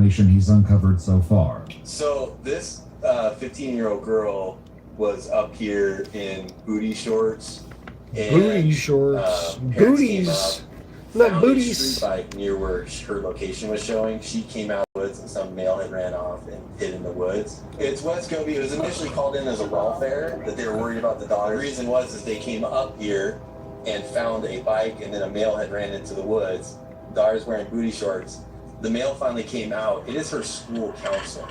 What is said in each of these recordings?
information he's uncovered so far. So this 15-year-old girl was up here in booty shorts. And, booty shorts. Booties. Not booties. A street bike near where her location was showing. She came out of the woods and some male had ran off and hid in the woods. It's West Kobe. It was initially called in as a welfare that they were worried about the daughter. The reason was is they came up here and found a bike, and then a male had ran into the woods. The daughter's wearing booty shorts. The male finally came out. It is her school counselor.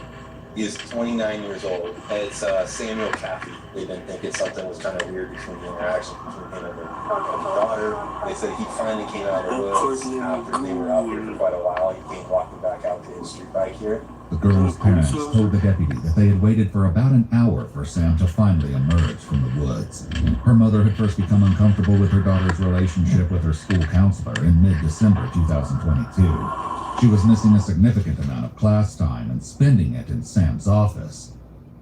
He is 29 years old. And it's Samuel Caffey. They didn't think it something was kind of weird between the interaction between him and the daughter. They said he finally came out of the woods after they were out here for quite a while. He came walking back out to his street bike here. The girl's parents told the deputy that they had waited for about an hour for Sam to finally emerge from the woods. Her mother had first become uncomfortable with her daughter's relationship with her school counselor in mid-December 2022. She was missing a significant amount of class time and spending it in Sam's office.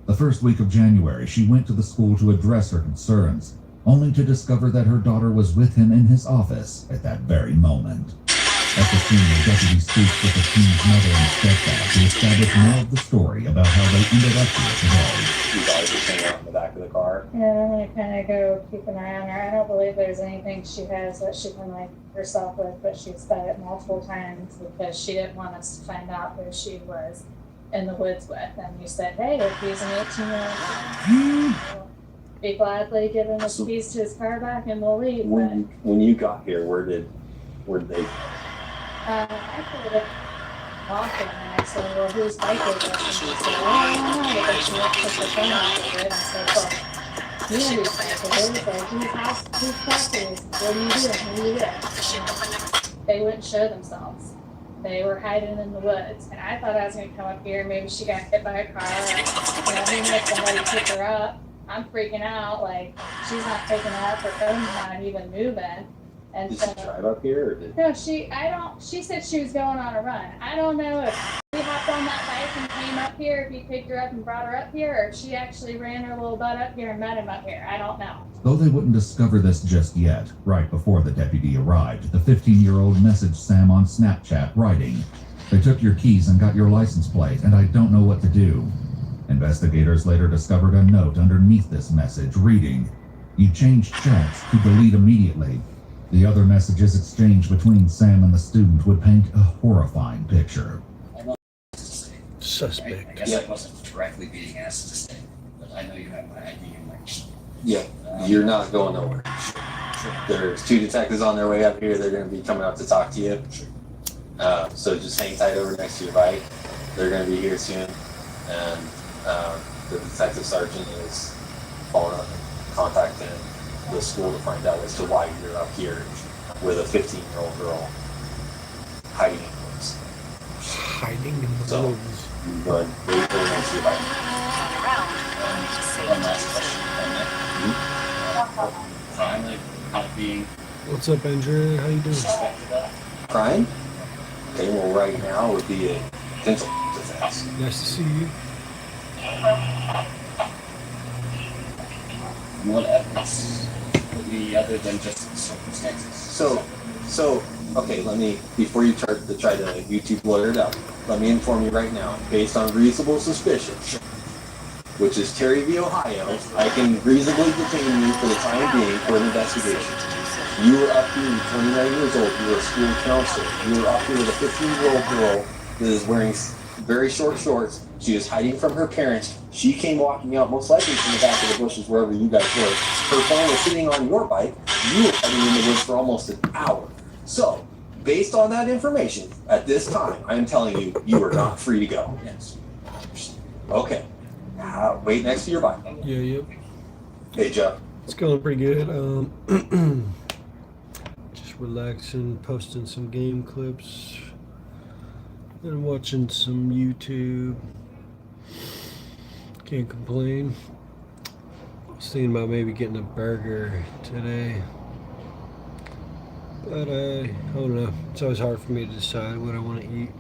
The first week of January, she went to the school to address her concerns, only to discover that her daughter was with him in his office at that very moment. At the scene, the deputy speaks with the teen's mother and stepdad to establish more of the story about how they ended up here today. She thought he was hanging out in the back of the car. Yeah, I'm gonna kind of go keep an eye on her. I don't believe there's anything she has that she can like herself with, but she's said it multiple times because she didn't want us to find out who she was in the woods with. And you said, hey, if he's an 18-year-old, we'll be gladly give him the keys to his car back and we'll leave. When you got here, where did they? I put it walking and I said, well, whose bike is it? And she said, well, I don't know. But then she went to put the phone out of it and said, well, you know whose bike it is? Like, whose property is it? What are you doing? Who are you with? They wouldn't show themselves. They were hiding in the woods. And I thought I was going to come up here. Maybe she got hit by a car. Or, even if somebody picked her up. I'm freaking out. Like, she's not picking up. Her phone's not even moving. And Did so, she drive up here or did? no, she said she was going on a run. I don't know if she hopped on that bike and came up here, if he picked her up and brought her up here, or if she actually ran her little butt up here and met him up here. I don't know. Though they wouldn't discover this just yet, right before the deputy arrived, the 15-year-old messaged Sam on Snapchat, writing, "They took your keys and got your license plate, and I don't know what to do." Investigators later discovered a note underneath this message, reading, "You changed chats to delete immediately." The other messages exchanged between Sam and the student would paint a horrifying picture. Suspect. I guess I wasn't directly being asked to stay, but I know you have my ID and my... Yeah, you're not going nowhere. There's 2 detectives on their way up here. They're going to be coming up to talk to you. So just hang tight over next to your bike. They're going to be here soon. And the detective sergeant is contacting the school to find out as to why you're up here with a 15-year-old girl hiding in the woods. Hiding in the So, woods. you go ahead and wait for the next to your bike. One last question. Crime, like, not being What's up, Andrew? How you doing? suspected of. Crime? Okay, well, right now would be a potential offense. Nice to see you. What evidence would be other than just circumstances? So, okay, before you try to YouTube lawyer it up, let me inform you right now, based on reasonable suspicion, which is Terry v. Ohio, I can reasonably detain you for the time being for an investigation. You were up here, you're 29 years old, you were a school counselor. You were up here with a 15-year-old girl that is wearing very short shorts. She was hiding from her parents. She came walking out, most likely from the back of the bushes, wherever you guys were. Her phone was sitting on your bike. You were hiding in the woods for almost an hour. So, based on that information, at this time, I am telling you, you are not free to go. Yes. Okay. Wait next to your bike. Yeah, yep. Hey, Jeff. It's going pretty good. Just relaxing, posting some game clips, and watching some YouTube. Can't complain. I was thinking about maybe getting a burger today, but I don't know. It's always hard for me to decide what I want to eat.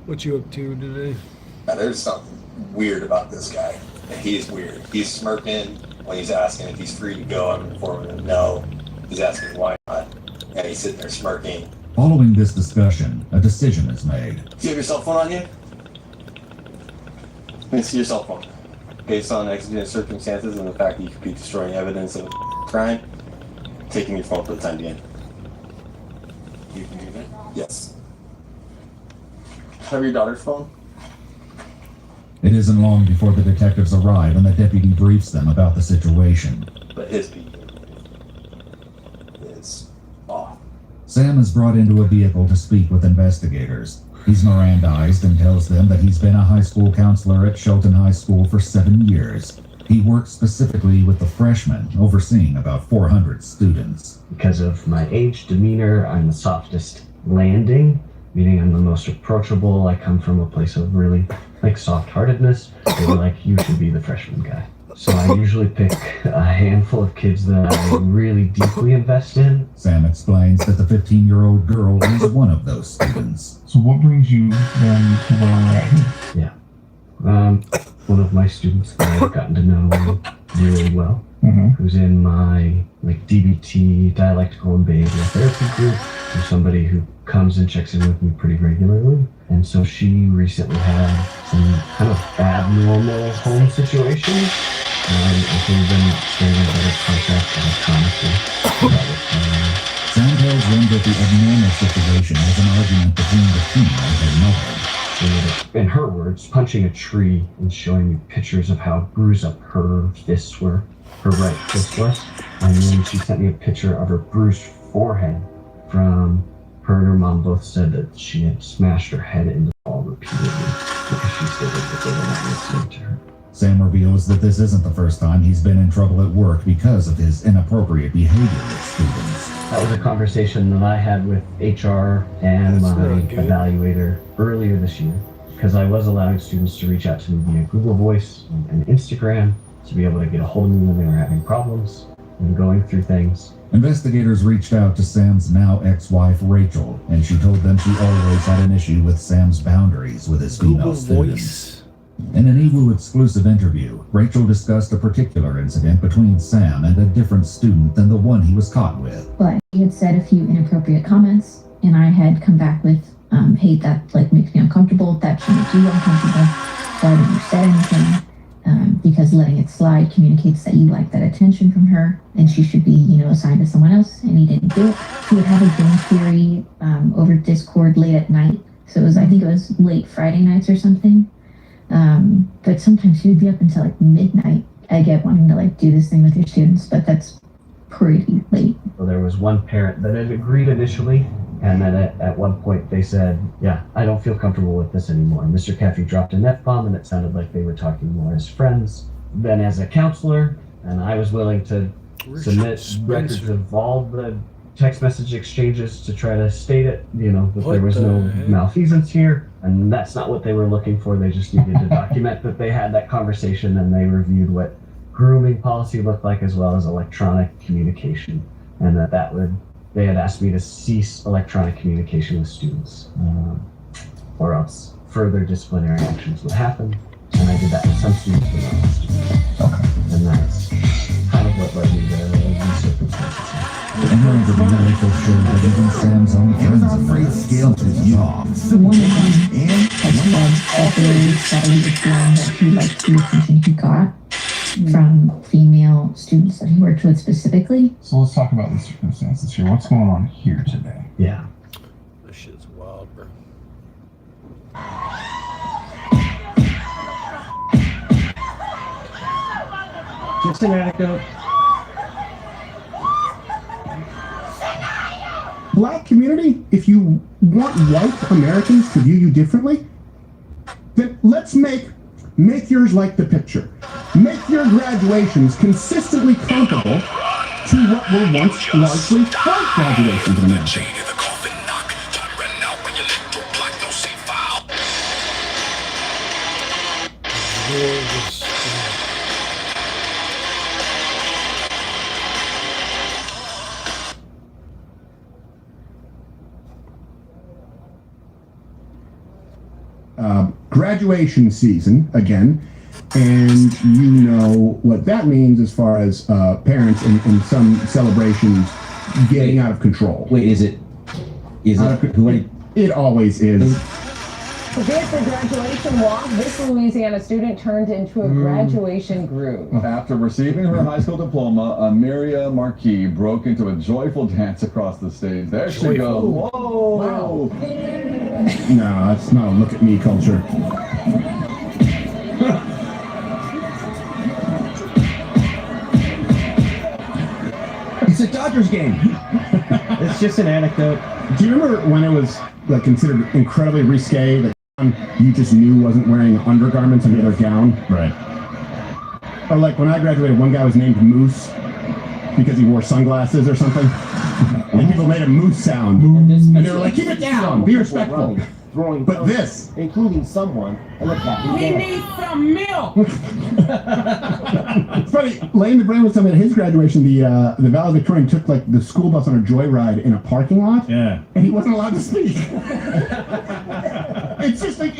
What you up to today? Now, there's something weird about this guy. He's weird. He's smirking when he's asking if he's free to go. I'm informing him no. He's asking why not. And he's sitting there smirking. Following this discussion, a decision is made. Do you have your cell phone on you? Let me see your cell phone. Based on exigent circumstances and the fact that you could be destroying evidence of a crime, taking your phone for the time being. You can do that? Yes. Have your daughter's phone? It isn't long before the detectives arrive and the deputy briefs them about the situation. But his behavior is off. Sam is brought into a vehicle to speak with investigators. He's Mirandized and tells them that he's been a high school counselor at Shelton High School for 7 years. He works specifically with the freshmen, overseeing about 400 students. Because of my age, demeanor, I'm the softest landing, meaning I'm the most approachable. I come from a place of really soft-heartedness. They were like, you should be the freshman guy. So I usually pick a handful of kids that I really deeply invest in. Sam explains that the 15-year-old girl is one of those students. So what brings you then to where we're at here? Yeah. One of my students that I've gotten to know really well, Mm-hmm. who's in my DBT, dialectical and behavioral therapy group, who's somebody who comes and checks in with me pretty regularly. And so she recently had some kind of abnormal home situations. I think we've been staying in better contact electronically. Sam tells them that the abnormal situation was an argument between the teen and her mother. In her words, punching a tree and showing me pictures of how bruised up her fists were, her right fist was. And then she sent me a picture of her bruised forehead from her and her mom both said that she had smashed her head into the wall repeatedly because she stated that they were not listening to her. Sam reveals that this isn't the first time he's been in trouble at work because of his inappropriate behavior with students. That was a conversation that I had with HR and my evaluator earlier this year, because I was allowing students to reach out to me via Google Voice and Instagram to be able to get a hold of me when they were having problems and going through things. Investigators reached out to Sam's now ex-wife, Rachel, and she told them she always had an issue with Sam's boundaries with his female Google students. Voice. In an EWU exclusive interview, Rachel discussed a particular incident between Sam and a different student than the one he was caught with. But he had said a few inappropriate comments, and I had come back with, hey, that makes me uncomfortable, that should make you uncomfortable, so I didn't say anything, because letting it slide communicates that you like that attention from her, and she should be, assigned to someone else, and he didn't do it. He would have a game theory over Discord late at night, so I think it was late Friday nights or something. But sometimes he would be up until midnight. I get wanting to do this thing with your students, but that's pretty late. So there was one parent that had agreed initially, and then at one point they said, yeah, I don't feel comfortable with this anymore. Mr. Caffey dropped an F-bomb, and it sounded like they were talking more as friends than as a counselor, and I was willing to submit records of all the text message exchanges to try to state it, that there was no malfeasance here, and that's not what they were looking for. They just needed to document that they had that conversation, and they reviewed what grooming policy looked like as well as electronic communication, and they had asked me to cease electronic communication with students, or else further disciplinary actions would happen, and I did that with some students but not all students. Okay. And that's kind of what led me to these circumstances. In her interview, Rachel showed that even Sam's own friends and brothers scaled his jaw. One of them had said that they thought he was feeling that he liked the attention he got from female students that he worked with specifically. So let's talk about the circumstances here. What's going on here today? Yeah. This shit's wild, bro. Just an anecdote. Black community, if you want white Americans to view you differently, then let's make yours like the picture. Make your graduations consistently comparable to what were once largely white graduations in America. Graduation season again, and you know what that means as far as parents in some celebrations getting out of control. Wait, is it Is it who? It always is. This a graduation walk. This Louisiana student turned into a graduation groove. After receiving her high school diploma, Amiria Marquis broke into a joyful dance across the stage. There she goes. Whoa! Wow. No, that's not a look at me culture. It's a Dodgers game. It's just an anecdote. Do you remember when it was like considered incredibly risque that you just knew wasn't wearing undergarments under their gown? Right. Or like when I graduated, one guy was named Moose because he wore sunglasses or something. And people made a moose sound. And they were like, keep it down, be respectful. But this, including someone, we need some milk. it's funny, Lane the Brain was telling me at his graduation, the valedictorian took like the school bus on a joyride in a parking lot. Yeah. And he wasn't allowed to speak. I'm sorry.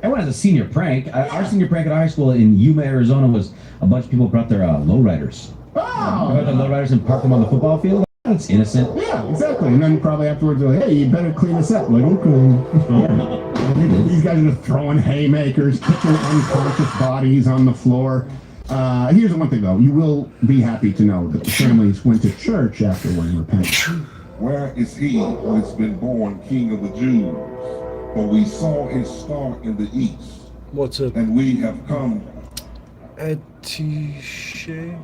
Everyone has a senior prank. Our senior prank at our high school in Yuma, Arizona was a bunch of people brought their lowriders. Oh! Brought their lowriders and parked them on the football field. That's innocent. Yeah, exactly. And then probably afterwards they're like, hey, you better clean this up. Like, okay. These guys are just throwing haymakers, kicking unconscious bodies on the floor. Here's the one thing, though. You will be happy to know that the families went to church afterward and repented. Where is he who has been born King of the Jews? For we saw his star in the east. What's up? And we have come. Etiche?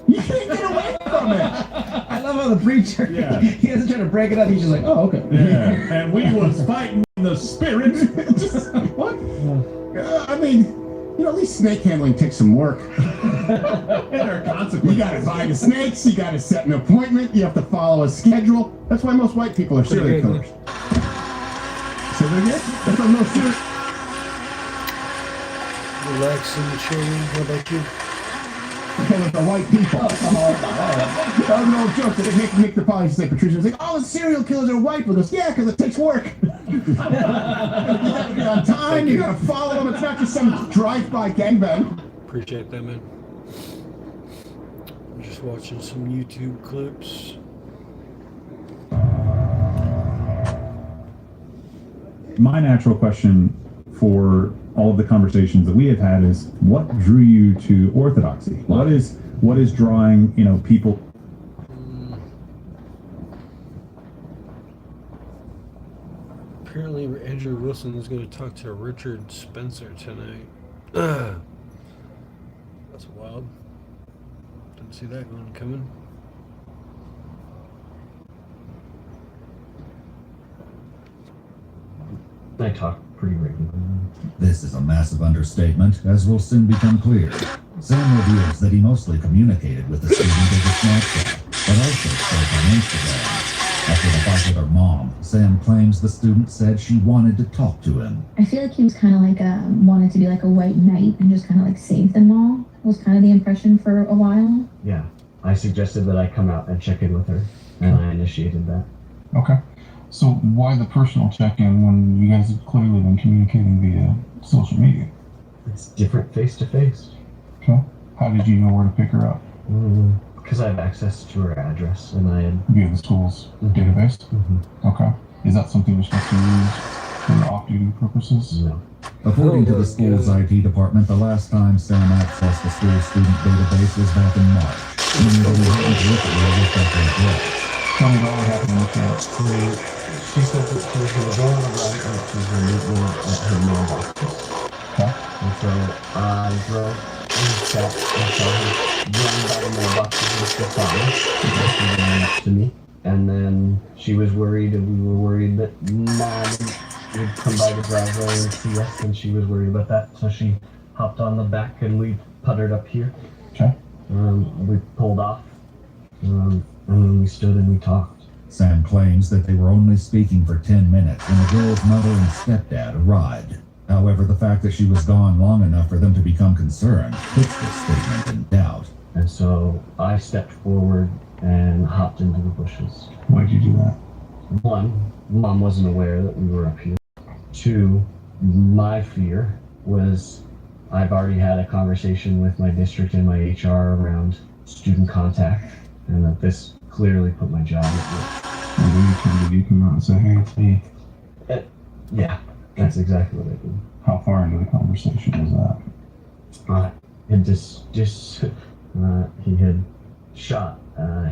You can't get away from it! I love how the preacher, Yeah. he doesn't try to break it up. He's just like, oh, okay. Yeah. And we was fighting the spirit. Just, what? I mean, you know, at least snake handling takes some work. There are consequences. You gotta buy the snakes, you gotta set an appointment, you have to follow a schedule. That's why most white people are serial killers. Say that again? That's why most serial... Relaxing, chilling. How about you? Because they're white people. That was an old joke that Nick the Poly say. Patricia was like, all the serial killers are white. But goes, yeah, because it takes work. You gotta be on time, you gotta follow them. It's not just some drive-by gangbang. Appreciate that, man. I'm just watching some YouTube clips. My natural question for all of the conversations that we have had is, what drew you to orthodoxy? What is drawing, people? Apparently Andrew Wilson is going to talk to Richard Spencer tonight. That's wild. Didn't see that one coming. I talk pretty regularly. This is a massive understatement, as will soon become clear. Sam reveals that he mostly communicated with the student over Snapchat, but also spoke on Instagram. After the fight with her mom, Sam claims the student said she wanted to talk to him. I feel like he was kind of like wanted to be like a white knight and just kind of like save them all. Was kind of the impression for a while. Yeah, I suggested that I come out and check in with her, and I initiated that. Okay. So why the personal check-in when you guys have clearly been communicating via social media? It's different face-to-face. Okay. How did you know where to pick her up? Because I have access to her address, and I had... Via the school's database? Okay. Is that something you're supposed to use for off-duty purposes? No. According to the school's IT department, the last time Sam accessed the school student database was back in March, meaning that he hadn't looked at where this address. Tell me what happened in the chat. She said that she was going to go on a run and she was going to meet me at her mailbox. Okay. And so I drove and sat and saw her run by the mailboxes and still fine. She just ran up to me. And then she was worried, and we were worried that Mom would come by the driveway and see us, and she was worried about that. So she hopped on the back and we puttered up here. Okay. We pulled off. And then we stood and we talked. Sam claims that they were only speaking for 10 minutes when the girl's mother and stepdad arrived. However, the fact that she was gone long enough for them to become concerned puts this statement in doubt. And so I stepped forward and hopped into the bushes. Why'd you do that? One, Mom wasn't aware that we were up here. Two, my fear was I've already had a conversation with my district and my HR around student contact, and that this clearly put my job at risk. And when you turned, did you come out and say, "Hey, it's me"? Yeah, that's exactly what I did. How far into the conversation was that? And he had shot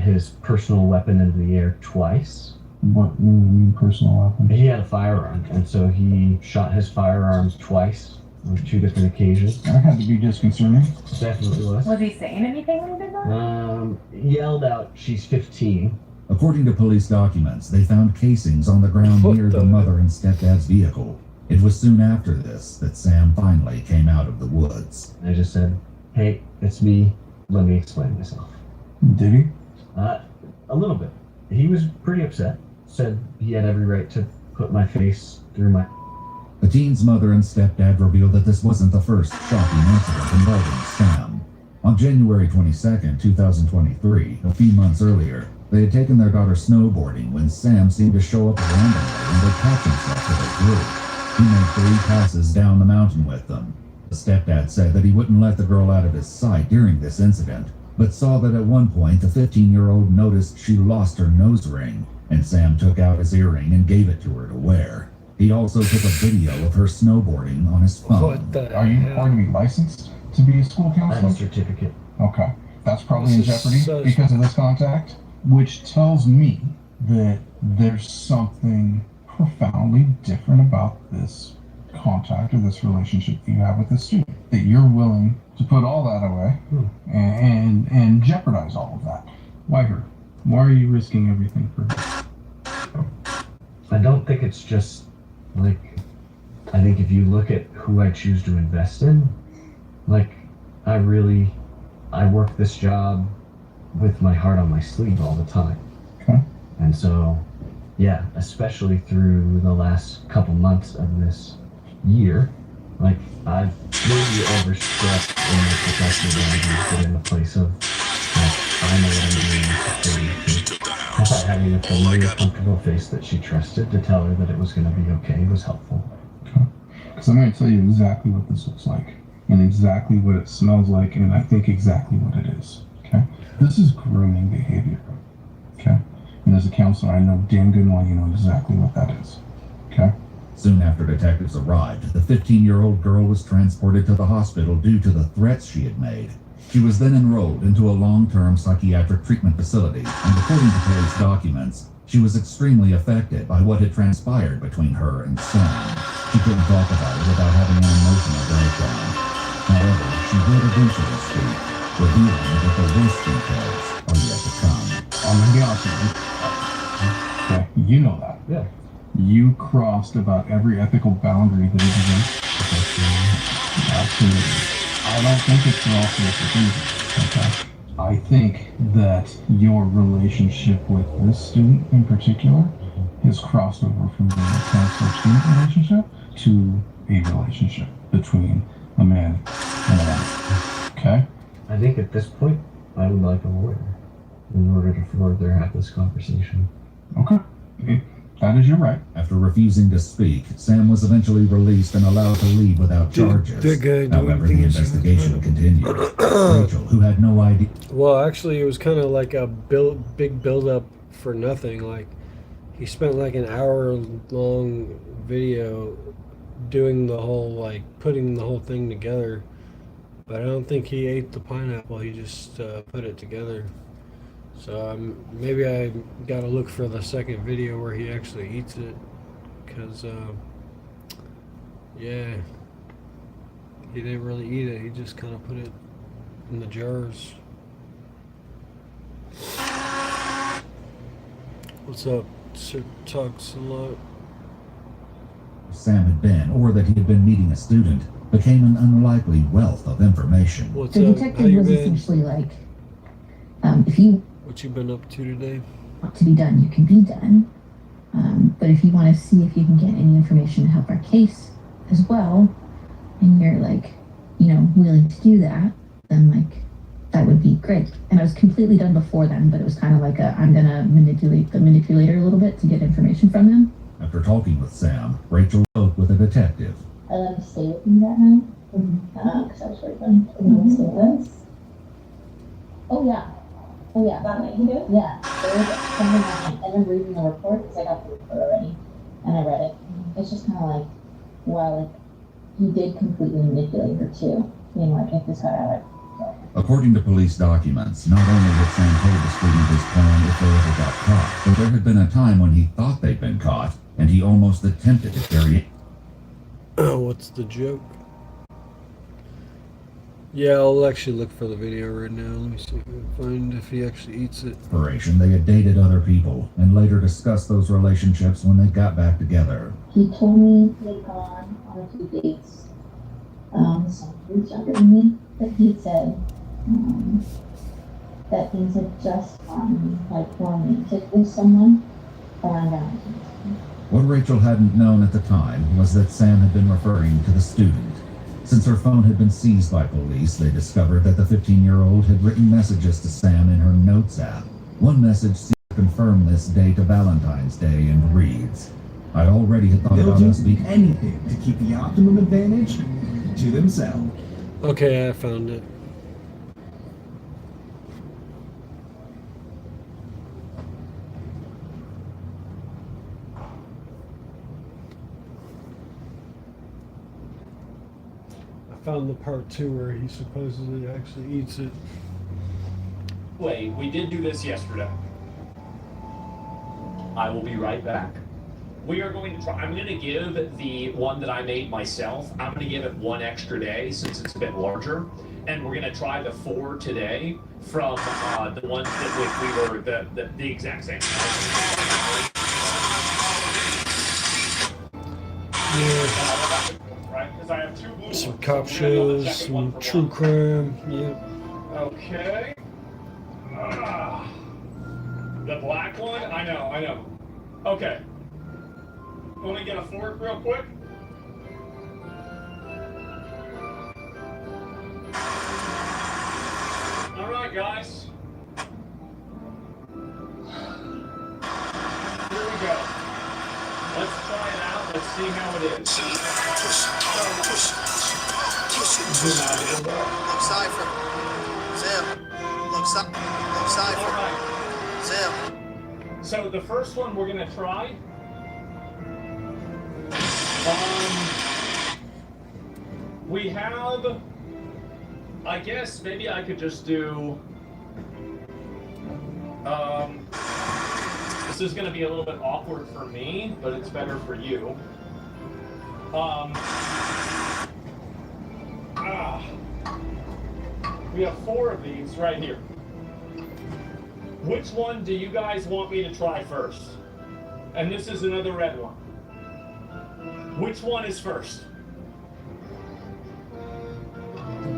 his personal weapon into the air twice. What do you mean personal weapon? He had a firearm, and so he shot his firearms twice on 2 different occasions. That had to be disconcerting. Definitely was. Was he saying anything when he did that? Yelled out, "She's 15." According to police documents, they found casings on the ground near the mother and stepdad's vehicle. It was soon after this that Sam finally came out of the woods. I just said, "Hey, it's me. Let me explain myself." Did he? A little bit. He was pretty upset. Said he had every right to put my face through my... The teen's mother and stepdad revealed that this wasn't the first shocking incident involving Sam. On January 22nd, 2023, a few months earlier, they had taken their daughter snowboarding when Sam seemed to show up randomly and attach himself to their group. He made 3 passes down the mountain with them. The stepdad said that he wouldn't let the girl out of his sight during this incident, but saw that at one point the 15-year-old noticed she lost her nose ring, and Sam took out his earring and gave it to her to wear. He also took a video of her snowboarding on his phone. Are you required to be licensed to be a school I have counselor? a certificate. Okay. That's probably in jeopardy because of this contact, which tells me that there's something profoundly different about this contact or this relationship that you have with this student, that you're willing to put all that away and jeopardize all of that. Why her? Why are you risking everything for her? I don't think it's just like, I think if you look at who I choose to invest in, like, I work this job with my heart on my sleeve all the time. Okay. And so, yeah, especially through the last couple months of this year, like, I've maybe overstressed in my professional boundaries, but in the place of, like, I know what I'm doing. I thought having a familiar, comfortable face that she trusted to tell her that it was going to be okay was helpful. Okay. Because I'm going to tell you exactly what this looks like, and exactly what it smells like, and I think exactly what it is. Okay. This is grooming behavior. Okay. And as a counselor, I know damn good well you know exactly what that is. Okay. Soon after detectives arrived, the 15-year-old girl was transported to the hospital due to the threats she had made. She was then enrolled into a long-term psychiatric treatment facility, and according to police documents, she was extremely affected by what had transpired between her and Sam. She couldn't talk about it without having an emotional breakdown. However, she did eventually speak, revealing that the worst details are yet to come. I'm going to be honest with you. Okay. You know that. Yeah. You crossed about every ethical boundary that exists. Absolutely. I don't think it's for all sorts of reasons. Okay. I think that your relationship with this student in particular has crossed over from being a counselor-student relationship to a relationship between a man and a woman. Okay? I think at this point, I would like a lawyer in order to further have this conversation. Okay. That is your right. After refusing to speak, Sam was eventually released and allowed to leave without charges. However, the investigation continued. Rachel, who had no idea... Well, actually, it was kind of like a big build-up for nothing. Like, he spent like an hour-long video doing the whole, like, putting the whole thing together. But I don't think he ate the pineapple. He just put it together. So maybe I gotta look for the second video where he actually eats it, because yeah, he didn't really eat it. He just kind of put it in the jars. What's up, Sir Talks a Lot? Sam had been, or that he had been meeting a student, became an unlikely wealth of information. What's The up? How detective you was been? essentially like, if you What you been up to today? want to be done, you can be done. But if you want to see if you can get any information to help our case as well, and you're like, willing to do that, then like, that would be great. And I was completely done before then, but it was kind of like I'm gonna manipulate the manipulator a little bit to get information from him. After talking with Sam, Rachel spoke with a detective. I let him stay with me that night, because I was working. And he stay with us. Oh yeah, that night he did? Yeah, there was something that night, and I'm reading the report. while like he did completely manipulate her too, being like, if this got out. According to police documents, not only had Sam told the student his plan if they ever got caught, but there had been a time when he thought they'd been caught, and he almost attempted to carry it. Oh, what's the joke? Yeah, I'll actually look for the video right now. Let me see if I can find if he actually eats it. They had dated other people, and later discussed those relationships when they got back together. He told me they'd gone on a few dates. Some who's younger than me, but he had said that things had just gotten like romantic with someone around Valentine's Day. What Rachel hadn't known at the time was that Sam had been referring to the student. Since her phone had been seized by police, they discovered that the 15-year-old had written messages to Sam in her Notes app. One message seemed to confirm this date of Valentine's Day and reads, "I already had thought about us being anything to keep the optimum advantage to themselves." Okay, I found it. Found the part 2 where he supposedly actually eats it. Wait, we did do this yesterday. I will be right back. We are going to try. I'm going to give the one that I made myself, I'm going to give it one extra day since it's a bit larger. And we're going to try the 4 today from the ones that we were the exact same. Yeah. Because I have 2 blue ones. Some cop shows, some true crime. Yep. Okay. The black one? I know. Okay. Let me get a fork real quick. Alright, guys. Here we go. Let's try it out. Let's see how it is. Look cipher. Zim. Look cipher. Right. Zim. So the first one we're gonna try. We have. I guess maybe I could just do. This is gonna be a little bit awkward for me, but it's better for you. We have 4 of these right here. Which one do you guys want me to try first? And this is another red one. Which one is first?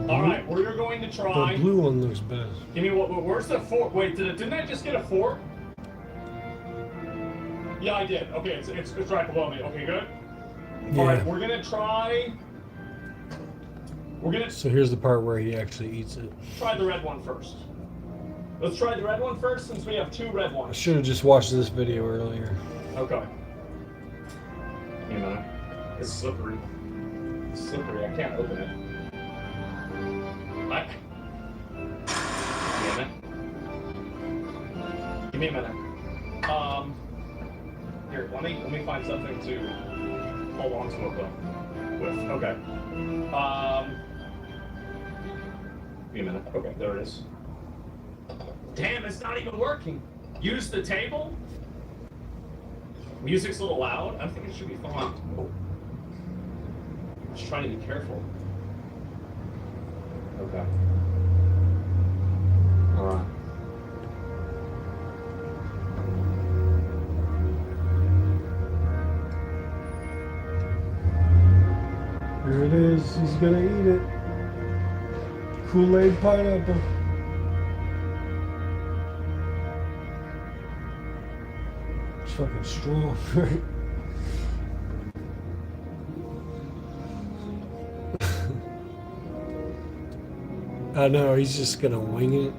All right, we're going to try. The blue one looks best. Give me where's the fork? Wait, didn't I just get a fork? Yeah, I did. Okay, it's right below me. Okay, good. Yeah. All right, we're gonna try. So here's the part where he actually eats it. Try the red one first. Let's try the red one first since we have 2 red I ones. should have just watched this video earlier. Okay. Hang on. It's slippery. It's slippery. I can't open it. Damn it. Give me a minute. Here, let me find something to hold on to it with. Okay. Give me a minute. Okay, there it is. Damn, it's not even working. Use the table. Music's a little loud. I think it should be fine. Oh. Just trying to be careful. Okay. All right. Here it is. He's gonna eat it. Kool-Aid pineapple. It's fucking strong, right? I know, he's just gonna wing it.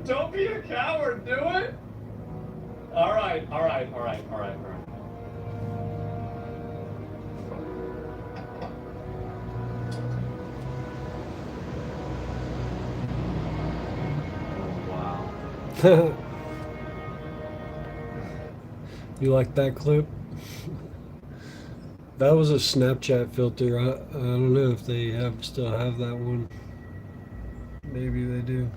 Don't be a coward, do it! Alright. You like that clip? That was a Snapchat filter. I don't know if they still have that one. Maybe they do.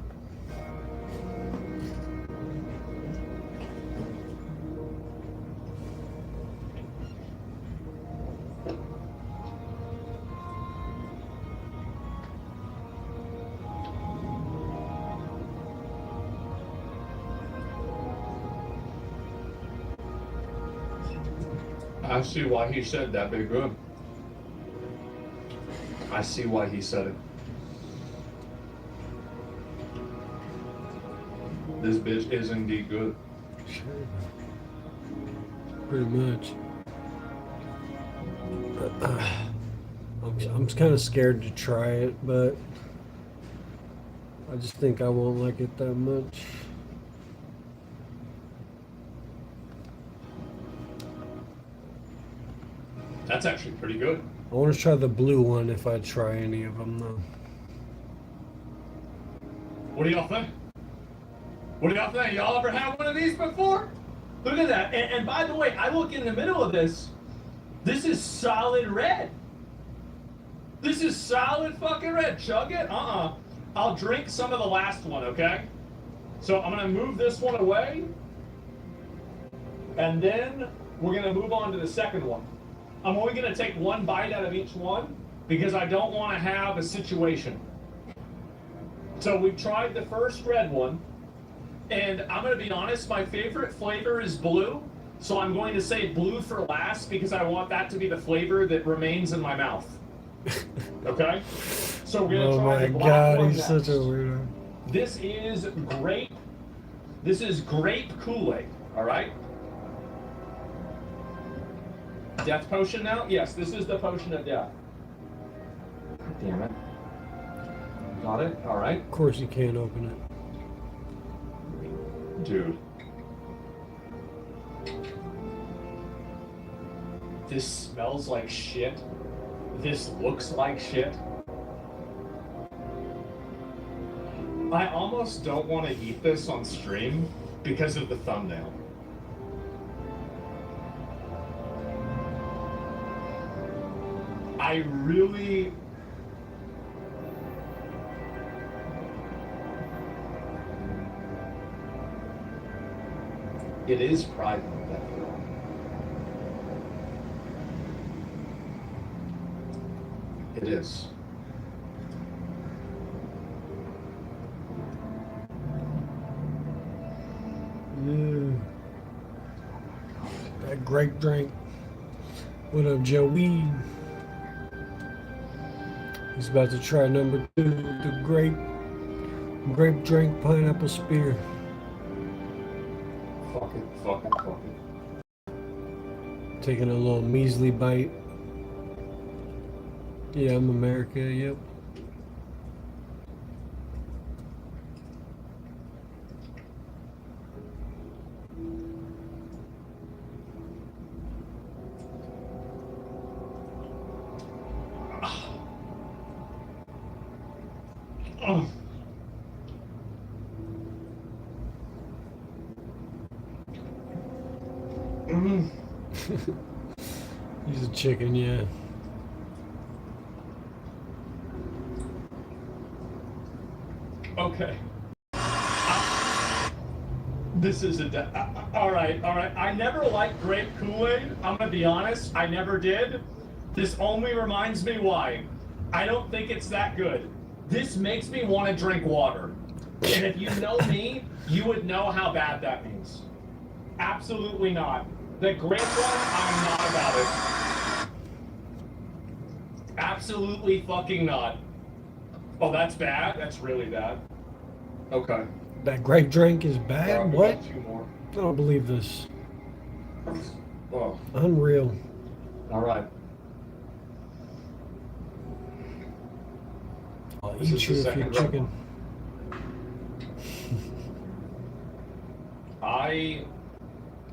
I see why he said that, Big Good. I see why he said it. This bitch is indeed good. Sure. Pretty much. I'm kind of scared to try it, but I just think I won't like it that much. That's actually pretty good. I want to try the blue one if I try any of them, though. What do y'all think? What do y'all think? Y'all ever had one of these before? Look at that. And by the way, I look in the middle of this. This is solid red. This is solid fucking red. Chug it? I'll drink some of the last one, okay? So I'm going to move this one away. And then we're going to move on to the second one. I'm only going to take one bite out of each one because I don't want to have a situation. So we've tried the first red one. And I'm going to be honest, my favorite flavor is blue. So I'm going to say blue for last because I want that to be the flavor that remains in my mouth. Okay? So we're going to try the black one next. Such a weirdo. This is grape. This is grape Kool-Aid. All right? Death potion now? Yes, this is the potion of death. Damn it. Got it? All right. Of course you can't open it. Dude. This smells like shit. This looks like shit. I almost don't want to eat this on stream because of the thumbnail. I really... It is Pride Month, after all. It is. Yeah. That grape drink. What up, Joey? He's about to try number 2, the grape drink pineapple spear. Fuck it. Taking a little measly bite. Yeah, I'm America, yep. He's a chicken, yeah. Okay. This is all right. I never liked grape Kool-Aid. I'm gonna be honest. I never did. This only reminds me why. I don't think it's that good. This makes me want to drink water. And if you know me, you would know how bad that means. Absolutely not. The grape one, I'm not about it. Absolutely fucking not. Oh, that's bad? That's really bad. Okay. That grape drink is bad? Yeah, what? 2 more. I don't believe this. Oh. Unreal. All right. I'll This eat is you the if you're second chicken.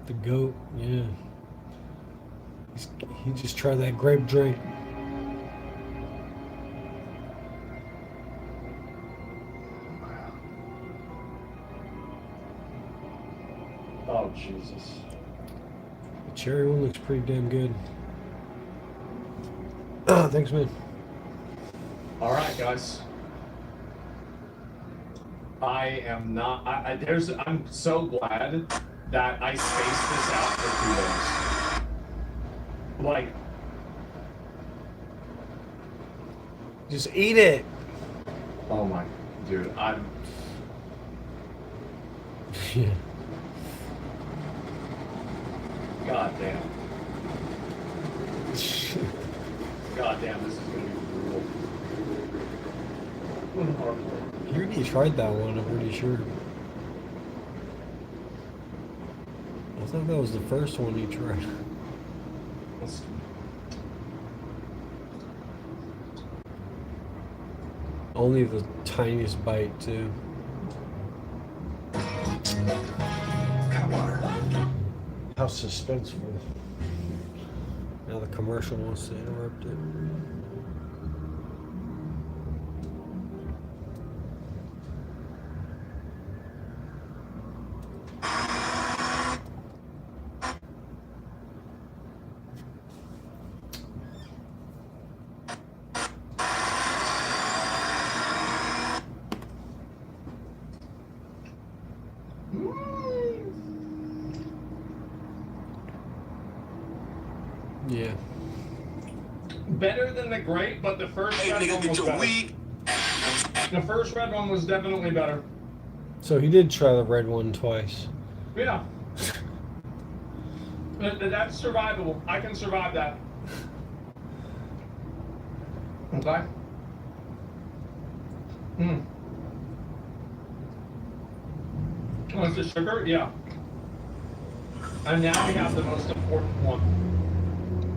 The goat, yeah. He just tried that grape drink. Oh, Jesus. The cherry one looks pretty damn good. Thanks, man. All right, guys. I am not. I'm so glad that I spaced this out for 2 days. Like, just eat it. Oh my, dude, I'm. Yeah. God damn. God damn, this is gonna be brutal. You already tried that one, I'm pretty sure. I thought that was the first one you tried. Only the tiniest bite, too. How suspenseful. Now the commercial wants to interrupt it. Yeah. Better than the grape, but the first red one was better. The first red one was definitely better. So he did try the red one twice. Yeah. That's survivable. I can survive that. Okay. Oh, is it sugar? Yeah. And now we have the most important one.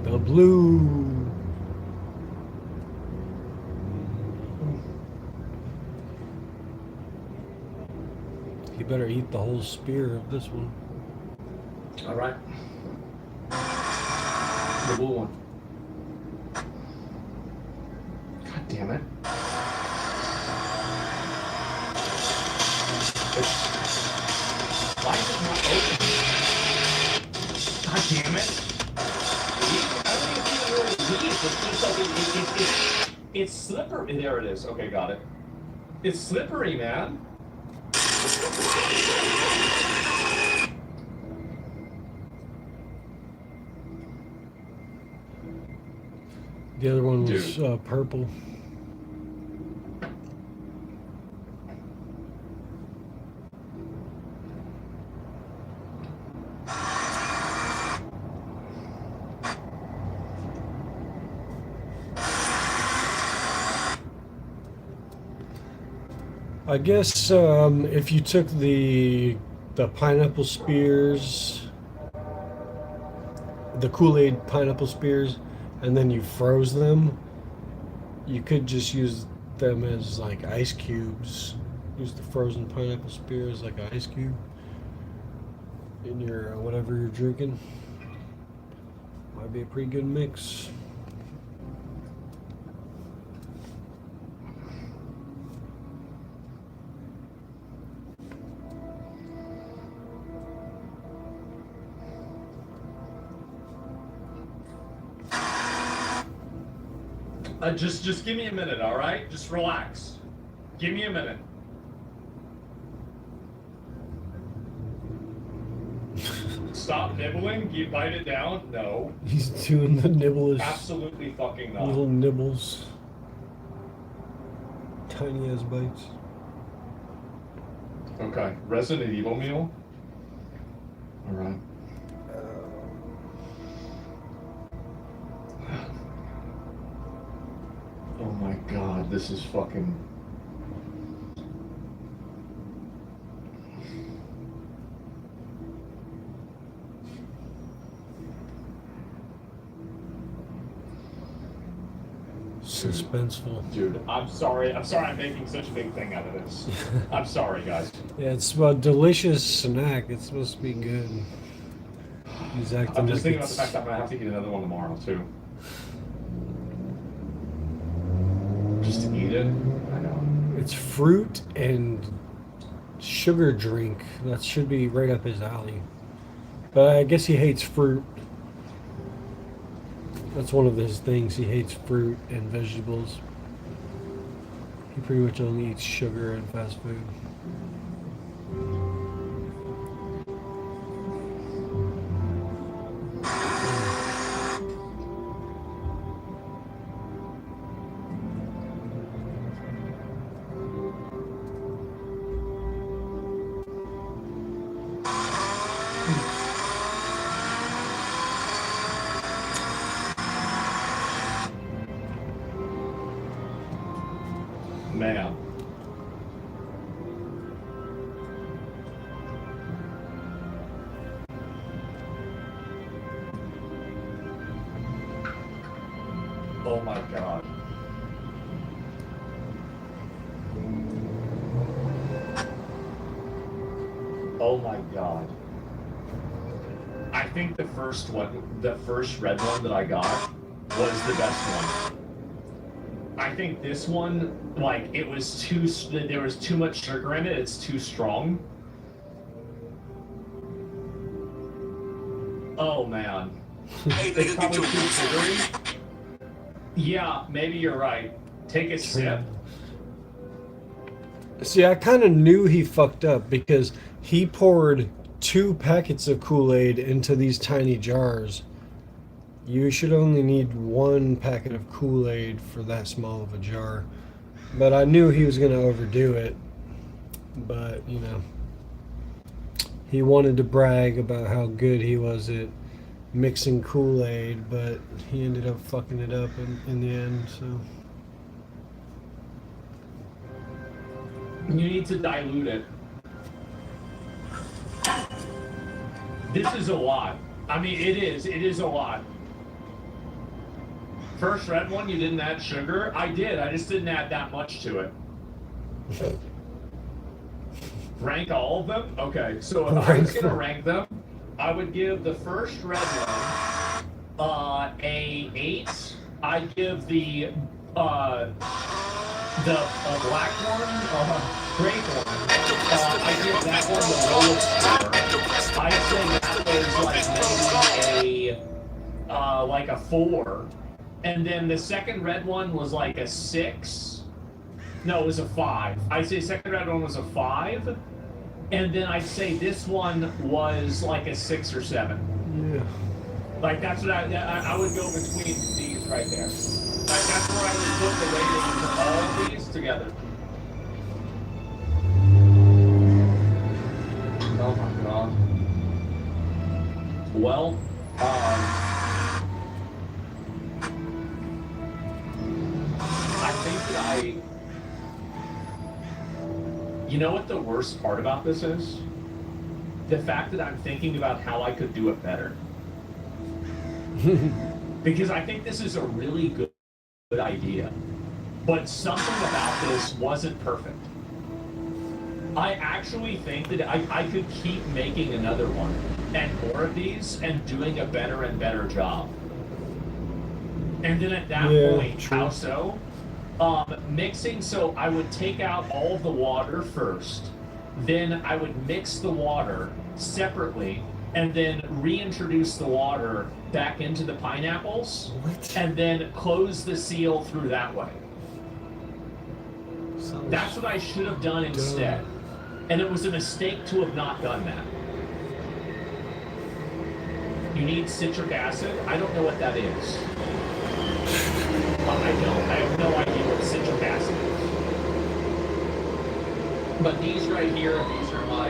The blue. You better eat the whole spear of this one. All right. The blue one. God damn it. Why is it not open? God damn it. It's slippery. There it is. Okay, got it. It's slippery, man. The other one was purple. I guess if you took the pineapple spears, the Kool-Aid pineapple spears, and then you froze them, you could just use them as like ice cubes. Use the frozen pineapple spears like an ice cube in your whatever you're drinking. Might be a pretty good mix. Just give me a minute, all right? Just relax. Give me a minute. Stop nibbling. You bite it down. No. He's doing the nibbles. Absolutely fucking not. Little nibbles. Tiny ass bites. Okay. Resident Evil meal. All right. Oh my god, this is fucking... Suspenseful. Dude, I'm sorry I'm making such a big thing out of this. I'm sorry, guys. Yeah, it's a delicious snack. It's supposed to be good. He's acting I'm just like thinking about the fact that I'm gonna have to eat another one tomorrow, too. Just to eat it? I know. It's fruit and sugar drink. That should be right up his alley. But I guess he hates fruit. That's one of his things. He hates fruit and vegetables. He pretty much only eats sugar and fast food. Man. Oh my God. Oh my God. I think the first red one that I got was the best one. I think this one, like, there was too much sugar in it. It's too strong. Oh man. It's probably too sugary. Yeah, maybe you're right. Take a sip. See, I kind of knew he fucked up because he poured 2 packets of Kool-Aid into these tiny jars. You should only need 1 packet of Kool-Aid for that small of a jar. But I knew he was going to overdo it. But, you know, he wanted to brag about how good he was at mixing Kool-Aid, but he ended up fucking it up in the end, so. You need to dilute it. This is a lot. I mean, it is a lot. First red one, you didn't add sugar? I did, I just didn't add that much to it. Rank all of them? Okay, so if I was gonna rank them, I would give the first red one a 8. I'd give the black one, grape one, I'd give that one the lowest score. I'd say that was like a 4. And then the second red one was like a 6. No, it was a 5. I'd say second red one was a 5. And then I'd say this one was like a 6 or 7. Yeah. Like that's what I would go between these right there. Like that's where I would put the ratings of all of these together. Oh my God. Well, I think that you know what the worst part about this is? The fact that I'm thinking about how I could do it better. Because I think this is a really good idea. But something about this wasn't perfect. I actually think that I could keep making another one and more of these and doing a better and better job. And then at that point, how so? Mixing, so I would take out all of the water first, then I would mix the water separately, and then reintroduce the water back into the pineapples, and then close the seal through that way. That's what I should have done instead. And it was a mistake to have not done that. You need citric acid? I don't know what that is. I have no idea what citric acid is. But these right here, these are my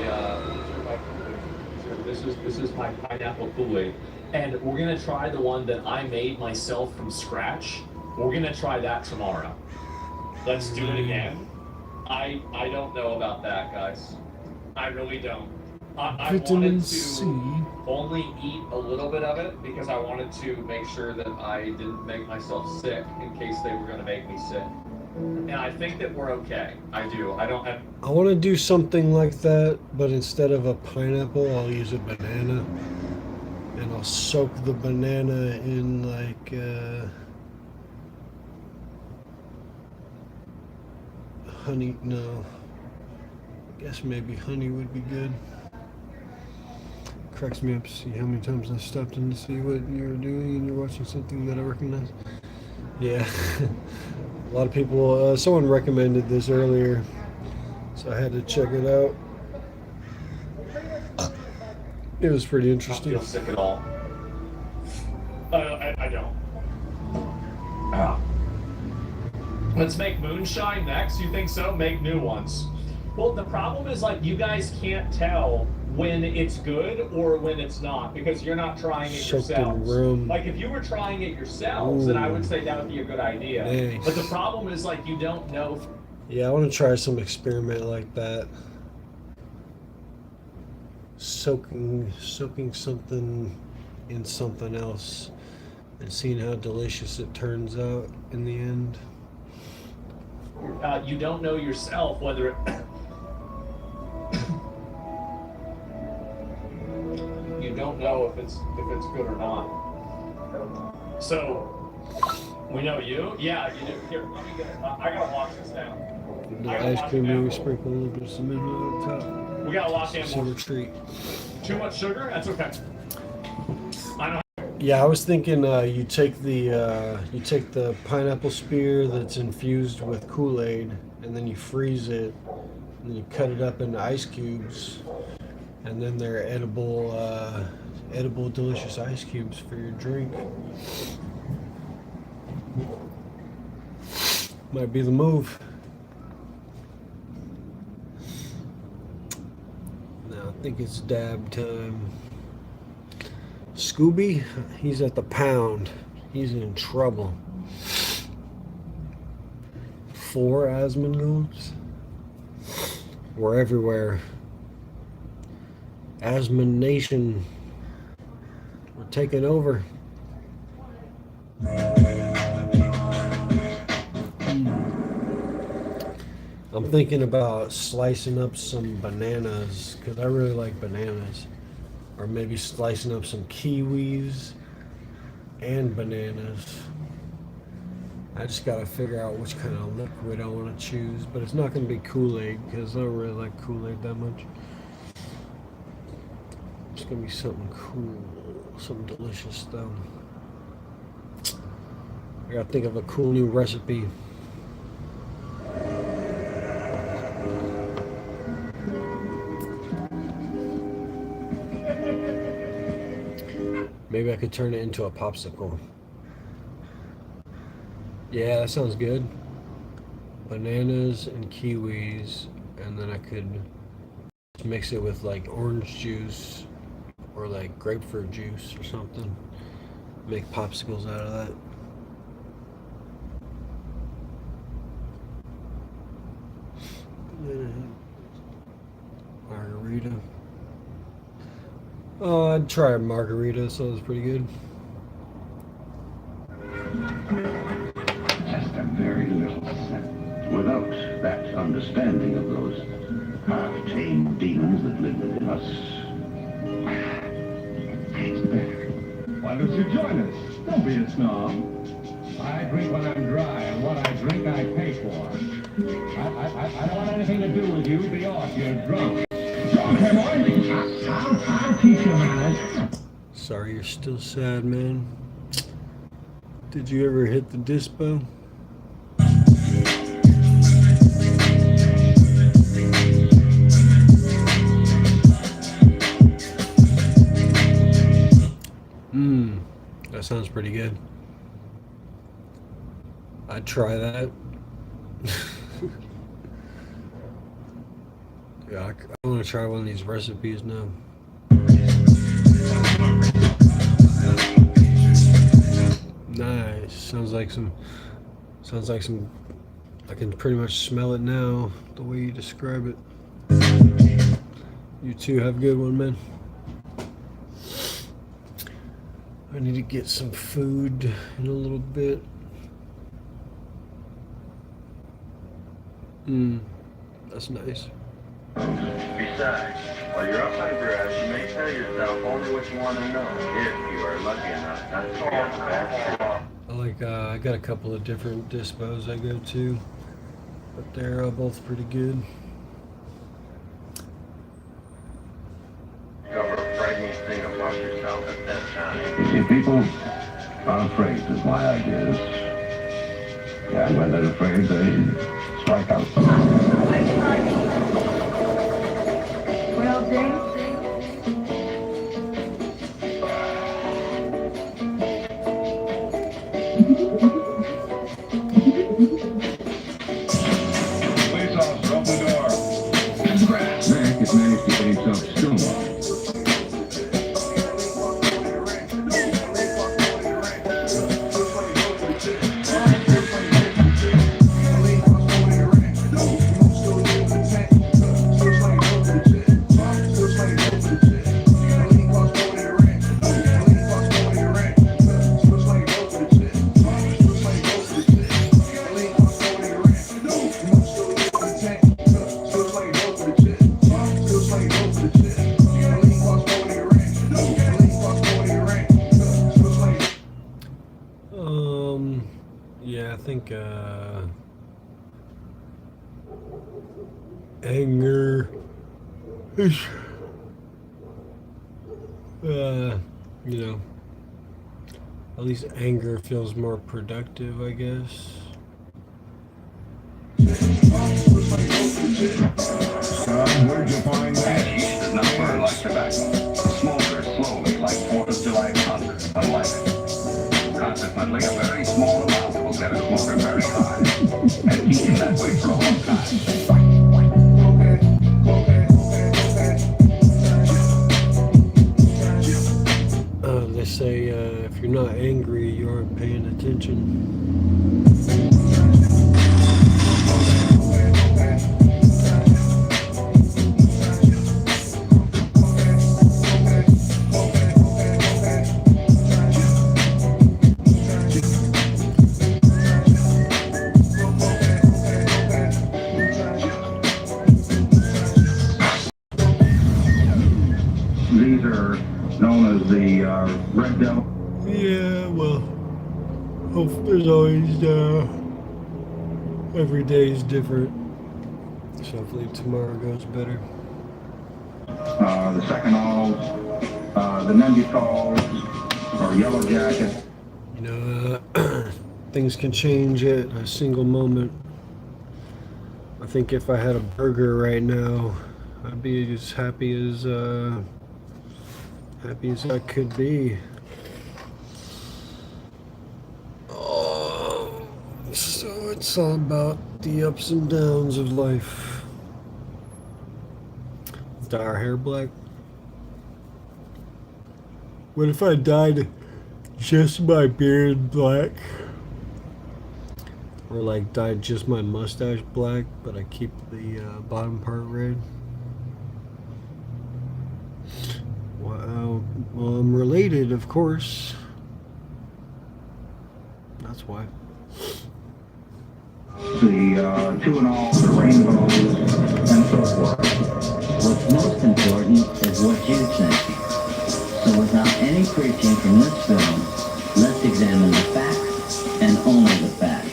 this is my pineapple Kool-Aid. And we're gonna try the one that I made myself from scratch. We're gonna try that tomorrow. Let's do it again. I don't know about that, guys. I really don't. I wanted to only eat a little bit of it because I wanted to make sure that I didn't make myself sick in case they were going to make me sick. And I think that we're okay. I do. I want to do something like that, but instead of a pineapple, I'll use a banana. And I'll soak the banana in like honey. No. I guess maybe honey would be good. cracks me up to see how many times I stopped in to see what you're doing and you're watching something that I recognize. Yeah. A lot of people, someone recommended this earlier, so I had to check it out. It was pretty interesting. I don't feel sick at all. I don't. Let's make moonshine next. You think so? Make new ones. Well, the problem is, like, you guys can't tell when it's good or when it's not because you're not trying it yourselves. Like, if you were trying it yourselves, then I would say that would be a good idea. Nice. But the problem is, like, you don't know. Yeah, I want to try some experiment like that. Soaking something in something else and seeing how delicious it turns out in the end. You don't know yourself whether it. You don't know if it's good or not. So we know you. Yeah, you do. Here, let me get. I gotta wash this down. The ice cream, maybe sprinkle a little bit of cinnamon on top. We gotta wash it. Sugar treat. Too much sugar? That's okay. I know. Yeah, I was thinking you take the pineapple spear that's infused with Kool-Aid, and then you freeze it, and then you cut it up into ice cubes, and then they're edible, delicious ice cubes for your drink. Might be the move. Now I think it's dab time. Scooby, he's at the pound. He's in trouble. 4 Asmongoons. We're everywhere. Asmon Nation. We're taking over. I'm thinking about slicing up some bananas because I really like bananas. Or maybe slicing up some kiwis and bananas. I just gotta figure out which kind of liquid I want to choose, but it's not gonna be Kool-Aid because I don't really like Kool-Aid that much. It's gonna be something cool, something delicious though. I gotta think of a cool new recipe. Maybe I could turn it into a popsicle. Yeah, that sounds good. Bananas and kiwis, and then I could mix it with like orange juice or like grapefruit juice or something. Make popsicles out of that. Margarita. Oh, I'd try a margarita, so it was pretty good. Just a very little. Without that understanding of those half-tamed demons that live within us, it's better. Why don't you join us? Don't be a snob. I drink when I'm dry, and what I drink I pay for. I don't want anything to do with you. Be off. You're drunk. I'll teach you manners. Sorry you're still sad, man. Did you ever hit the dispo? That sounds pretty good. I'd try that. Yeah, I want to try one of these recipes now. Nice. Sounds like some. I can pretty much smell it now, the way you describe it. You two have a good one, man. I need to get some food in a little bit. That's nice. Besides, while you're up on grass, you may tell yourself only what you want to know, if you are lucky enough not to be on the back. I got a couple of different dispos I go to, but they're both pretty good. Cover of pregnant thing about yourself at that time. You see, people are afraid of my ideas. And when they're afraid, they strike out. Well, James. Police officer, open the door. Mac has managed to get himself stonewalled. Yeah, I think anger is you know, at least anger feels more productive, I guess. Son, where'd you find that? Yeast does not burn like tobacco. It smolders slowly like 4th of July thunder, unlike it. Consequently, a very small amount will set a smoker very high, and keep him that way for a long time. They say if you're not angry, you aren't paying attention. These are known as the Red Devil. Yeah, well, there's always every day is different. So hopefully tomorrow goes better. The Seconals, the Neanderthals, or Yellow Jacket. You know, things can change at a single moment. I think if I had a burger right now, I'd be as happy as I could be. Oh, so it's all about the ups and downs of life. Dye our hair black. What if I dyed just my beard black? Or like dyed just my mustache black, but I keep the bottom part red? Well, I'm related, of course. That's why. The two and all, the rainbows, and so forth. What's most important is what you think. So without any preaching from this film, let's examine the facts and only the facts.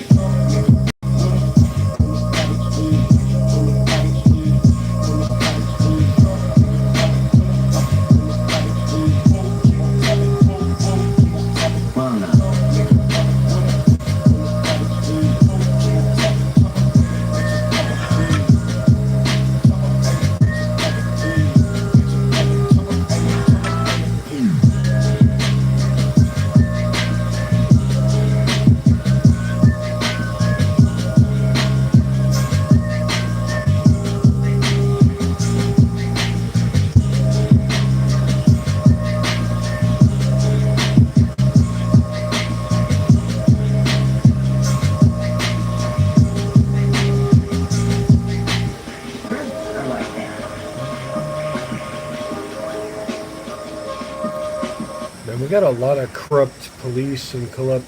We got a lot of corrupt police and corrupt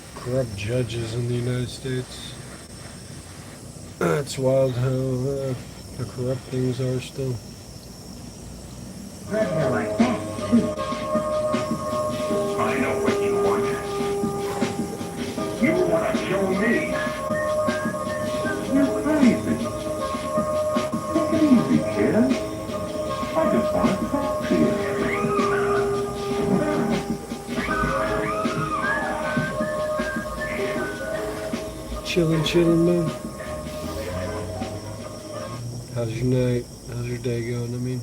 judges in the United States. It's wild how corrupt things are still. I know what you want. You want to show me? You're crazy. Take it easy, kid. I just want to talk to you. Chilling, man. How's your night? How's your day going? I mean,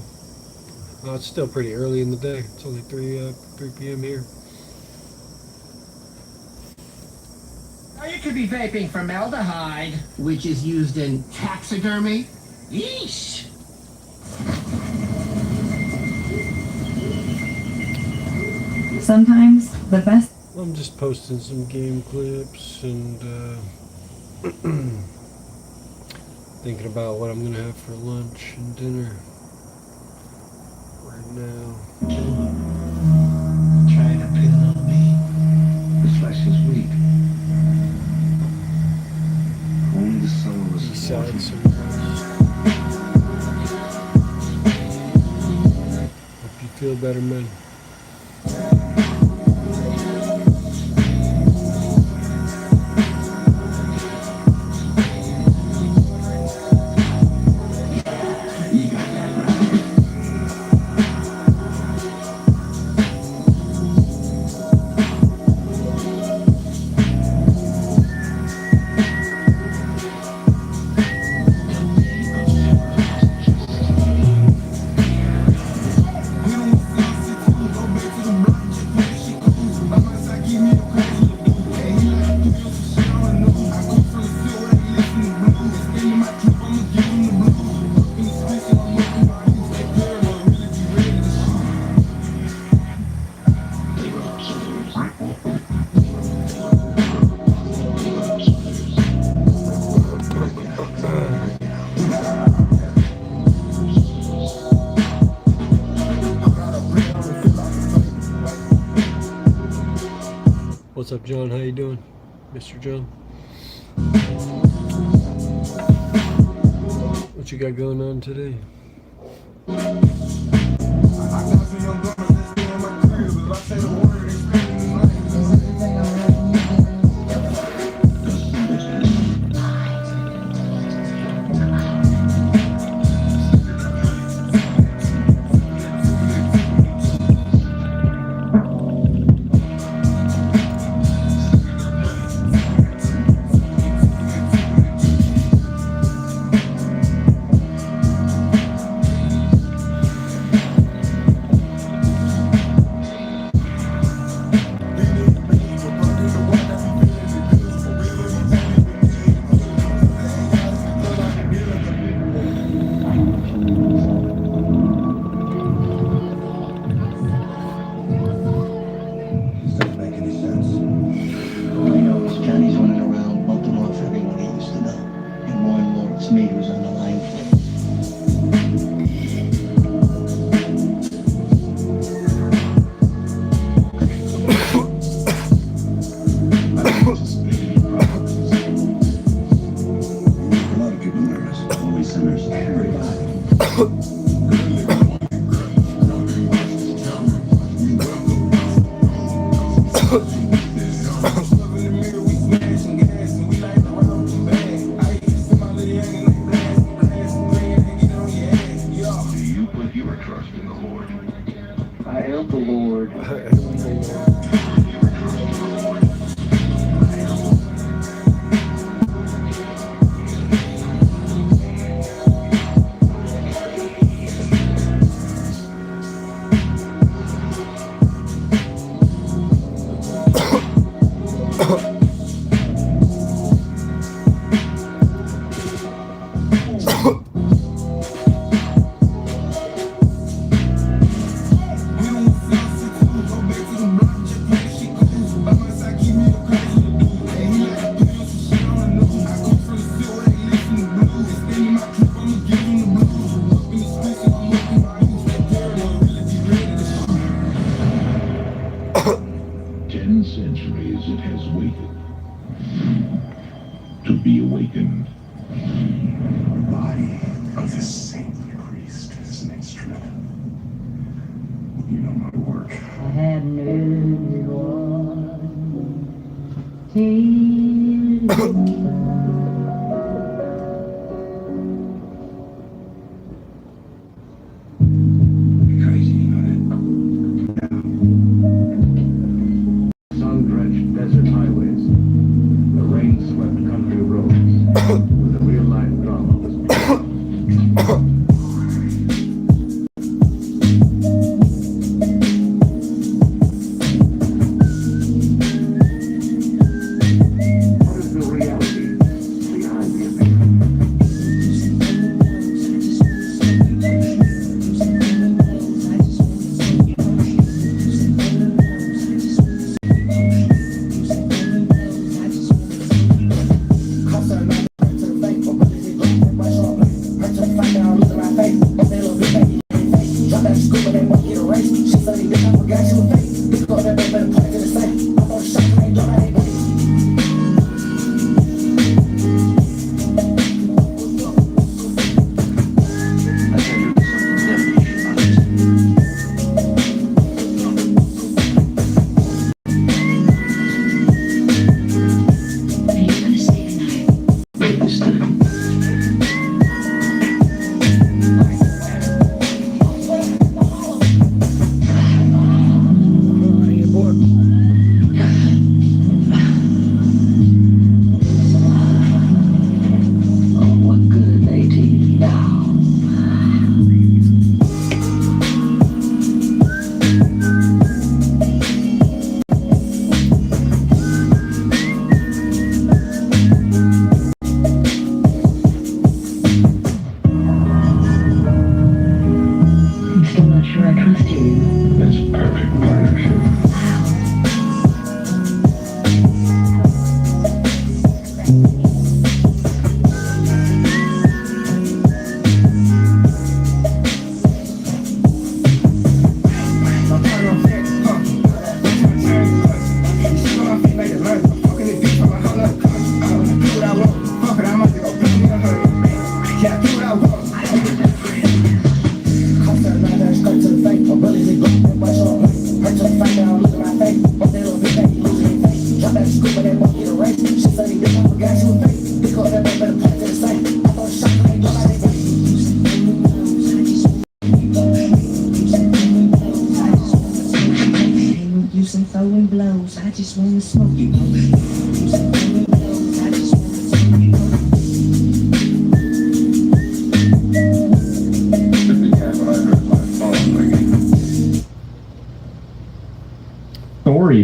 well, it's still pretty early in the day. It's only 3 p.m. here. Now you could be vaping formaldehyde, which is used in taxidermy. Yeesh. Sometimes the best. I'm just posting some game clips and thinking about what I'm gonna have for lunch and dinner right now. Trying to pin on me. The flesh is weak. Only the soul is Besides some hope you feel better, man. What's up, John? How you doing, Mr. John? What you got going on today? Sun-drenched desert highways, the rain-swept country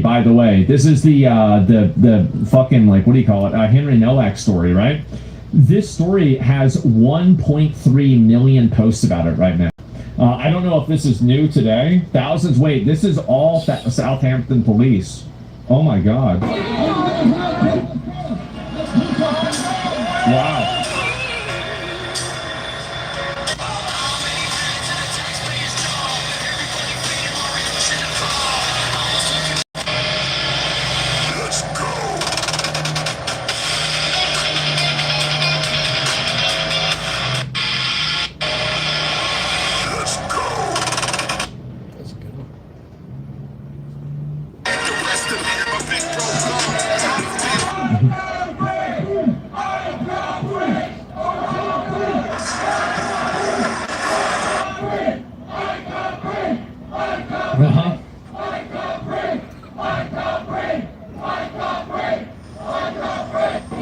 By the way, this is the fucking, like, what do you call it? Henry Nowak story, right? This story has 1.3 million posts about it right now. I don't know if this is new today. Thousands. Wait, this is all Southampton police. Oh my God. Wow.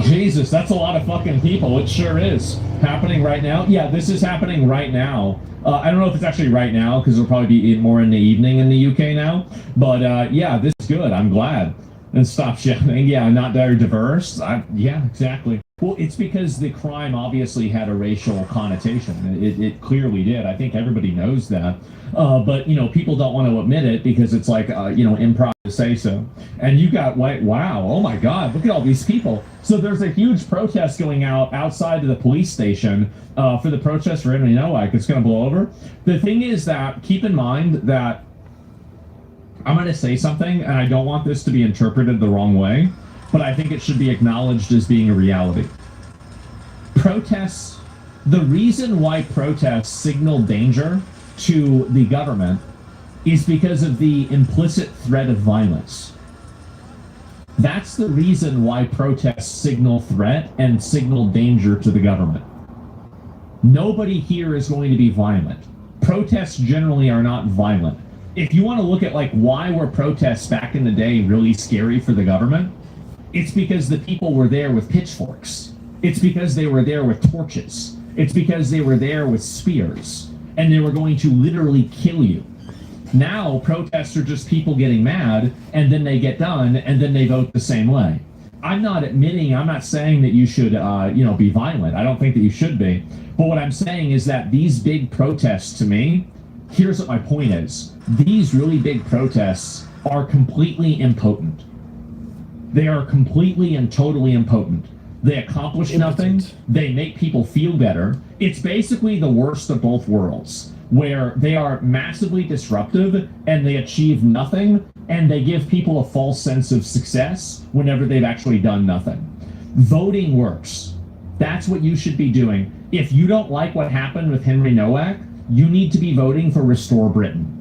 Jesus, that's a lot of fucking people. It sure is. Happening right now? Yeah, this is happening right now. I don't know if it's actually right now, because it'll probably be more in the evening in the UK now. But yeah, this is good. I'm glad. And stop shouting. Yeah, not very diverse. Yeah, exactly. Well, it's because the crime obviously had a racial connotation. It clearly did. I think everybody knows that. But, you know, people don't want to admit it because it's like, you know, improv to say so. And you got, wow, oh my God, look at all these people. So there's a huge protest going outside of the police station for the protest for Henry Nowak. It's going to blow over. The thing is that, keep in mind that I'm going to say something, and I don't want this to be interpreted the wrong way, but I think it should be acknowledged as being a reality. Protests, the reason why protests signal danger to the government is because of the implicit threat of violence. That's the reason why protests signal threat and signal danger to the government. Nobody here is going to be violent. Protests generally are not violent. If you want to look at like why were protests back in the day really scary for the government, it's because the people were there with pitchforks. It's because they were there with torches. It's because they were there with spears, and they were going to literally kill you. Now, protests are just people getting mad, and then they get done, and then they vote the same way. I'm not saying that you should, you know, be violent. I don't think that you should be. But what I'm saying is that these big protests, to me, here's what my point is. These really big protests are completely impotent. They are completely and totally impotent. They accomplish nothing. They make people feel better. It's basically the worst of both worlds. where they are massively disruptive and they achieve nothing, and they give people a false sense of success whenever they've actually done nothing. Voting works. That's what you should be doing. If you don't like what happened with Henry Nowak, you need to be voting for Restore Britain.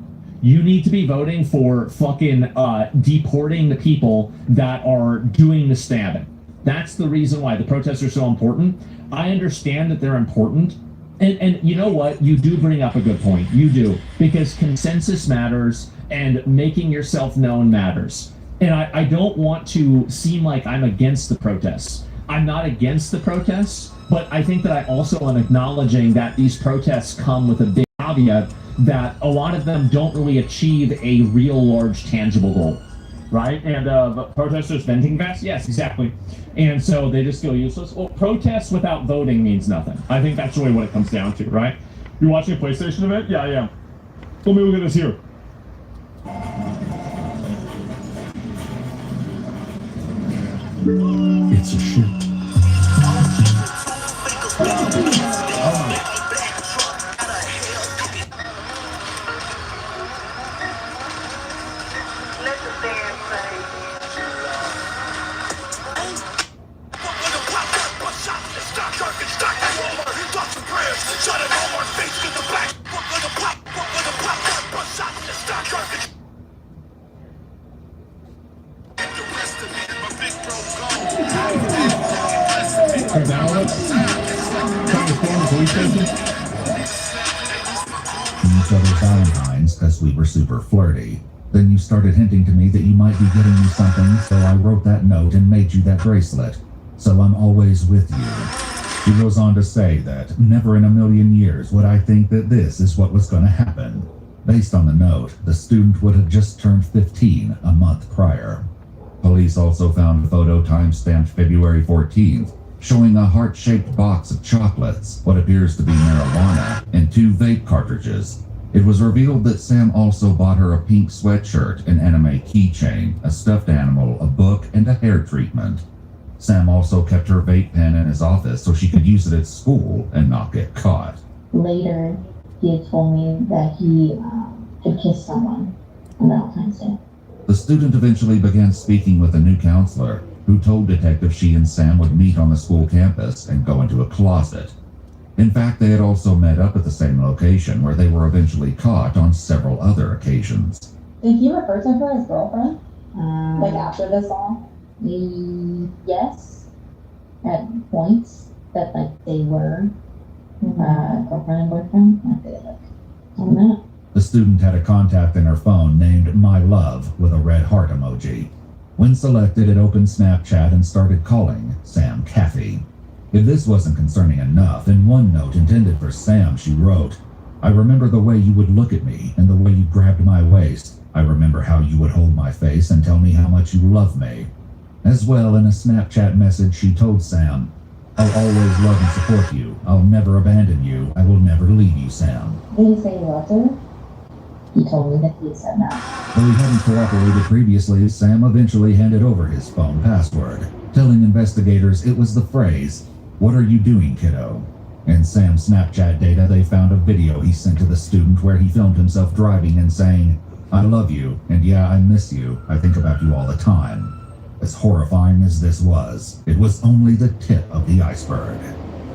You need to be voting for fucking deporting the people that are doing the stabbing. That's the reason why the protests are so important. I understand that they're important. And you know what? You do bring up a good point. You do. Because consensus matters and making yourself known matters. And I don't want to seem like I'm against the protests. I'm not against the protests, but I think that I also am acknowledging that these protests come with a big caveat that a lot of them don't really achieve a real large tangible goal, right? And protesters venting vests? Yes, exactly. And so they just feel useless. Well, protests without voting means nothing. I think that's really what it comes down to, right? You're watching a PlayStation event? Yeah, I am. Let me look at this here. It's a ship. Each other's Valentines because we were super flirty. Then you started hinting to me that you might be getting me something, so I wrote that note and made you that bracelet. So I'm always with you. He goes on to say that never in a million years would I think that this is what was going to happen. Based on the note, the student would have just turned 15 a month prior. Police also found a photo time-stamped February 14th, showing a heart-shaped box of chocolates, what appears to be marijuana, and 2 vape cartridges. It was revealed that Sam also bought her a pink sweatshirt, an anime keychain, a stuffed animal, a book, and a hair treatment. Sam also kept her vape pen in his office so she could use it at school and not get caught. Later, he had told me that he had kissed someone on Valentine's Day. The student eventually began speaking with a new counselor, who told detectives she and Sam would meet on the school campus and go into a closet. In fact, they had also met up at the same location where they were eventually caught on several other occasions. Did he refer to her as girlfriend? Like after this all? Yes. At points that like they were girlfriend and boyfriend. I feel like on that. The student had a contact in her phone named My Love with a red heart emoji. When selected, it opened Snapchat and started calling Sam Caffey. If this wasn't concerning enough, in one note intended for Sam, she wrote, "I remember the way you would look at me and the way you grabbed my waist. I remember how you would hold my face and tell me how much you love me." As well, in a Snapchat message, she told Sam, "I'll always love and support you. I'll never abandon you. I will never leave you, Sam." Did he say he loved her? He told me that he had said that. Though he hadn't cooperated previously, Sam eventually handed over his phone password, telling investigators it was the phrase, "What are you doing, kiddo?" In Sam's Snapchat data, they found a video he sent to the student where he filmed himself driving and saying, "I love you, and yeah, I miss you. I think about you all the time." As horrifying as this was, it was only the tip of the iceberg.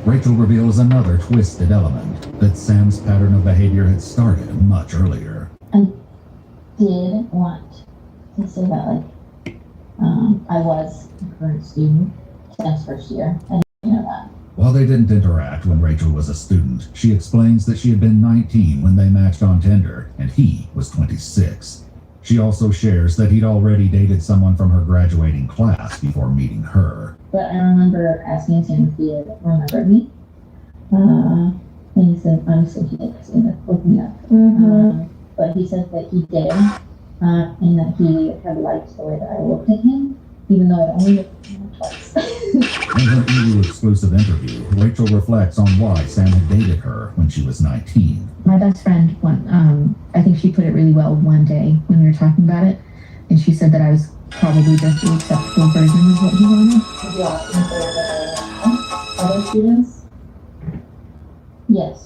Rachel reveals another twisted element, that Sam's pattern of behavior had started much earlier. I did want to say that, like, I was a current student since first year. I didn't know that. While they didn't interact when Rachel was a student, she explains that she had been 19 when they matched on Tinder, and he was 26. She also shares that he'd already dated someone from her graduating class before meeting her. But I remember asking him if he had remembered me. And he said, honestly, he did, because he ended up looking me up. But he said that he did, and that he had liked the way that I looked at him, even though I only looked at him twice. In her EU exclusive interview, Rachel reflects on why Sam had dated her when she was 19. My best friend, I think she put it really well one day when we were talking about it, and she said that I was probably just the acceptable version of what he wanted. Have you all considered other students? Yes.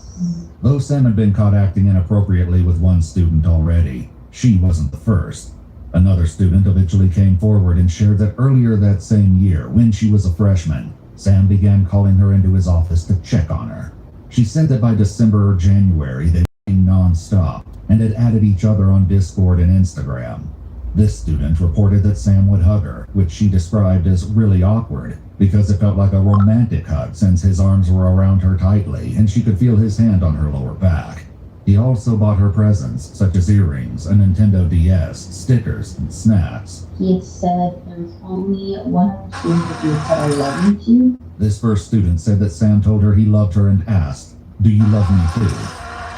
Though Sam had been caught acting inappropriately with one student already, she wasn't the first. Another student eventually came forward and shared that earlier that same year, when she was a freshman, Sam began calling her into his office to check on her. She said that by December or January, they were being non-stop and had added each other on Discord and Instagram. This student reported that Sam would hug her, which she described as really awkward because it felt like a romantic hug since his arms were around her tightly and she could feel his hand on her lower back. He also bought her presents, such as earrings, a Nintendo DS, stickers, and snacks. He had said there was only one other student that he had said I love you to. This first student said that Sam told her he loved her and asked, "Do you love me too?"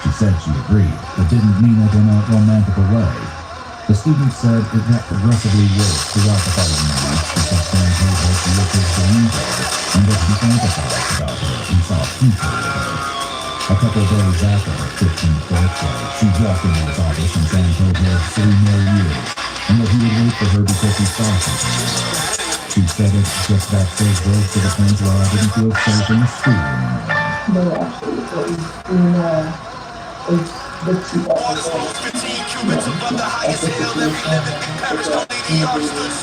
She said she agreed, but didn't mean it in a romantic way. The student said it got progressively worse throughout the following weeks because Sam told her she was his dream girl and that he fantasized about her and saw a future with her. A couple of days after her 15th birthday, she walked into his office and Sam told her 3 more years and that he would wait for her because he saw something in her. She said it just got so gross to the point where I didn't feel safe in the school anymore. No, actually, what we do know is the two Almost 15 cubits above the highest hill ever living. Paris, Lady Arsenals.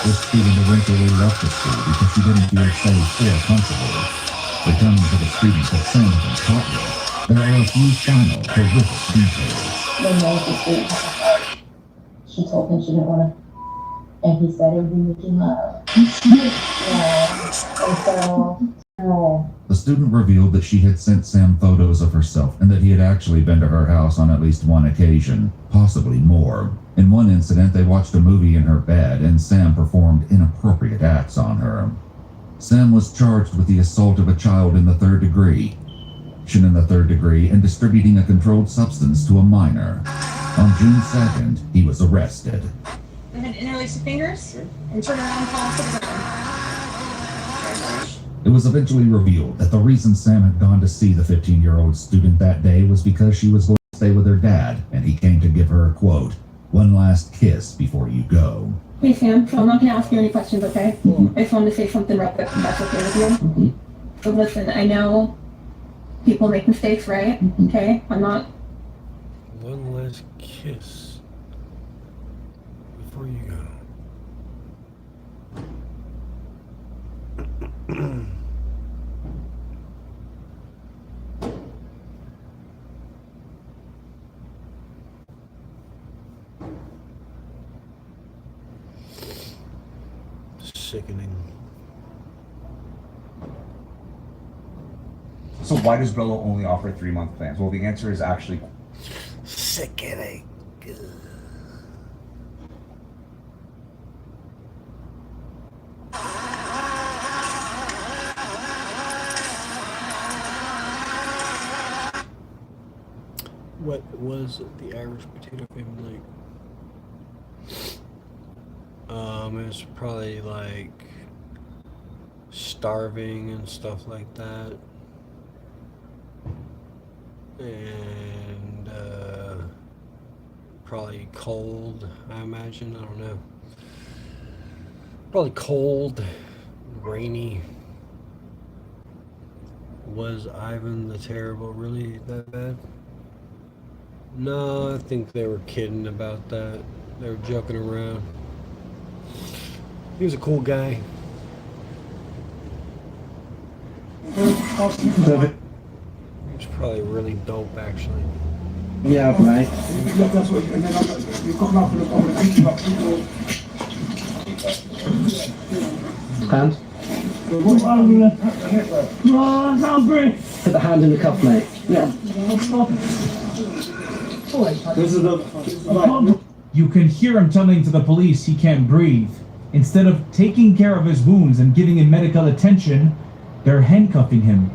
This student eventually left the school because she didn't feel safe or comfortable. Returning to the students that Sam had been taught with, there are a few final horrific details. She told him she didn't want to, and he said it would be making love. The student revealed that she had sent Sam photos of herself and that he had actually been to her house on at least one occasion, possibly more. In one incident, they watched a movie in her bed and Sam performed inappropriate acts on her. Sam was charged with the assault of a child in the 3rd degree, and distributing a controlled substance to a minor. On June 2nd, he was arrested. Go ahead and interlace your fingers and turn around and palm to the ground. It was eventually revealed that the reason Sam had gone to see the 15-year-old student that day was because she was going to stay with her dad, and he came to give her, quote, "one last kiss before you go." Hey Sam, so I'm not going to ask you any questions, okay? I just wanted to say something real quick, if that's okay with you. So listen, I know people make mistakes, right? Okay? I'm not... One last kiss before you go. Sickening. So why does Brillo only offer 3-month plans? Well, the answer is actually sickening. What was the Irish potato family like? It's probably like starving and stuff like that. And probably cold, I imagine. I don't know. Probably cold, rainy. Was Ivan the Terrible really that bad? No, I think they were kidding about that. They were joking around. He was a cool guy. He was probably really dope, actually. Yeah, right. Hand? Put the hand in the cup, mate. Yeah. You can hear him telling to the police he can't breathe. Instead of taking care of his wounds and giving him medical attention, they're handcuffing him.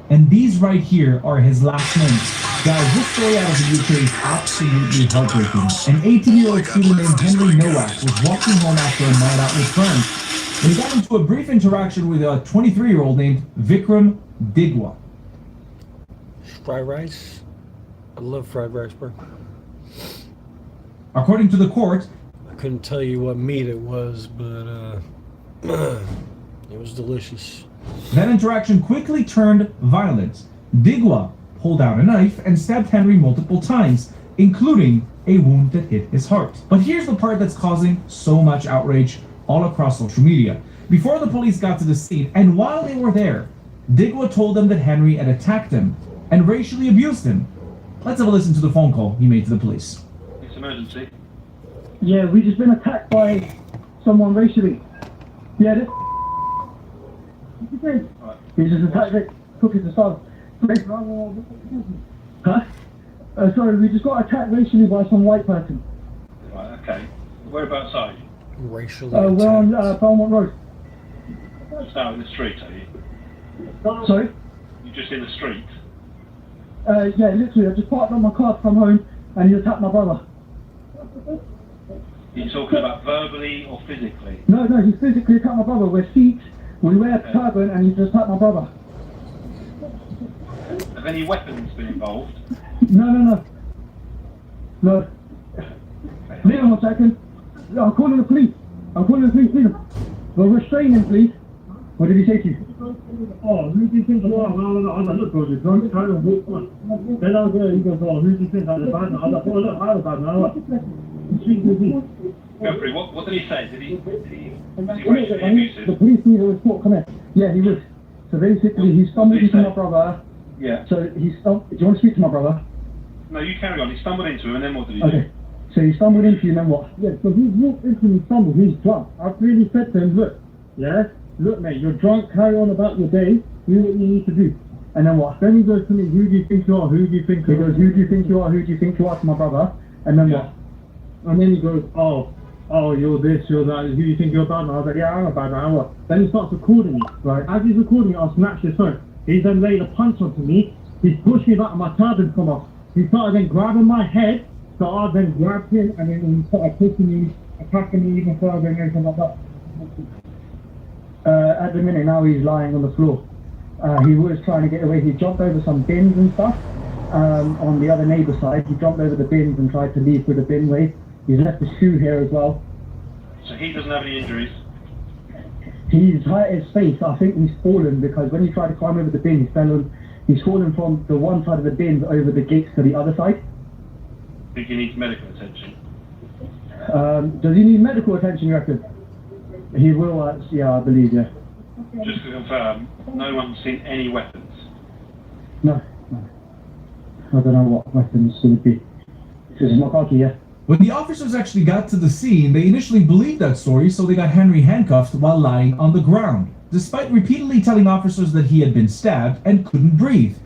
And these right here are his last names. Guys, this story out of the UK is absolutely heartbreaking. An 18-year-old student named Henry Nowak was walking home after a night out with friends when he got into a brief interaction with a 23-year-old named Vikram Digwa. Fried rice? I love fried rice, bro. According to the court, I couldn't tell you what meat it was, but It was delicious. That interaction quickly turned violent. Digwa pulled out a knife and stabbed Henry multiple times, including a wound that hit his heart. But here's the part that's causing so much outrage all across social media. Before the police got to the scene, and while they were there, Digwa told them that Henry had attacked him and racially abused him. Let's have a listen to the phone call he made to the police. It's emergency. Yeah, we just been attacked by someone racially. Yeah, this. Right. He just attacked it, took it to start. Huh? Sorry, we just got attacked racially by some white person. Right, okay. Whereabouts are you? Racially we're on Belmont Road. Just out in the street, are you? Sorry? You're just in the street? Yeah, literally, I just parked up my car to come home and he attacked my brother. Are you talking about verbally or physically? No, he physically attacked my brother. We're Sikhs, we wear a turban and he just attacked my brother. Have any weapons been involved? No. Leave him 1 second. I'm calling the police. Leave him. We're restraining, please. What did he say to you? Oh, who do you think you are? I look good, you're drunk, trying to walk on. Then I was there, he goes, oh, who do you think I'm the bad? I was like, well, look, I was bad now. Go for it. What did he say? Was he racially abusive? The police need a report, come here. Yeah, he was. So basically, he stumbled into my brother. Yeah. So he stumbled. Do you want to speak to my brother? No, you carry on. He stumbled into him, and then what did he do? Okay. So he stumbled into you, and then what? Yeah, so he walked into me, stumbled, he's drunk. I've really said to him, look mate, you're drunk, carry on about your day, do what you need to do. And then what? Then he goes to me, who do you think you are, who do you think you are? He goes, who do you think you are, who do you think you are to my brother? And then what? And then he goes, oh, you're this, you're that, who do you think you're bad man? I was like, yeah, I'm a bad man, what? Then he starts recording me, right? As he's recording me, I'll snatch his phone. He's then laid a punch onto me, he's pushed me back and my turban come off. He started then grabbing my head, so I then grabbed him and then he started pushing me, attacking me even further and everything like that. At the minute now he's lying on the floor. He was trying to get away. He jumped over some bins and stuff on the other neighbour side. He jumped over the bins and tried to leave with the bin way. He's left a shoe here as well. So he doesn't have any injuries? He's hurt his face. I think he's fallen because when he tried to climb over the bin, he's fallen from the one side of the bins over the gates to the other side. Think he needs medical attention? Does he need medical attention, you reckon? He will, yeah, I believe, yeah. Just to confirm, no one's seen any weapons? No. I don't know what weapons it would be. This is my car key, yeah. When the officers actually got to the scene, they initially believed that story, so they got Henry handcuffed while lying on the ground, despite repeatedly telling officers that he had been stabbed and couldn't breathe.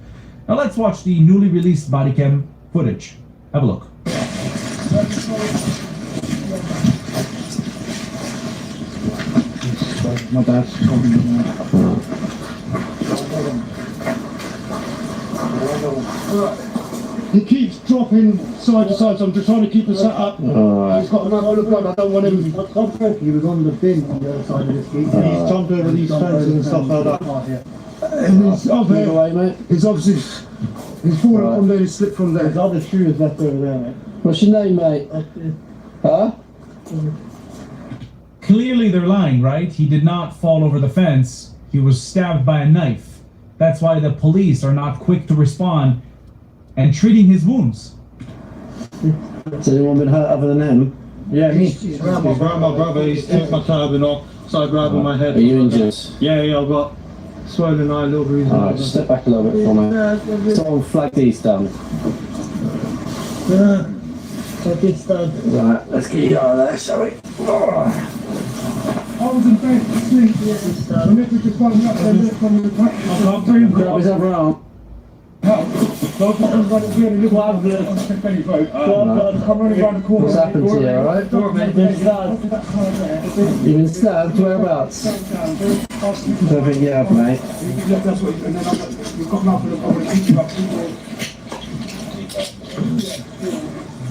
Now let's watch the newly released body cam footage. Have a look. My dad's coming. He keeps dropping side to side, so I'm just trying to keep him set up. He's got another look up, I don't want him. He was on the bin on the other side of this gate. He's jumped over these fences and stuff like that. And he's up here. Away, mate. He's obviously he's fallen from there, he slipped from there. His other shoe is left over there, mate. What's your name, mate? Huh? Clearly they're lying, right? He did not fall over the fence. He was stabbed by a knife. That's why the police are not quick to respond and treating his wounds. Has anyone been hurt other than him? Yeah, me. He's grabbed my brother, he's took my turban off, started grabbing my head. Are you injured? Yeah, I've got swollen eye, little bruises. Alright, just step back a little bit for me. Someone flag these down. Yeah, I did stab. Right, let's get you out of there, shall we? I was in bed asleep, and if we just woke me up, they looked from the back. I can't breathe. Grab his other arm. What's happened to you, alright? You've been stabbed? Whereabouts? Don't think you have, mate.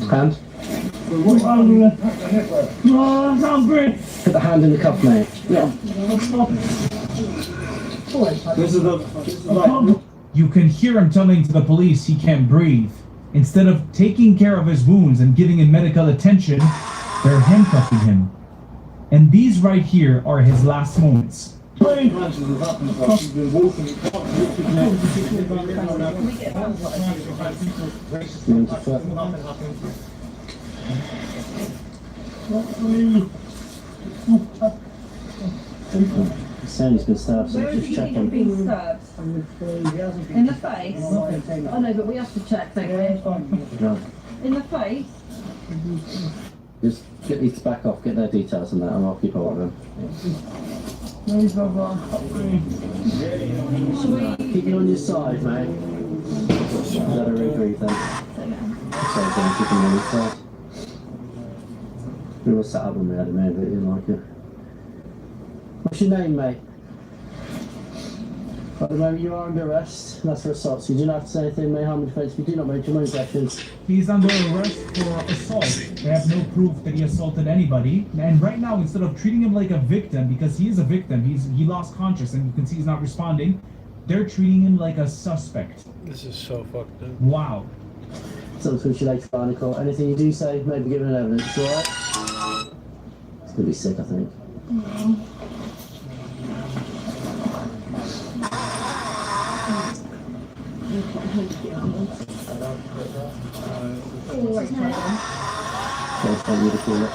Hand? Put the hand in the cuff, mate. Yeah. This is the... You can hear him telling to the police he can't breathe. Instead of taking care of his wounds and giving him medical attention, they're handcuffing him. And these right here are his last moments. Crashes have happened, so she's been walking it quite Sandy's been stabbed, so Where just is he checking. being stabbed? In the face? Oh no, but we have to check, don't we? No. In the face? Just get these back off, get their details and that, and I'll keep hold of them. No, brother. Keep you on your side, mate. Let her rebrief then. So then keep him on his side. We were sat up when we had him here, but he didn't like it. What's your name, mate? At the moment you are under arrest, and that's for assault, so you do not have to say anything may harm or defence if you do not make your own questions. He's under arrest for assault. They have no proof that he assaulted anybody. And right now, instead of treating him like a victim, because he is a victim, he lost conscious and you can see he's not responding, they're treating him like a suspect. This is so fucked up. Wow. Something which you like to find in court. Anything you do say may be given evidence, alright? It's gonna be sick, I think. Don't tell you to call it.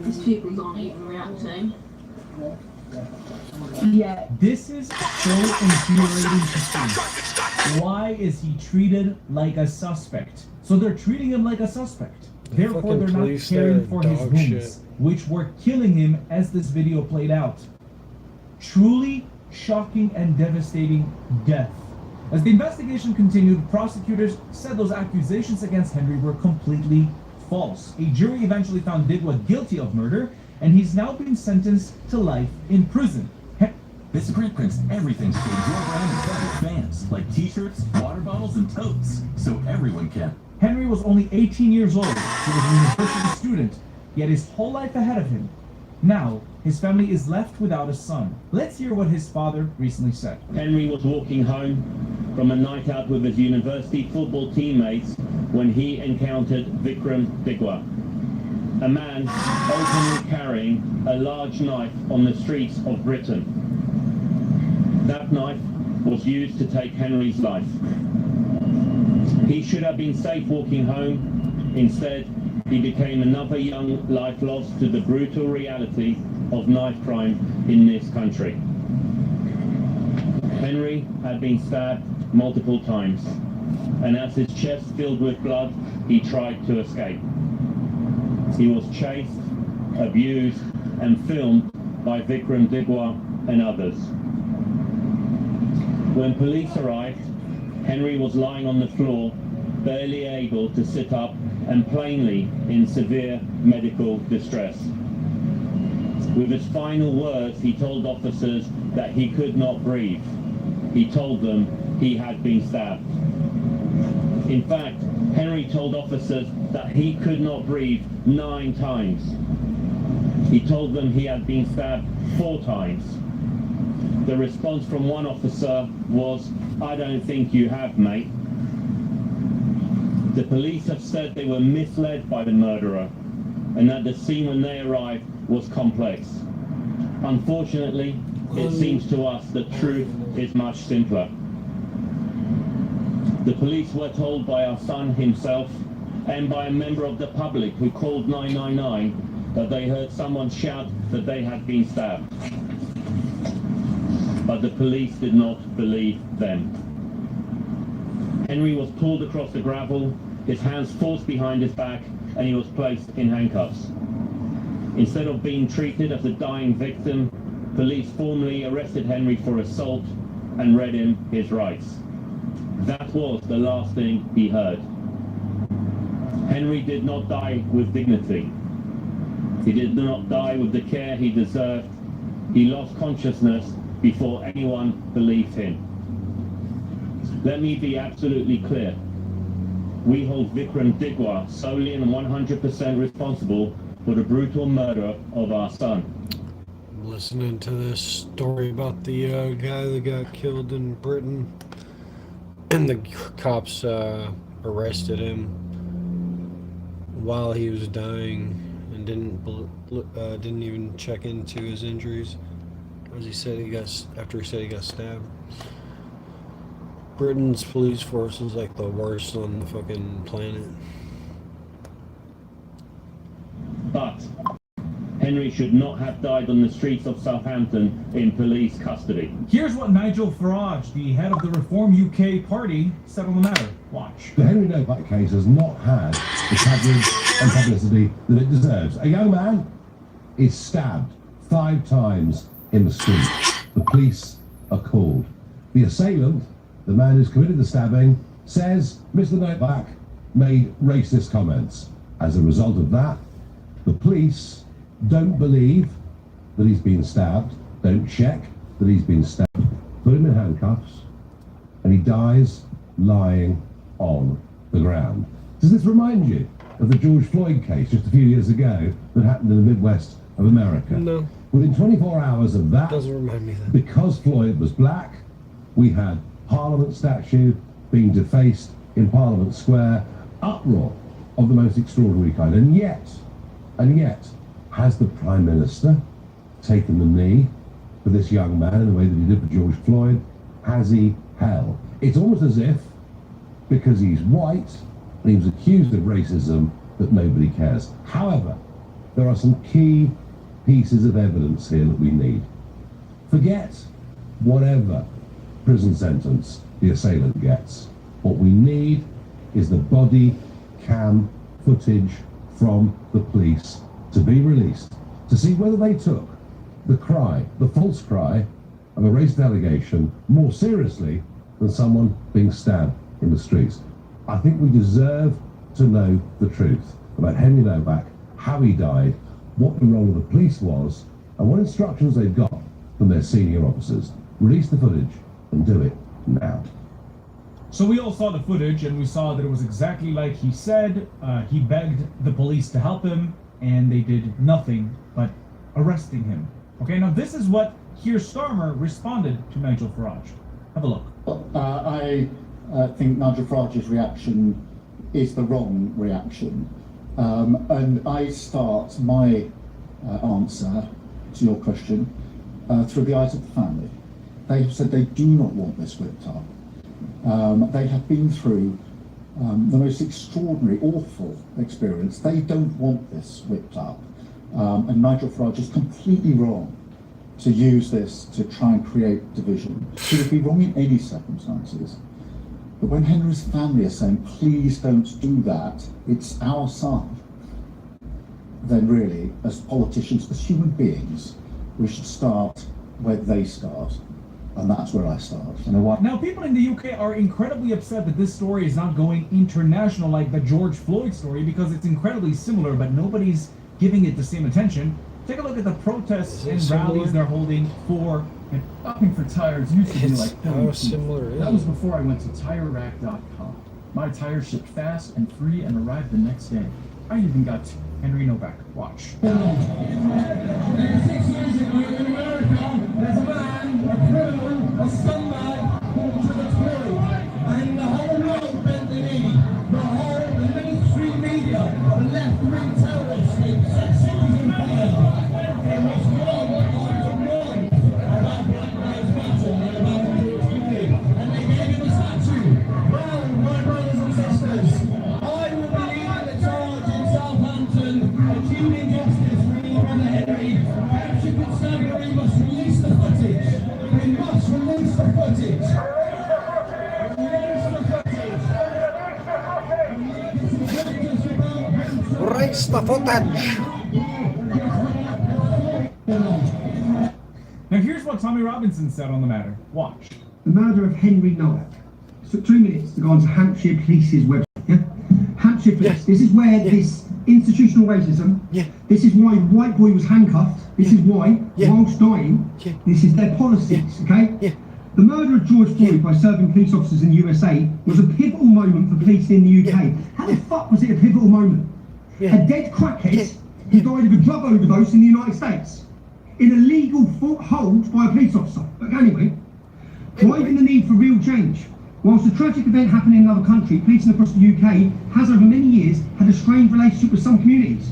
These people aren't even reacting. Yeah. This is so infuriating to see. Why is he treated like a suspect? So they're treating him like a suspect. Therefore, they're not caring for his wounds, which were killing him as this video played out. Truly shocking and devastating death. As the investigation continued, prosecutors said those accusations against Henry were completely false. A jury eventually found Digwa guilty of murder, and he's now been sentenced to life in prison. This print prints everything to your brand and favorite fans, like t-shirts, water bottles, and totes, so everyone can. Henry was only 18 years old. He was a university student. He had his whole life ahead of him. Now, his family is left without a son. Let's hear what his father recently said. Henry was walking home from a night out with his university football teammates when he encountered Vikram Digwa, a man openly carrying a large knife on the streets of Britain. That knife was used to take Henry's life. He should have been safe walking home. Instead, he became another young life lost to the brutal reality of knife crime in this country. Henry had been stabbed multiple times, and as his chest filled with blood, he tried to escape. He was chased, abused, and filmed by Vikram Digwa and others. When police arrived, Henry was lying on the floor, barely able to sit up and plainly in severe medical distress. With his final words, he told officers that he could not breathe. He told them he had been stabbed. In fact, Henry told officers that he could not breathe 9 times. He told them he had been stabbed 4 times. The response from one officer was, "I don't think you have, mate." The police have said they were misled by the murderer and that the scene when they arrived was complex. Unfortunately, it seems to us that truth is much simpler. The police were told by our son himself and by a member of the public who called 999 that they heard someone shout that they had been stabbed. But the police did not believe them. Henry was pulled across the gravel, his hands forced behind his back, and he was placed in handcuffs. Instead of being treated as a dying victim, police formally arrested Henry for assault and read him his rights. That was the last thing he heard. Henry did not die with dignity. He did not die with the care he deserved. He lost consciousness before anyone believed him. Let me be absolutely clear. We hold Vikram Digwa solely and 100% responsible for the brutal murder of our son. I'm listening to this story about the guy that got killed in Britain. And the cops arrested him while he was dying and didn't even check into his injuries, as he said after he said he got stabbed. Britain's police force is like the worst on the fucking planet. But Henry should not have died on the streets of Southampton in police custody. Here's what Nigel Farage, the head of the Reform UK party, said on the matter. Watch. The Henry Novak case has not had the coverage and publicity that it deserves. A young man is stabbed 5 times in the street. The police are called. The assailant, the man who's committed the stabbing, says Mr. Novak made racist comments. As a result of that, the police don't believe that he's been stabbed, don't check that he's been stabbed, put him in handcuffs, and he dies lying on the ground. Does this remind you of the George Floyd case just a few years ago that happened in the Midwest of America? No. Within 24 hours of that, Doesn't remind me of that. because Floyd was black, we had Parliament statue being defaced in Parliament Square, uproar of the most extraordinary kind. And yet, has the Prime Minister taken the knee for this young man in the way that he did for George Floyd? Has he? Hell. It's almost as if, because he's white and he was accused of racism, that nobody cares. However, there are some key pieces of evidence here that we need. Forget whatever prison sentence the assailant gets. What we need is the body cam footage from the police to be released, to see whether they took the cry, the false cry of a racist allegation more seriously than someone being stabbed in the streets. I think we deserve to know the truth about Henry Novak, how he died, what the role of the police was, and what instructions they've got from their senior officers. Release the footage and do it now. So we all saw the footage and we saw that it was exactly like he said. He begged the police to help him and they did nothing but arresting him. Okay, now this is what Keir Starmer responded to Nigel Farage. Have a look. I think Nigel Farage's reaction is the wrong reaction. And I start my answer to your question through the eyes of the family. They have said they do not want this whipped up. They have been through the most extraordinary, awful experience. They don't want this whipped up. And Nigel Farage is completely wrong to use this to try and create division. He would be wrong in any circumstances. But when Henry's family are saying, please don't do that, it's our son, then really, as politicians, as human beings, we should start where they start. And that's where I start. Now, people in the UK are incredibly upset that this story is not going international like the George Floyd story because it's incredibly similar, but nobody's giving it the same attention. Take a look at the protests and rallies they're holding for. And shopping for tires used to be like how similar that was before I went to TireRack.com. My tires shipped fast and free and arrived the next day. I even got Henry Novak. Watch. 6 years ago in America, there's a man, a criminal, a scumbag, called George Floyd. And the whole world bent the knee. The mainstream media, the left-wing terrorists, in sections and fire. There was wrong about Black Lives Matter and about George Floyd. And they gave him a statue. Well, my brothers and sisters, I will be leading the charge in Southampton, achieving justice for your brother Henry. Perhaps you could stand where he must release the footage. We must release the footage. Release the footage. Now here's what Tommy Robinson said on the matter. Watch. The murder of Henry Novak. It took 2 minutes to go onto Hampshire Police's website. Yeah? Hampshire Police. This is where this institutional racism. This is why the white boy was handcuffed. This is why, whilst dying. This is their policies. Okay. The murder of George Floyd by serving police officers in the USA was a pivotal moment for police in the UK. How the fuck was it a pivotal moment? A dead crackhead who died of a drug overdose in the United States in a legal hold by a police officer. But anyway, driving the need for real change. Whilst the tragic event happened in another country, policing across the UK has over many years had a strained relationship with some communities.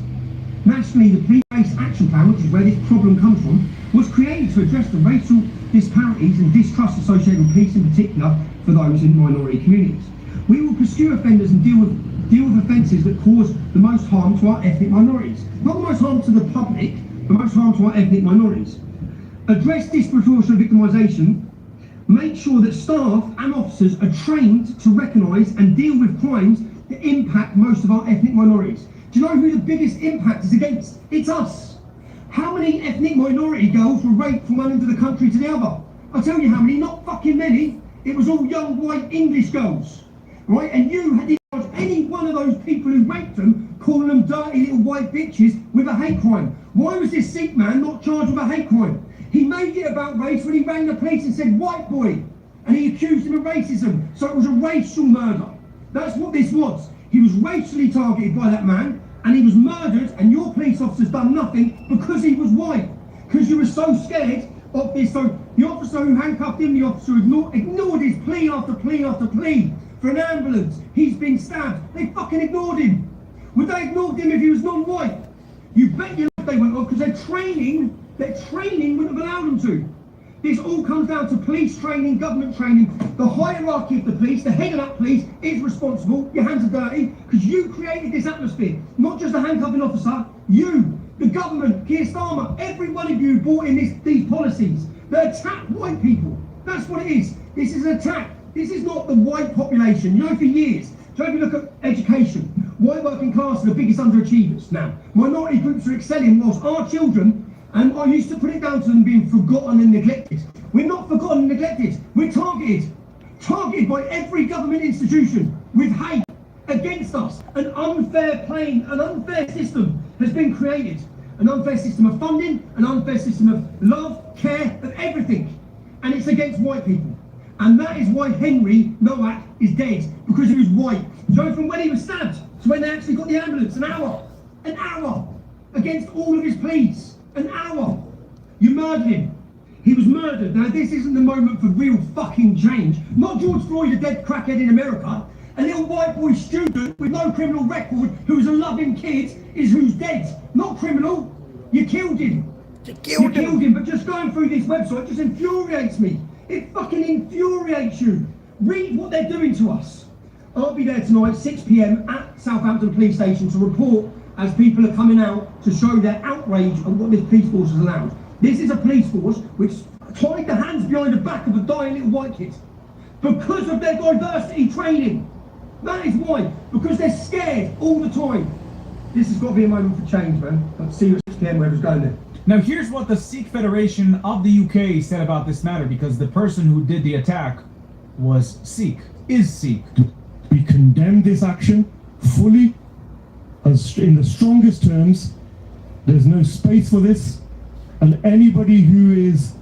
Nationally, the Police-Based Action Plan, which is where this problem comes from, was created to address the racial disparities and distrust associated with police in particular for those in minority communities. We will pursue offenders and deal with offences that cause the most harm to our ethnic minorities. Not the most harm to the public, the most harm to our ethnic minorities. Address disproportionate victimisation. Make sure that staff and officers are trained to recognise and deal with crimes that impact most of our ethnic minorities. Do you know who the biggest impact is against? It's us. How many ethnic minority girls were raped from one end of the country to the other? I'll tell you how many, not fucking many. It was all young white English girls, right? And you had to charge any one of those people who raped them, calling them dirty little white bitches with a hate crime. Why was this Sikh man not charged with a hate crime? He made it about race when he rang the police and said white boy, and he accused him of racism. So it was a racial murder. That's what this was. He was racially targeted by that man, and he was murdered, and your police officers done nothing because he was white. Because you were so scared of this. So the officer who handcuffed him, the officer ignored his plea after plea after plea for an ambulance. He's been stabbed. They fucking ignored him. Would they ignore him if he was non-white? You bet your life they went off, because their training wouldn't have allowed them to. This all comes down to police training, government training. The hierarchy of the police, the head of that police is responsible. Your hands are dirty because you created this atmosphere. Not just the handcuffing officer, you, the government, Keir Starmer, every one of you brought in these policies that attack white people. That's what it is. This is an attack. This is not the white population. You know, for years, so if you look at education, white working class are the biggest underachievers now. Minority groups are excelling whilst our children, and I used to put it down to them being forgotten and neglected. We're not forgotten and neglected. We're targeted by every government institution with hate against us. An unfair system has been created. An unfair system of funding, an unfair system of love, care, of everything. And it's against white people. And that is why Henry Nowak is dead, because he was white. So from when he was stabbed to when they actually got the ambulance, an hour against all of his pleas. An hour. You murdered him. He was murdered. Now this isn't the moment for real fucking change. Not George Floyd, a dead crackhead in America. A little white boy student with no criminal record who's a loving kid is who's dead. Not criminal. You killed him. You killed him. But just going through this website just infuriates me. It fucking infuriates you. Read what they're doing to us. I'll be there tonight, 6 p.m. at Southampton Police Station to report as people are coming out to show their outrage at what this police force has allowed. This is a police force which tied the hands behind the back of a dying little white kid because of their diversity training. That is why. Because they're scared all the time. This has got to be a moment for change, man. I'll see you at 6 p.m. wherever's going there. Now here's what the Sikh Federation of the UK said about this matter, because the person who did the attack was Sikh, is Sikh. We condemn this action fully, in the strongest terms. There's no space for this, and anybody who is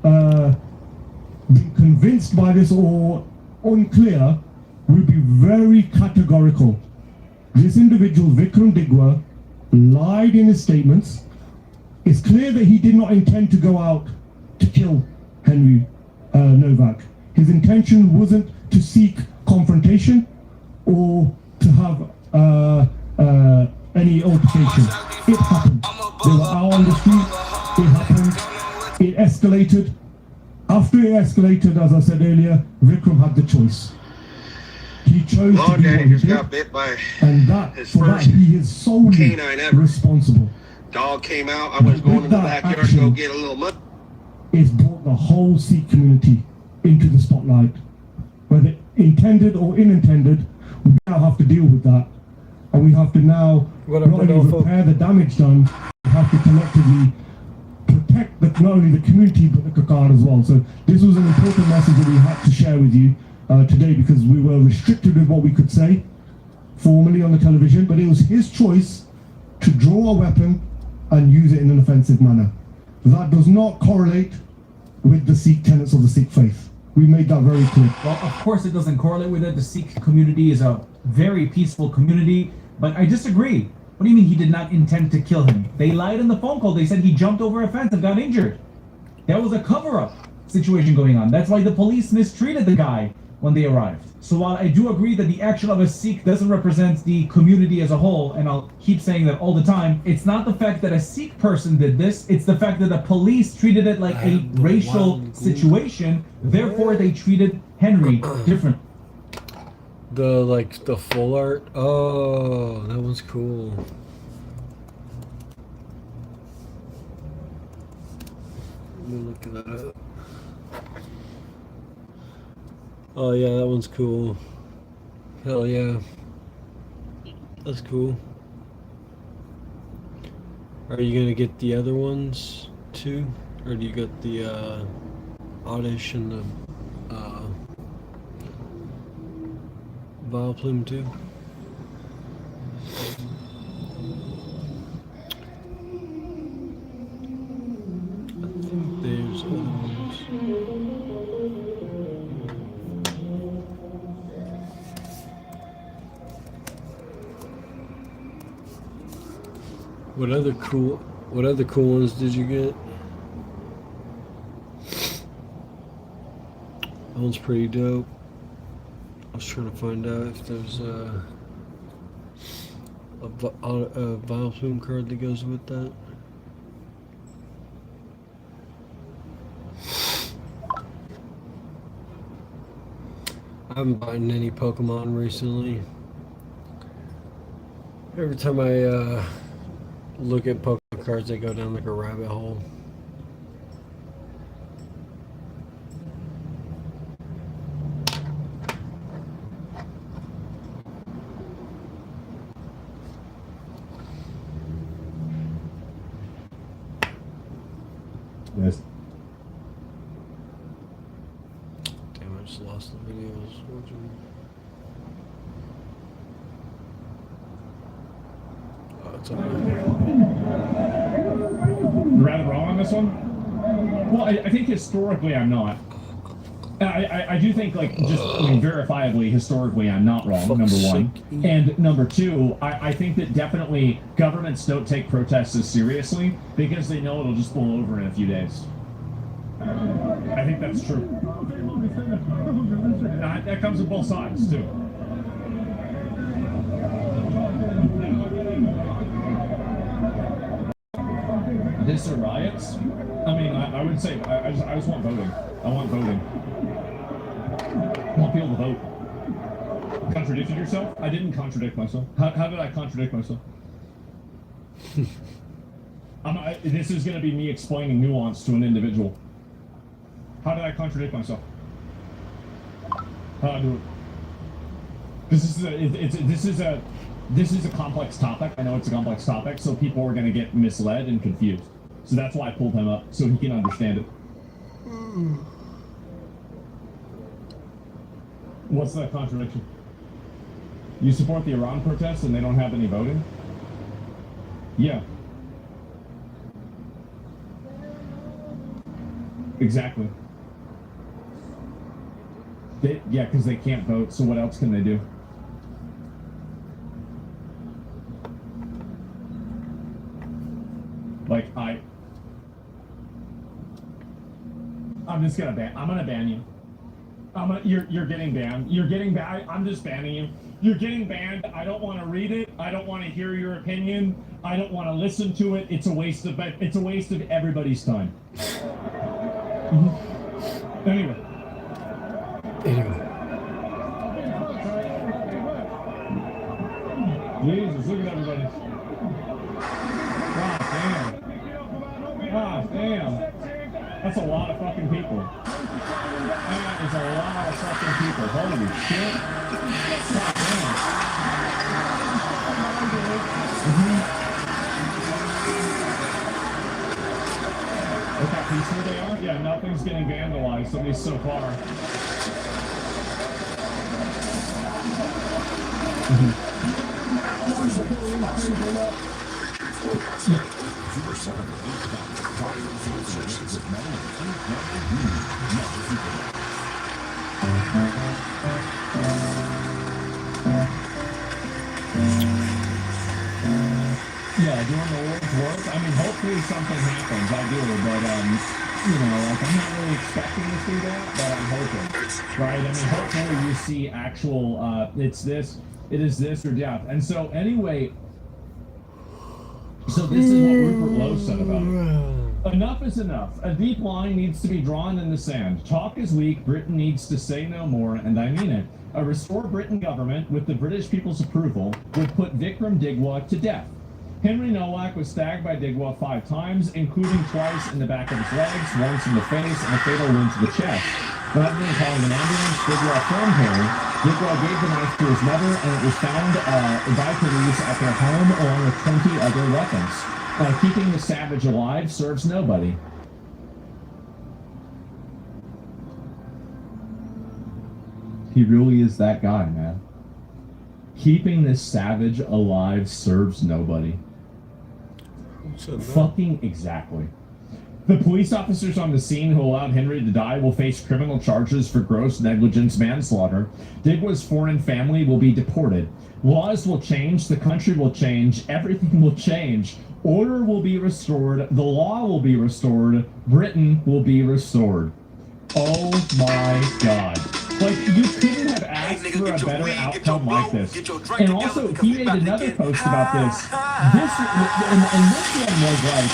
being convinced by this or unclear will be very categorical. This individual, Vikram Digwa, lied in his statements. It's clear that he did not intend to go out to kill Henry Nowak. His intention wasn't to seek confrontation or to have any altercation. It happened. They were out on the street. It happened. It escalated. After it escalated, as I said earlier, Vikram had the choice. He chose to do what he did, got bit by and for that he is solely responsible. Dog came out. I was going in the backyard to go get a little mud. It's brought the whole Sikh community into the spotlight. Whether intended or unintended, we now have to deal with that. And we have to now not only repair the damage done, we have to collectively protect not only the community but the Kakar as well. So this was an important message that we had to share with you today, because we were restricted with what we could say formally on the television, but it was his choice to draw a weapon and use it in an offensive manner. That does not correlate with the Sikh tenets of the Sikh faith. We made that very clear. Well, of course it doesn't correlate with it. The Sikh community is a very peaceful community, but I disagree. What do you mean he did not intend to kill him? They lied in the phone call. They said he jumped over a fence and got injured. There was a cover-up situation going on. That's why the police mistreated the guy. when they arrived. So while I do agree that the action of a Sikh doesn't represent the community as a whole, and I'll keep saying that all the time, it's not the fact that a Sikh person did this, it's the fact that the police treated it like a racial situation, therefore they treated Henry differently. The full art. Oh, that was cool. Let me look that up. Oh yeah, that one's cool. Hell yeah. That's cool. Are you gonna get the other ones too? Or do you get the Oddish and the Vile Plume too? I think there's other ones. What other cool ones did you get? That one's pretty dope. I was trying to find out if there's a Vile Plume card that goes with that. I haven't bought any Pokemon recently. Every time I look at Pokemon cards, they go down like a rabbit hole. Yes. Damn, I just lost the video I was watching. Oh, it's on You're rather wrong on this one? Well, I think historically I'm not. I do think, like, just verifiably, historically, I'm not wrong, number one. And number two, I think that definitely governments don't take protests as seriously because they know it'll just blow over in a few days. I think that's true. That comes with both sides, too. This are riots? I mean, I would say, I just want voting. I want voting. I want people to vote. Contradicted yourself? I didn't contradict myself. How did I contradict myself? This is going to be me explaining nuance to an individual. How did I contradict myself? How did I do it? This is a complex topic. I know it's a complex topic, so people are going to get misled and confused. So that's why I pulled him up, so he can understand it. What's that contradiction? You support the Iran protests and they don't have any voting? Yeah. Exactly. Yeah, because they can't vote, so what else can they do? Like, I'm just gonna ban. I'm gonna ban you. You're getting banned. You're getting banned. I'm just banning you. You're getting banned. I don't want to read it. I don't want to hear your opinion. I don't want to listen to it. It's a waste of everybody's time. Anyway. Jesus, look at everybody. God damn. That's a lot of fucking people. That is a lot of fucking people. Holy shit. God damn. Look how peaceful they are? Yeah, nothing's getting vandalized, at least so far. Yeah, doing the Lord's work. I mean, hopefully something happens. I do, but you know, like I'm not really expecting to see that, but I'm hoping, right? I mean, hopefully you see actual, it is this or death. And so anyway, so this is what Rupert Lowe said about it. Enough is enough. A deep line needs to be drawn in the sand. Talk is weak. Britain needs to say no more, and I mean it. A Restore Britain government, with the British people's approval, would put Vikram Digwa to death. Henry Nowak was stabbed by Digwa 5 times, including twice in the back of his legs, once in the face, and a fatal wound to the chest. Rather than calling an ambulance, Digwa filmed Harry. Digwa gave the knife to his mother, and it was found by police at their home along with 20 other weapons. Keeping the savage alive serves nobody. He really is that guy, man. Keeping this savage alive serves nobody. Fucking exactly. The police officers on the scene who allowed Henry to die will face criminal charges for gross negligence manslaughter. Digwa's foreign family will be deported. Laws will change, the country will change, everything will change. Order will be restored, the law will be restored, Britain will be restored. Oh my god. Like, you couldn't have asked for a better outcome like this. And also, he made another post about this. And this one was like,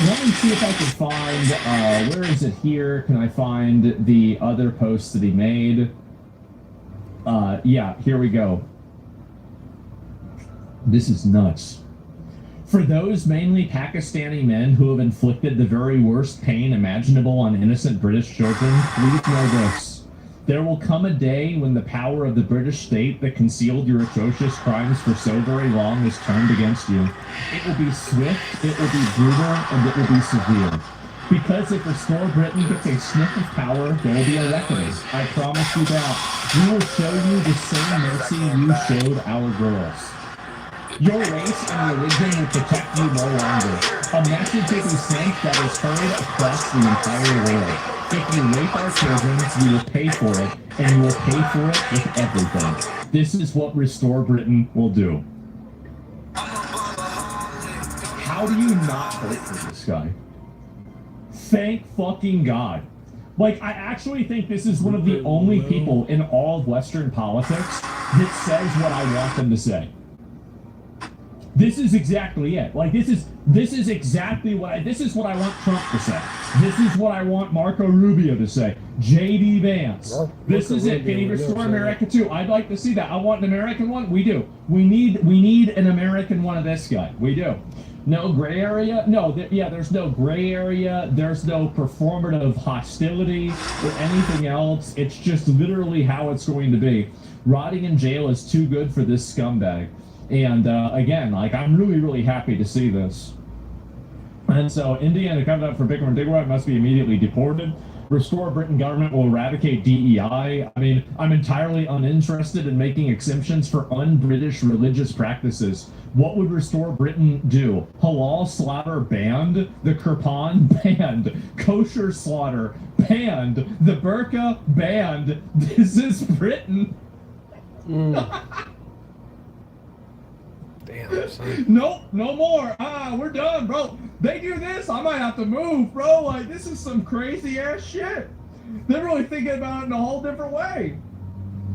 let me see if I can find, where is it here? Can I find the other posts that he made? Yeah, here we go. This is nuts. For those mainly Pakistani men who have inflicted the very worst pain imaginable on innocent British children, please know this. There will come a day when the power of the British state that concealed your atrocious crimes for so very long is turned against you. It will be swift, it will be brutal, and it will be severe. Because if Restore Britain gets a sniff of power, there will be a reckoning. I promise you that. We will show you the same mercy you showed our girls. Your race and religion will protect you no longer. A message will be sent that is heard across the entire world. If you rape our children, you will pay for it, and you will pay for it with everything. This is what Restore Britain will do. How do you not vote for this guy? Thank fucking God. Like, I actually think this is one of the only people in all of Western politics that says what I want them to say. This is exactly it. Like, this is exactly what this is what I want Trump to say. This is what I want Marco Rubio to say. J.D. Vance. This is it. Can he restore America too? I'd like to see that. I want an American one. We do. We need an American one of this guy. We do. No gray area? No, there's no gray area. There's no performative hostility or anything else. It's just literally how it's going to be. Rotting in jail is too good for this scumbag. And again, like, I'm really, really happy to see this. And so Indiana comes up for Vikram Digwa, must be immediately deported. Restore Britain government will eradicate DEI. I mean, I'm entirely uninterested in making exemptions for un-British religious practices. What would Restore Britain do? Halal slaughter banned? The Kirpan banned? Kosher slaughter banned? The burqa banned? This is Britain. Damn, son. Nope, no more. We're done, bro. They do this, I might have to move, bro. Like, this is some crazy ass shit. They're really thinking about it in a whole different way.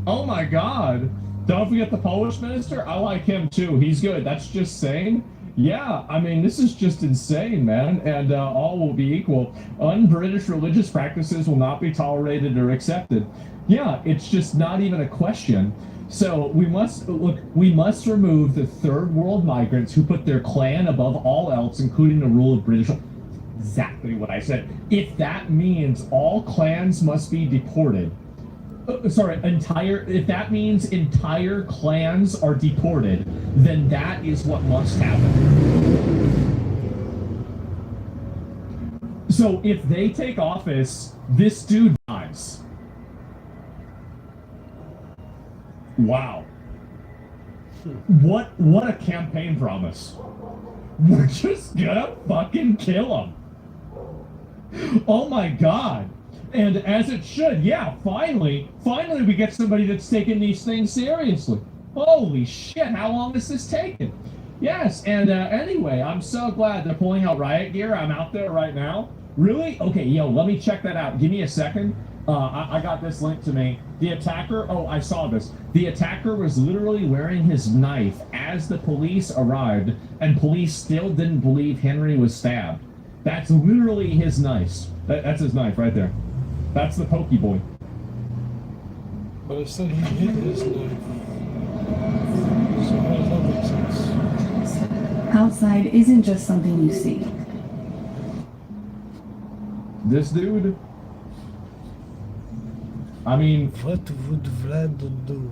Oh my God. Don't forget the Polish minister. I like him too. He's good. That's just saying. Yeah, I mean, this is just insane, man. And all will be equal. Un-British religious practices will not be tolerated or accepted. Yeah, it's just not even a question. So we must remove the third world migrants who put their clan above all else, including the rule of British. Exactly what I said. If that means all clans must be deported, if that means entire clans are deported, then that is what must happen. So if they take office, this dude dies. Wow. What a campaign promise. We're just gonna fucking kill him. Oh my God. And as it should, yeah, finally we get somebody that's taking these things seriously. Holy shit, how long has this taken? Yes, and anyway, I'm so glad they're pulling out riot gear. I'm out there right now. Really? Okay, yo, let me check that out. Give me a second. I got this link to me. The attacker, oh, I saw this. The attacker was literally wearing his knife as the police arrived, and police still didn't believe Henry was stabbed. That's literally his knife. That's his knife right there. That's the Pokey Boy. But it said he hit his knife. So how does that make sense? Outside isn't just something you see. This dude, I mean, what would Vlad do?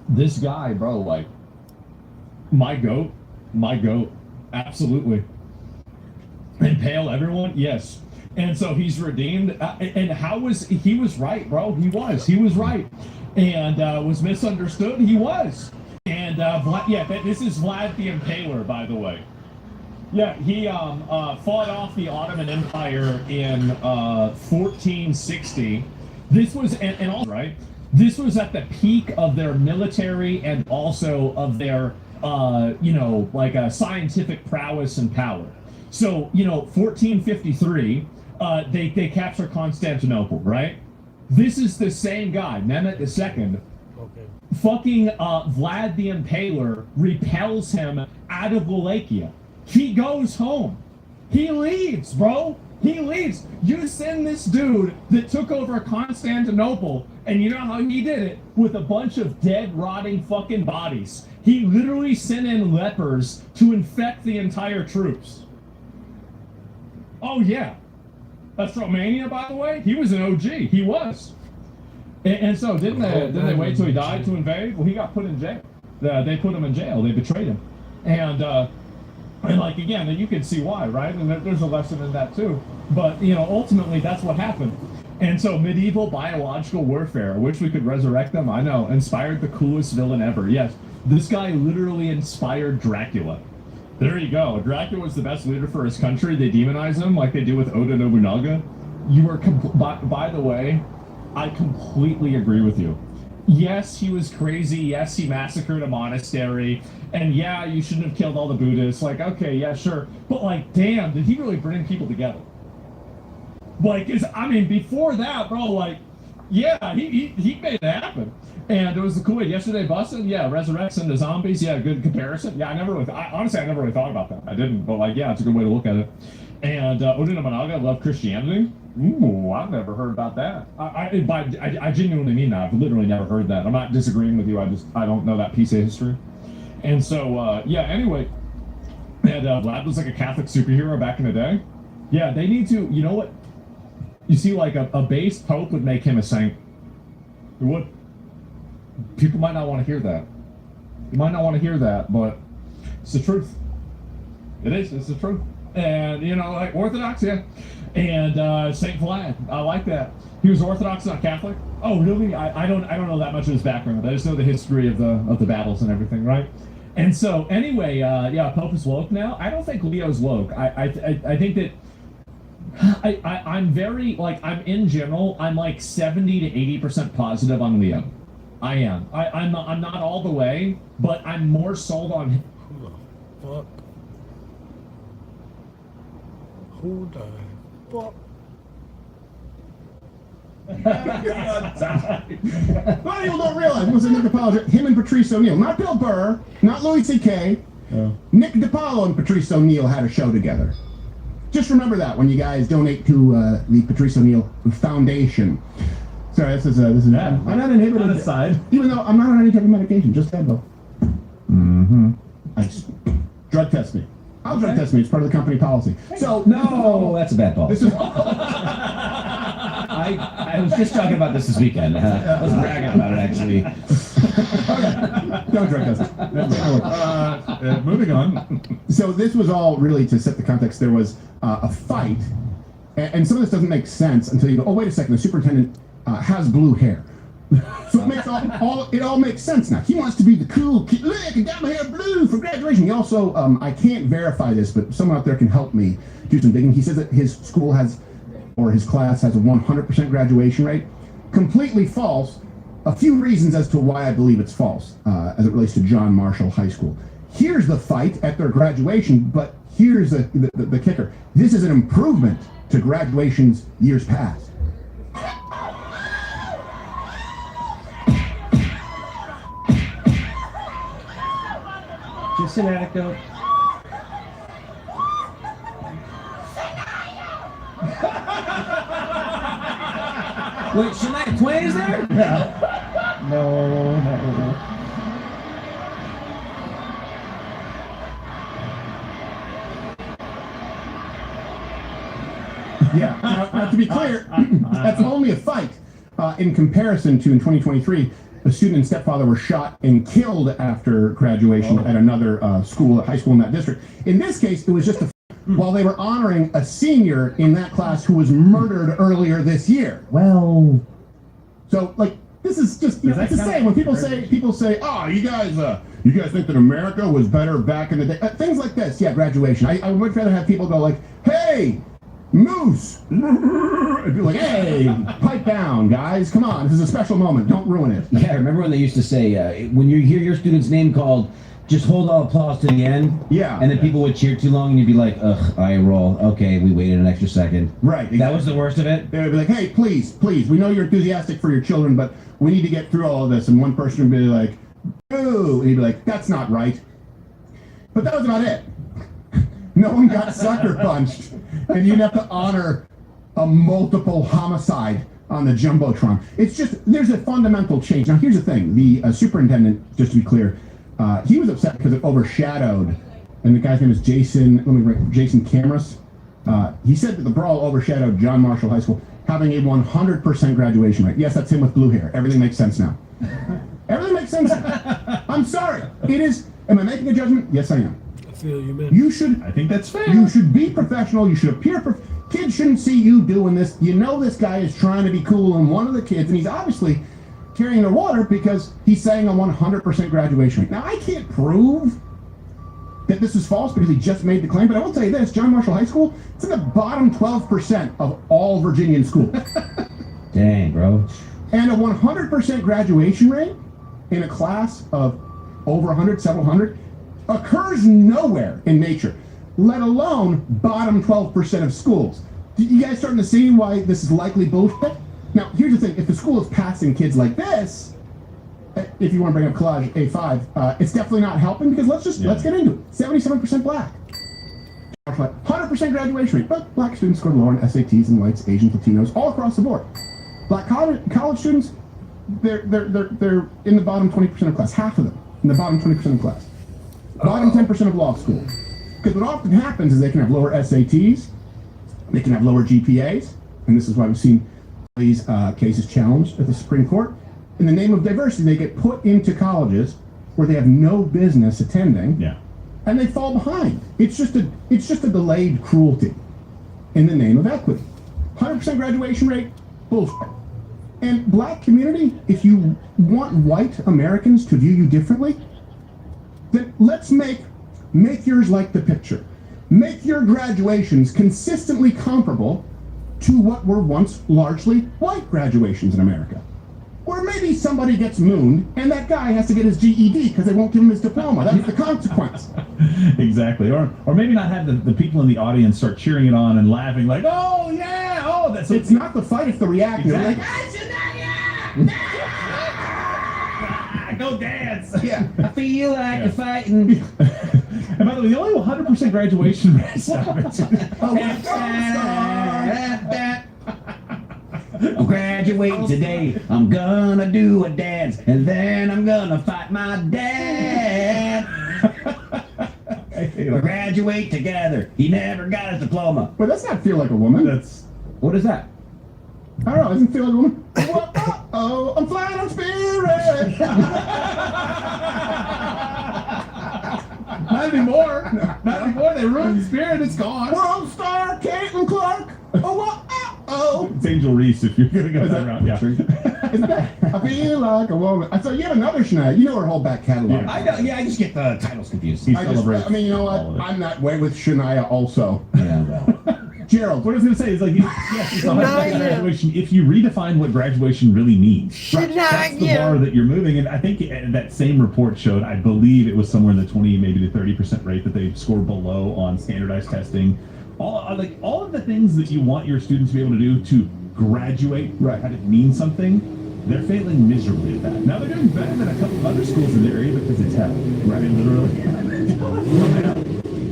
This guy, bro, like, my goat, absolutely. Impale everyone, yes. And so he's redeemed. And he was right, bro. He was right. And was misunderstood. He was. And this is Vlad the Impaler, by the way. Yeah, he fought off the Ottoman Empire in 1460. This was and also right. This was at the peak of their military and also of their scientific prowess and power. So 1453, they capture Constantinople, right? This is the same guy, Mehmet II. Okay. Fucking Vlad the Impaler repels him out of Wallachia. He goes home. He leaves, bro. He leaves. You send this dude that took over Constantinople, and you know how he did it? With a bunch of dead, rotting fucking bodies. He literally sent in lepers to infect the entire troops. Oh, yeah. That's Romania, by the way. He was an OG. He was. And so didn't they wait till he died to invade? Well, he got put in jail. They put him in jail. They betrayed him. And like, again, you can see why, right? And there's a lesson in that, too. But, ultimately, that's what happened. And so medieval biological warfare, I wish we could resurrect them. I know. Inspired the coolest villain ever. Yes. This guy literally inspired Dracula. There you go. Dracula was the best leader for his country. They demonize him like they do with Oda Nobunaga. You were, by the way, I completely agree with you. Yes, he was crazy. Yes, he massacred a monastery. And yeah, you shouldn't have killed all the Buddhists. Like, okay, yeah, sure. But like, damn, did he really bring people together? Like, before that, bro, like, yeah, he made it happen. And it was the Kool-Aid. Yesterday busted, yeah, resurrection to zombies, yeah, good comparison. Yeah, honestly, I never really thought about that. I didn't, but like, yeah, it's a good way to look at it. And Oda Nobunaga loved Christianity. Ooh, I've never heard about that. I genuinely mean that. I've literally never heard that. I'm not disagreeing with you. I don't know that piece of history. And so, yeah, anyway, and Vlad was like a Catholic superhero back in the day. Yeah, they need to, you know what? You see, like, a base pope would make him a saint. It would. People might not want to hear that. You might not want to hear that, but it's the truth. It is. It's the truth. And, like, Orthodox, yeah. And Saint Vlad, I like that. He was Orthodox, not Catholic. Oh, really? I don't know that much of his background. I just know the history of the battles and everything, right? And so, anyway, yeah, Pope is woke now. I don't think Leo's woke. I think that I'm very, like, in general, I'm like 70 to 80% positive on Leo. I am. I'm not all the way, but I'm more sold on him. Fuck. Who the fuck? Well, you don't realize it was a Nick DiPaolo, him and Patrice O'Neal, not Bill Burr, not Louis C.K. Oh. Nick DiPaolo and Patrice O'Neal had a show together. Just remember that when you guys donate to the Patrice O'Neal Foundation. Sorry, this is I'm not inhibited. On the side. Even though I'm not on any type of medication, just Advil. Mm-hmm. Drug test me. I'll drug test me. It's part of the company policy. So no, that's a bad policy. This is. I was just talking about this weekend. I was bragging about it actually. Okay. Don't drug test. Moving on. So this was all really to set the context. There was a fight, and some of this doesn't make sense until you go, oh, wait a second, the superintendent has blue hair. So it makes it all makes sense now. He wants to be the cool kid. Look, I got my hair blue for graduation. He also, I can't verify this, but someone out there can help me do some digging. He says that his school has, or his class has a 100% graduation rate. Completely false. A few reasons as to why I believe it's false, as it relates to John Marshall High School. here's the fight at their graduation, but here's the kicker. This is an improvement to graduations years past. Just an anecdote. Wait, Shania Twain is there? No. Yeah, now, to be clear, that's only a fight in comparison to in 2023, a student and stepfather were shot and killed after graduation at another school, a high school in that district. In this case, it was just a while they were honoring a senior in that class who was murdered earlier this year. Well, so like this is just it's the same when people say, oh, you guys think that America was better back in the day, things like this. Yeah, graduation. I would rather have people go like, hey, Moose! It'd be like, hey, pipe down, guys. Come on, this is a special moment. Don't ruin it. Yeah, remember when they used to say, when you hear your student's name called, just hold all applause to the end? Yeah. And then people would cheer too long and you'd be like, ugh, eye roll. Okay, we waited an extra second. Right. Exactly. That was the worst of it? They would be like, hey, please, we know you're enthusiastic for your children, but we need to get through all of this. And one person would be like, boo! And he'd be like, that's not right. But that was about it. No one got sucker punched. And you'd have to honor a multiple homicide on the Jumbotron. It's just, there's a fundamental change. Now, here's the thing. The superintendent, just to be clear, he was upset because it overshadowed, and the guy's name is Jason Camrus. He said that the brawl overshadowed John Marshall High School having a 100% graduation rate. Yes, that's him with blue hair. Everything makes sense now. Everything makes sense. I'm sorry. It is, am I making a judgment? Yes, I am. Feel you, man. You should. I think that's fair. You should be professional. You should appear. Kids shouldn't see you doing this. You know this guy is trying to be cool, and one of the kids, and he's obviously carrying their water because he's saying a 100% graduation rate. Now I can't prove that this is false because he just made the claim, but I will tell you this: John Marshall High School, it's in the bottom 12% of all Virginian schools. Dang, bro. And a 100% graduation rate in a class of over 100, several hundred. Occurs nowhere in nature, let alone bottom 12% of schools. You guys starting to see why this is likely bullshit? Now, here's the thing. If the school is passing kids like this, if you want to bring up Collage A5, it's definitely not helping because let's get into it. 77% black. 100% graduation rate, but black students scored lower on SATs than whites, Asians, Latinos, all across the board. Black college students, they're in the bottom 20% of class, half of them in the bottom 20% of class. Bottom 10% of law school. Because what often happens is they can have lower SATs, they can have lower GPAs, and this is why we've seen these cases challenged at the Supreme Court. In the name of diversity, they get put into colleges where they have no business attending, and they fall behind. It's just a delayed cruelty in the name of equity. 100% graduation rate, bullshit. And black community, if you want white Americans to view you differently, then let's make yours like the picture. Make your graduations consistently comparable to what were once largely white graduations in America. Or maybe somebody gets mooned and that guy has to get his GED because they won't give him his diploma. That's the consequence. Exactly. Or maybe not have the people in the audience start cheering it on and laughing like, oh yeah, oh that's. It's not the fight, it's the reaction. Exactly. Go dance! Yeah, I feel like fighting. And by the way, the only 100% graduation rate. Stop it. I'm graduating today. I'm gonna do a dance, and then I'm gonna fight my dad. We graduate together. He never got his diploma. But that's not feel like a woman. What is that? I don't know. Doesn't feel like a woman. Oh, I'm flying on spirit. Not anymore. Not anymore. They ruined the spirit. It's gone. World star Caitlin Clark. Oh. It's Angel Reese if you're gonna go that route. Yeah. I feel like a woman. So you have another Shania. You know her whole back catalog. I know. Yeah, I just get the titles confused. I mean, you know what? I'm that way with Shania also. Yeah, well. Gerald. What I was going to say is like, yes, it's 100% Shania. graduation if you redefine what graduation really means. Right. That's the bar that you're moving. And I think that same report showed, I believe it was somewhere in the 20, maybe the 30% rate that they scored below on standardized testing. All of the things that you want your students to be able to do to graduate, right, had it mean something, they're failing miserably at that. Now they're doing better than a couple of other schools in the area because it's hell. Right, literally.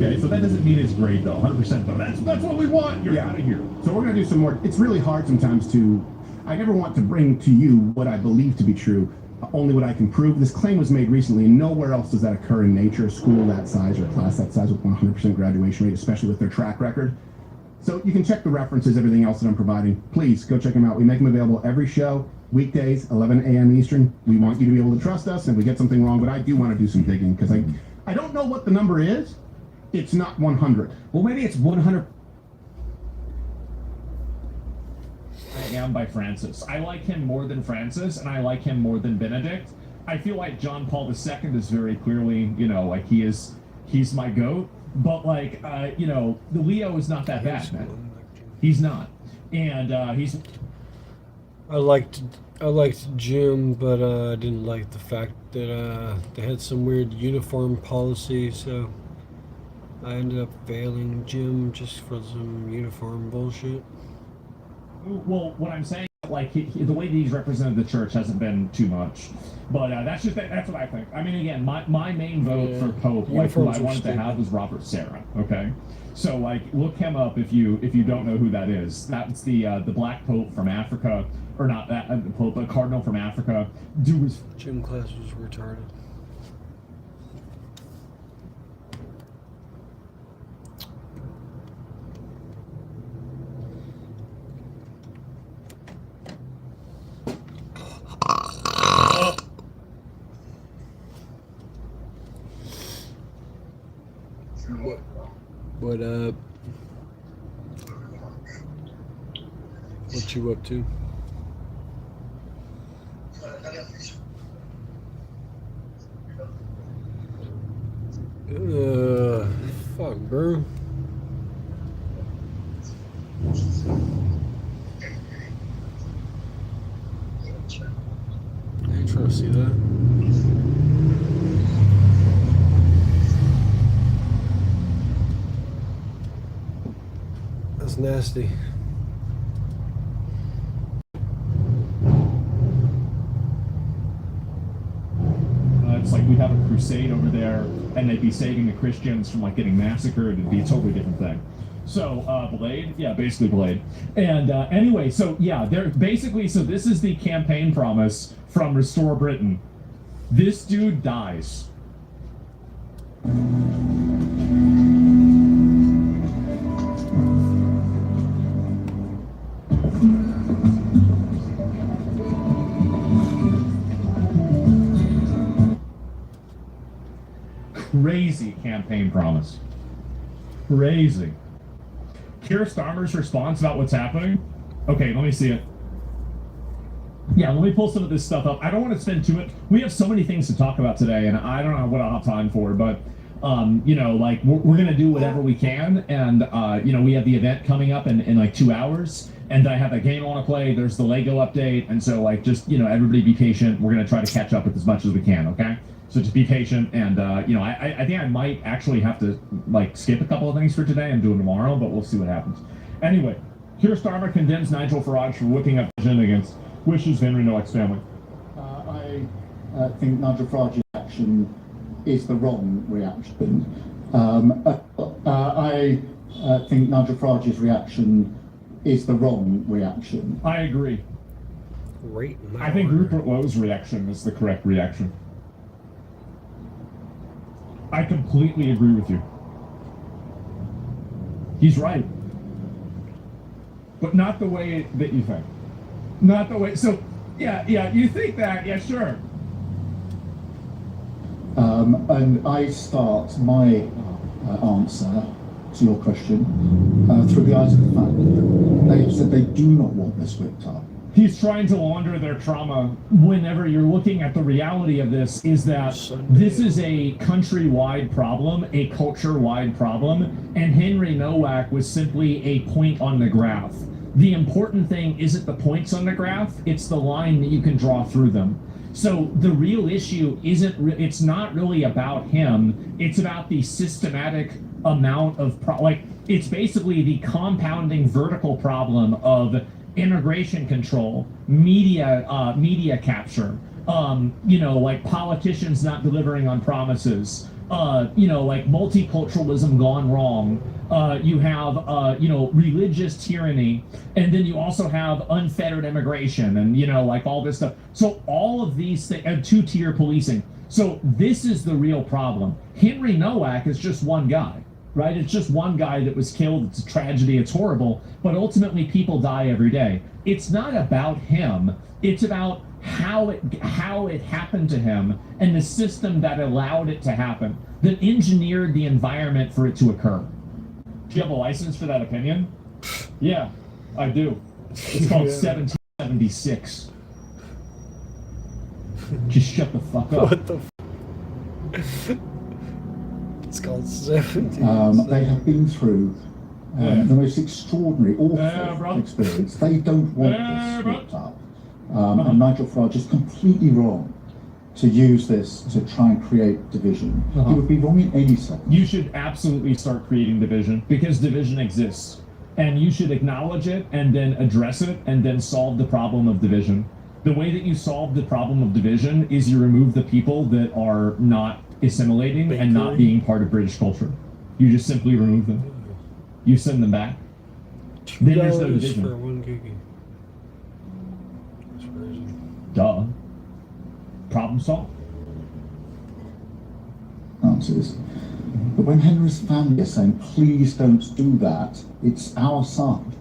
Okay, so that doesn't mean it's great though, 100% though. That's what we want. You're out of here. So we're going to do some more. It's really hard sometimes to, I never want to bring to you what I believe to be true, only what I can prove. This claim was made recently, and nowhere else does that occur in nature, a school that size or a class that size with 100% graduation rate, especially with their track record. So you can check the references, everything else that I'm providing. Please go check them out. We make them available every show, weekdays, 11 a.m. Eastern. We want you to be able to trust us, and if we get something wrong, but I do want to do some digging, because I don't know what the number is. It's not 100. Well, maybe it's 100. I am by Francis. I like him more than Francis, and I like him more than Benedict. I feel like John Paul II is very clearly, like he's my goat. But like, the Leo is not that bad, man. He's not, and he's. I liked Jim, but I didn't like the fact that they had some weird uniform policy, so I ended up failing Jim just for some uniform bullshit. Well, what I'm saying, like, the way he's represented the church hasn't been too much, but that's what I think. I mean, again, my main vote for Pope, like, who I wanted to have was Robert Serra. Okay, so like, look him up if you don't know who that is. That's the Black Pope from Africa, or not that Pope, but Cardinal from Africa. Dude was Gym class was retarded. What up? What you up to? Fuck, bro. I ain't trying to see that. That's nasty. It's like we'd have a crusade over there, and they'd be saving the Christians from like getting massacred. It'd be a totally different thing. So Blade, yeah, basically Blade. And anyway, so yeah, they're basically, so this is the campaign promise from Restore Britain. This dude dies. Crazy campaign promise. Crazy. Keir Starmer's response about what's happening. Okay, let me see it. Yeah, let me pull some of this stuff up. I don't want to spend too much. We have so many things to talk about today, and I don't know what I'll have time for, but like we're gonna do whatever we can, and we have the event coming up in like 2 hours, and I have a game I want to play. There's the Lego update, and so like just everybody be patient. We're gonna try to catch up with as much as we can. Okay. So just be patient, and I think I might actually have to like skip a couple of things for today and do them tomorrow, but we'll see what happens. Anyway, Keir Starmer condemns Nigel Farage for whipping up vision against wishes of Henry Noack's family. I think Nigel Farage's action is the wrong reaction. I think Nigel Farage's reaction is the wrong reaction. I agree. Great. I think Rupert Lowe's reaction is the correct reaction. I completely agree with you. He's right. But not the way that you think. Not the way, so, yeah, you think that, yeah, sure. And I start my answer to your question through the eyes of the fact that they have said they do not want this whipped up. he's trying to launder their trauma whenever you're looking at the reality of this is that this is a countrywide problem, a culture-wide problem, and Henry Nowak was simply a point on the graph. The important thing isn't the points on the graph, it's the line that you can draw through them. So the real issue it's not really about him, it's about the systematic amount of, it's basically the compounding vertical problem of immigration control, media capture, like politicians not delivering on promises, like multiculturalism gone wrong. You have, religious tyranny, and then you also have unfettered immigration, and like all this stuff. So all of these things, and two-tier policing. So this is the real problem. Henry Nowak is just one guy. Right? It's just one guy that was killed. It's a tragedy. It's horrible. But ultimately, people die every day. It's not about him. It's about how it happened to him and the system that allowed it to happen, that engineered the environment for it to occur. Do you have a license for that opinion? Yeah, I do. It's called 1776. Just shut the fuck up. What the It's called 17. They have been through the most extraordinary, awful experience. They don't want this ripped up. And Nigel Farage is completely wrong to use this to try and create division. He would be wrong in any sense. You should absolutely start creating division, because division exists. And you should acknowledge it and then address it and then solve the problem of division. The way that you solve the problem of division is you remove the people that are not assimilating and not being part of British culture. You just simply remove them. You send them back. Then there's no division. For one cookie. That's crazy. Duh. Problem solved. Answers. But when Henry's family is saying, please don't do that, it's our son,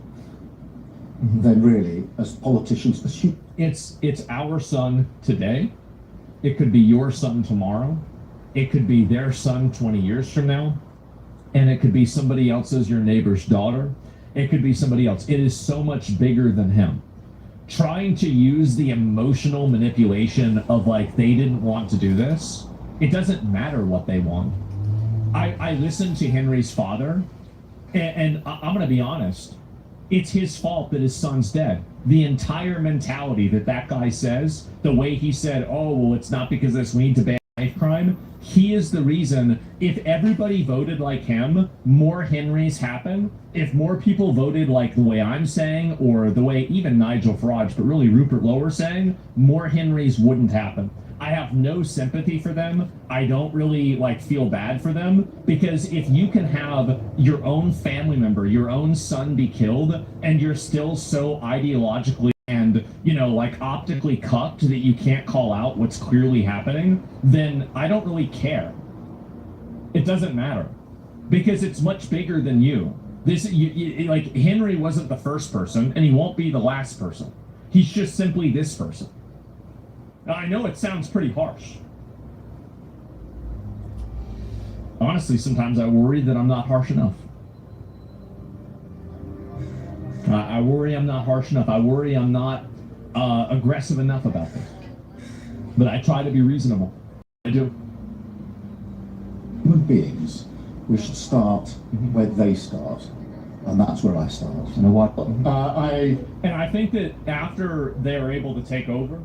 then really, as politicians, it's our son today. It could be your son tomorrow. It could be their son 20 years from now. And it could be somebody else's, your neighbor's daughter. It could be somebody else. It is so much bigger than him. Trying to use the emotional manipulation of like, they didn't want to do this. It doesn't matter what they want. I listened to Henry's father, and I'm going to be honest. It's his fault that his son's dead. The entire mentality that guy says, the way he said, oh, well, it's not because of this, we need to ban knife crime. He is the reason. If everybody voted like him, more Henrys happen. If more people voted like the way I'm saying, or the way even Nigel Farage, but really Rupert Lower saying, more Henrys wouldn't happen. I have no sympathy for them. I don't really feel bad for them, because if you can have your own family member, your own son be killed, and you're still so ideologically and optically cucked that you can't call out what's clearly happening, then I don't really care. It doesn't matter, because it's much bigger than you. Henry wasn't the first person, and he won't be the last person. He's just simply this person. Now, I know it sounds pretty harsh. Honestly, sometimes I worry that I'm not harsh enough. I worry I'm not harsh enough. I worry I'm not aggressive enough about this. But I try to be reasonable. I do. Human beings, we should start where they start. And that's where I start. You know what? And I think that after they're able to take over,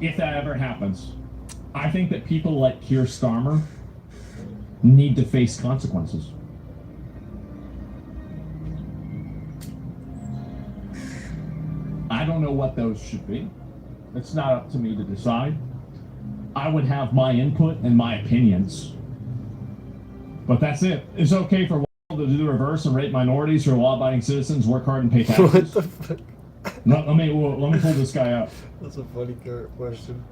if that ever happens, I think that people like Keir Starmer need to face consequences. I don't know what those should be. It's not up to me to decide. I would have my input and my opinions. But that's it. It's okay for to do the reverse and rape minorities who are law-abiding citizens, work hard and pay taxes. What the fuck? No, let me pull this guy out. That's a funny question.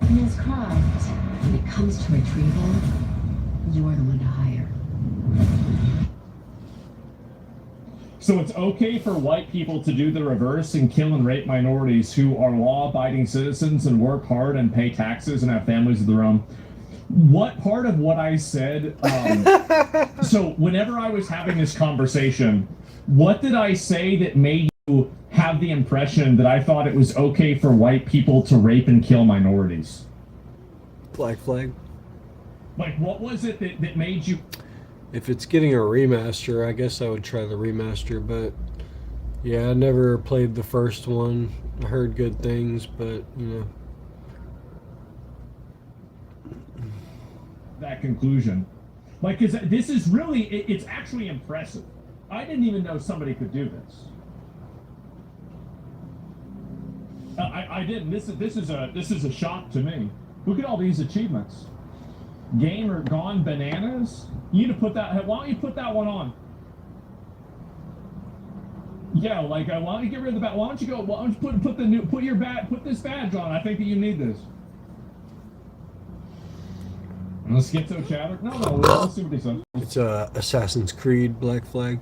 Ms. Croft, when it comes to retrieval, you're the one to hire. So it's okay for white people to do the reverse and kill and rape minorities who are law-abiding citizens and work hard and pay taxes and have families of their own. What part of what I said? So whenever I was having this conversation, what did I say that made you have the impression that I thought it was okay for white people to rape and kill minorities? Black flag. Like, what was it that made you? If it's getting a remaster, I guess I would try the remaster, but yeah, I never played the first one. I heard good things, but you know. That conclusion. Like, cause this is really, it's actually impressive. I didn't even know somebody could do this. I didn't. This is a shock to me. Look at all these achievements. Gamer gone bananas. You need to put that. Why don't you put that one on? Yeah, like why don't you get rid of the badge? Why don't you go? Why don't you put this badge on? I think that you need this. Let's get to a chatter. No, let's see what he says. It's Assassin's Creed Black Flag.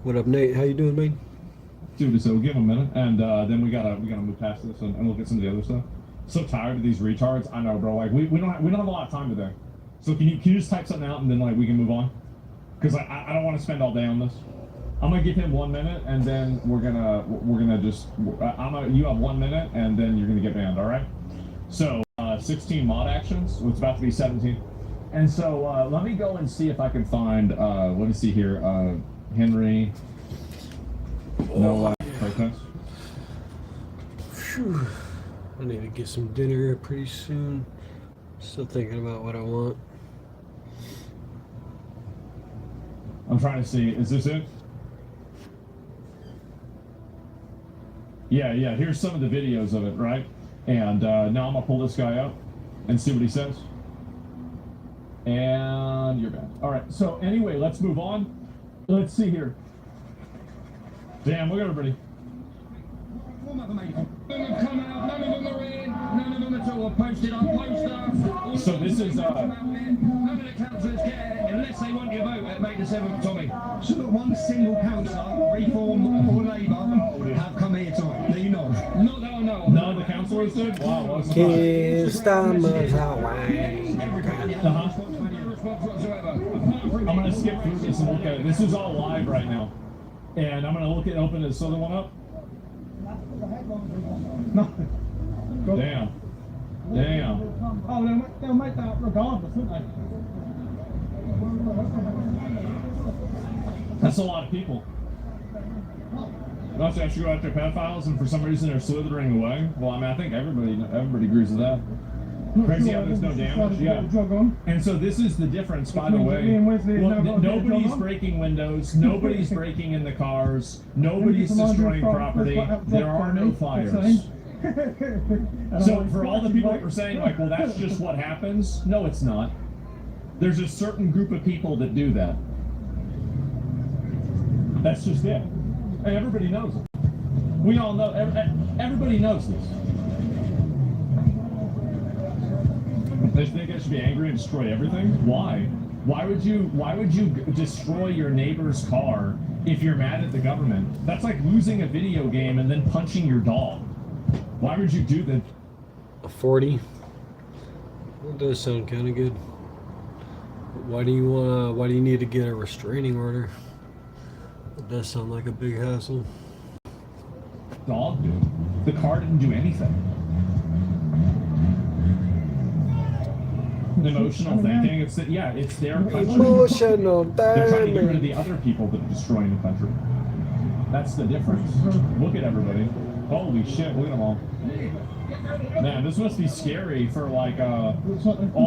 What up, Nate? How you doing, man? See what he said. We'll give him a minute, and then we gotta move past this and look at some of the other stuff. So tired of these retards. I know, bro. Like we don't have a lot of time today. So can you just type something out and then like we can move on? Because I don't want to spend all day on this. I'm gonna give him 1 minute and then we're gonna just you have 1 minute and then you're gonna get banned. All right. So 16 mod actions. It's about to be 17. And so let me go and see if I can find let me see here Henry. No protest. Phew. I need to get some dinner pretty soon. Still thinking about what I want. I'm trying to see, is this it? Yeah, here's some of the videos of it, right? And now I'm gonna pull this guy up and see what he says. And you're banned. All right, so anyway, let's move on. Let's see here. Damn, look at everybody. None of them come out, none of them are in, none of them at all are posted on posters. So this is none of the councillors care unless they want your vote at May the 7th, Tommy. So not one single councillor, Reform or Labour, have come here tonight. Do you know? Not that I know of. None of the councillors did? Wow. I'm gonna skip through this and look at it. This is all live right now. And I'm gonna open this other one up. Damn. Oh, they'll make that regardless, won't they? That's a lot of people. Let's actually go after pedophiles, and for some reason they're slithering away. Well, I mean, I think everybody agrees with that. Crazy how there's no damage. Yeah. And so this is the difference, by the way. Look, nobody's breaking windows. Nobody's breaking in the cars. Nobody's destroying property. There are no fires. So for all the people that were saying, like, well, that's just what happens. No, it's not. There's a certain group of people that do that. That's just it. And everybody knows it. We all know. Everybody knows this. They think I should be angry and destroy everything? Why? Why would you destroy your neighbor's car if you're mad at the government? That's like losing a video game and then punching your dog. Why would you do that? A 40. That does sound kind of good. Why do you need to get a restraining order? It does sound like a big hassle. Dog did. The car didn't do anything. Emotional thinking. It's that, yeah, it's their country. Emotional They're trying to get rid of the other people that are destroying the country. That's the difference. Look at everybody. Holy shit, look at them all. Man, this must be scary for like all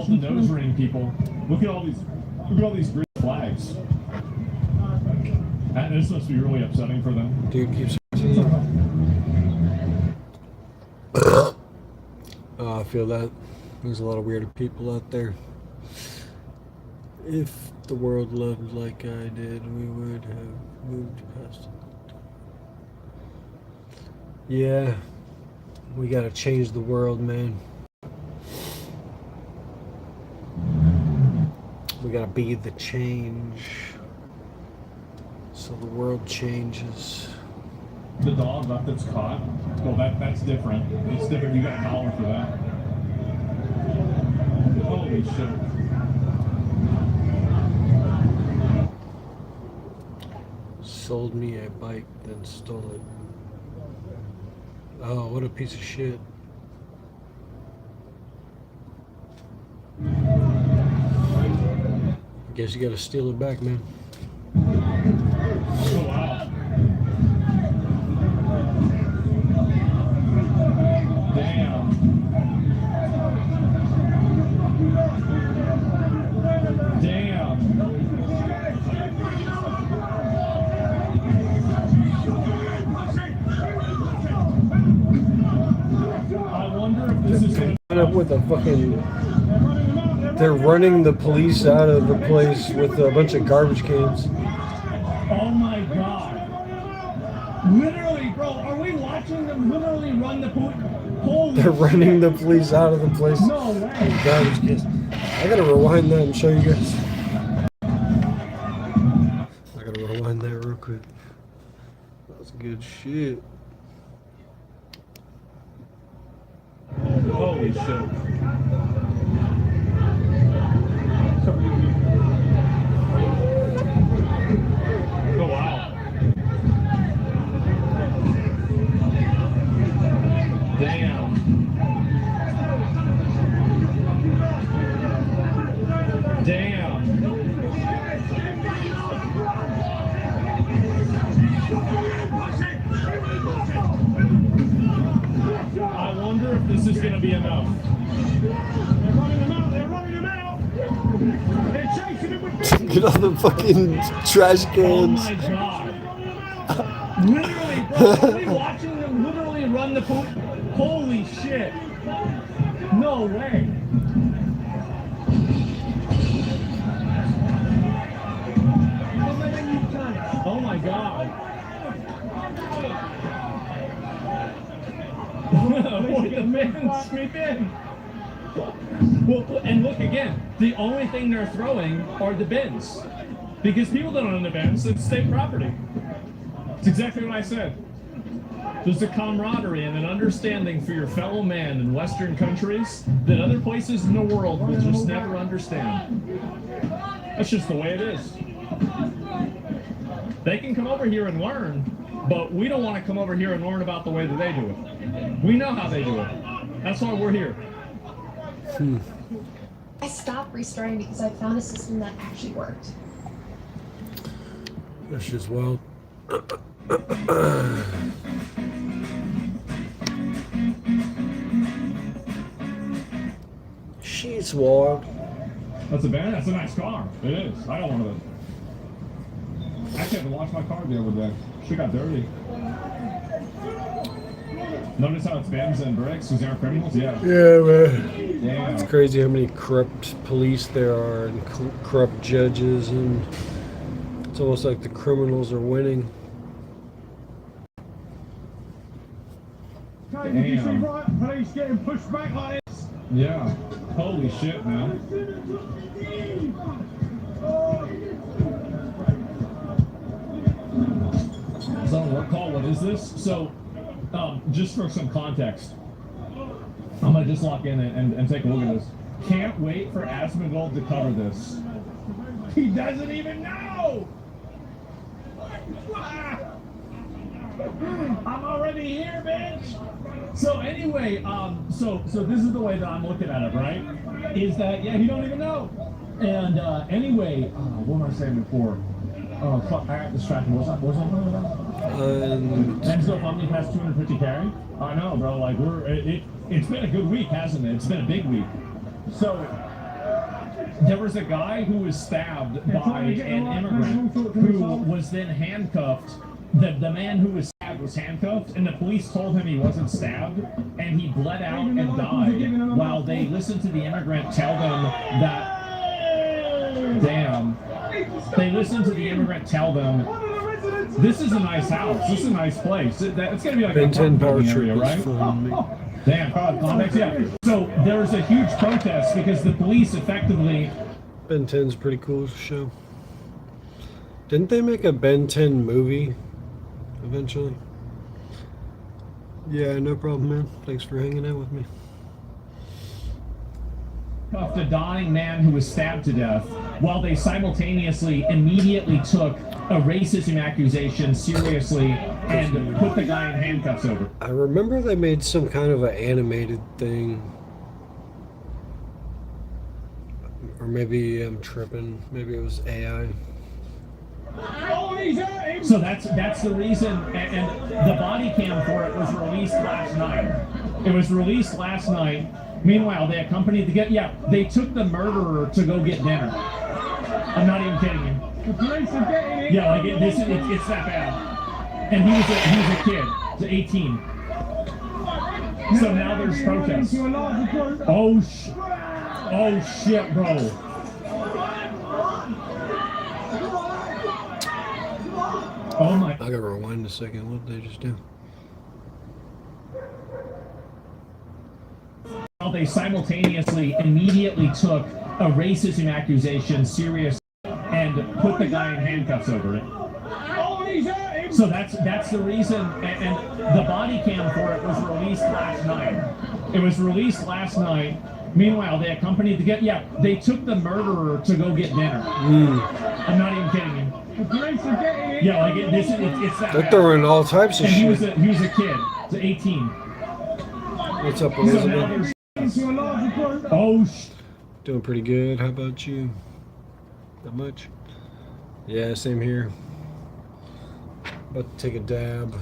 the nose ring people. Look at all these green flags. And this must be really upsetting for them. Dude keeps I feel that. There's a lot of weird people out there. If the world loved like I did, we would have moved past it. Yeah, we gotta change the world, man. We gotta be the change so the world changes. The dog left its caught. Well, that's different. It's different. You got a collar for that. Holy shit. sold me a bike, then stole it. Oh, what a piece of shit. Guess you gotta steal it back, man. Oh, wow. Damn. Damn. I wonder if this is going to up with a fucking. They're running the police out of the place with a bunch of garbage cans. Oh my god. Literally, bro, are we watching them literally run the police? They're running the police out of the place. No way. Garbage cans. I gotta rewind that and show you guys. I gotta rewind that real quick. That's good shit. Holy shit. Oh, wow. Damn. Damn. I wonder if this is going to be enough. They're running them out. They're running them out. They're chasing him with Get all the fucking trash cans. Oh my god. Literally, bro, are we watching them literally run the police? Holy shit. No way. Oh my god. Boy, the man sweep in. Well, and look again, the only thing they're throwing are the bins. Because people don't own the bins, it's state property. It's exactly what I said. There's a camaraderie and an understanding for your fellow man in Western countries that other places in the world will just never understand. That's just the way it is. They can come over here and learn, but we don't want to come over here and learn about the way that they do it. We know how they do it. That's why we're here. I stopped restarting because I found a system that actually worked. That's just wild. She's wild. That's a nice car. It is. I got one of those. I had to wash my car the other day. She got dirty. Notice how it's bends and bricks because they are criminals? Yeah. Yeah, man. Damn. It's crazy how many corrupt police there are and corrupt judges, and it's almost like the criminals are winning. Damn. Did you see right police getting pushed back like this? Yeah. Holy shit, man. So, work call, what is this? So, just for some context, I'm going to just lock in and take a look at this. Can't wait for Asmongold to cover this. He doesn't even know! I'm already here, bitch! So anyway, so this is the way that I'm looking at it, right? Is that, yeah, he don't even know. And anyway, what was I saying before? Oh, fuck, I got distracted. What's up? And so Omni past 250 carry? I know, bro. Like, it's been a good week, hasn't it? It's been a big week. So, there was a guy who was stabbed by an immigrant who was then handcuffed. The man who was stabbed was handcuffed, and the police told him he wasn't stabbed, and he bled out and died while they listened to the immigrant tell them that. Damn. They listened to the immigrant tell them, this is a nice house, this is a nice place. It's going to be like Ben 10 power area, trip right? is fun. Damn, context, yeah. So there was a huge protest because the police effectively... Ben 10's pretty cool show. Didn't they make a Ben 10 movie eventually? Yeah, no problem, man. Thanks for hanging out with me. Cuffed a dying man who was stabbed to death while they simultaneously immediately took a racism accusation seriously and put the guy in handcuffs over. I remember they made some kind of an animated thing. Or maybe I'm tripping. Maybe it was AI. So that's the reason, and the body cam for it was released last night. It was released last night. Meanwhile, they accompanied they took the murderer to go get dinner. I'm not even kidding you. The police are getting it. Yeah, like it's that bad. And he was a kid, he's 18. So now there's protests. Oh shit, bro. Oh my. I gotta rewind a second. What did they just do? They simultaneously immediately took a racism accusation seriously and put the guy in handcuffs over it. So that's the reason, and the body cam for it was released last night. It was released last night. Meanwhile, they accompanied they took the murderer to go get dinner. I'm not even kidding you. The police are getting it. Yeah, like it's that They're bad. throwing all types of And shit. he was a kid, he's 18. What's up, So now Elizabeth? there's Doing pretty good. How about you? Not much? Yeah, same here. About to take a dab.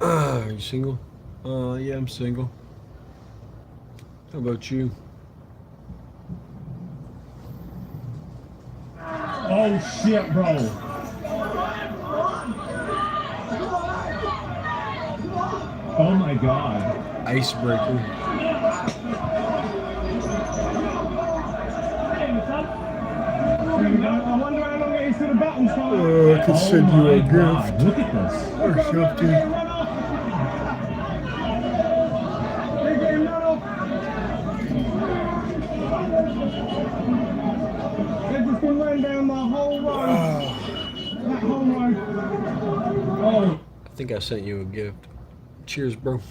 Are you single? Yeah, I'm single. How about you? Oh shit, bro. Oh my god. Icebreaker. I wonder how long it is to the battle start. Oh, I could send you a God, gift. look at this. Or something. They're getting run off. They've just been running down the whole road. That whole road. Oh I think I sent you a gift. Cheers, bro.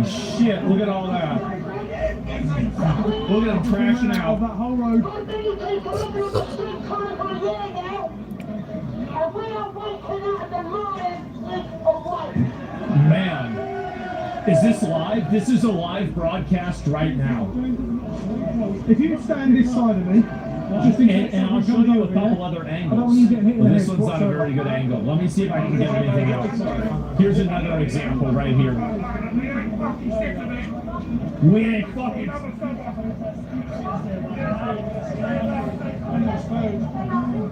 shit, look at all that. Look at them crashing out. That whole road. Man, is this live? This is a live broadcast right now. If you stand this side of me, just and I'll show you a couple other angles. Well, this one's not a very good angle. Let me see if I can get anything else. Here's another example right here. We ain't fucking.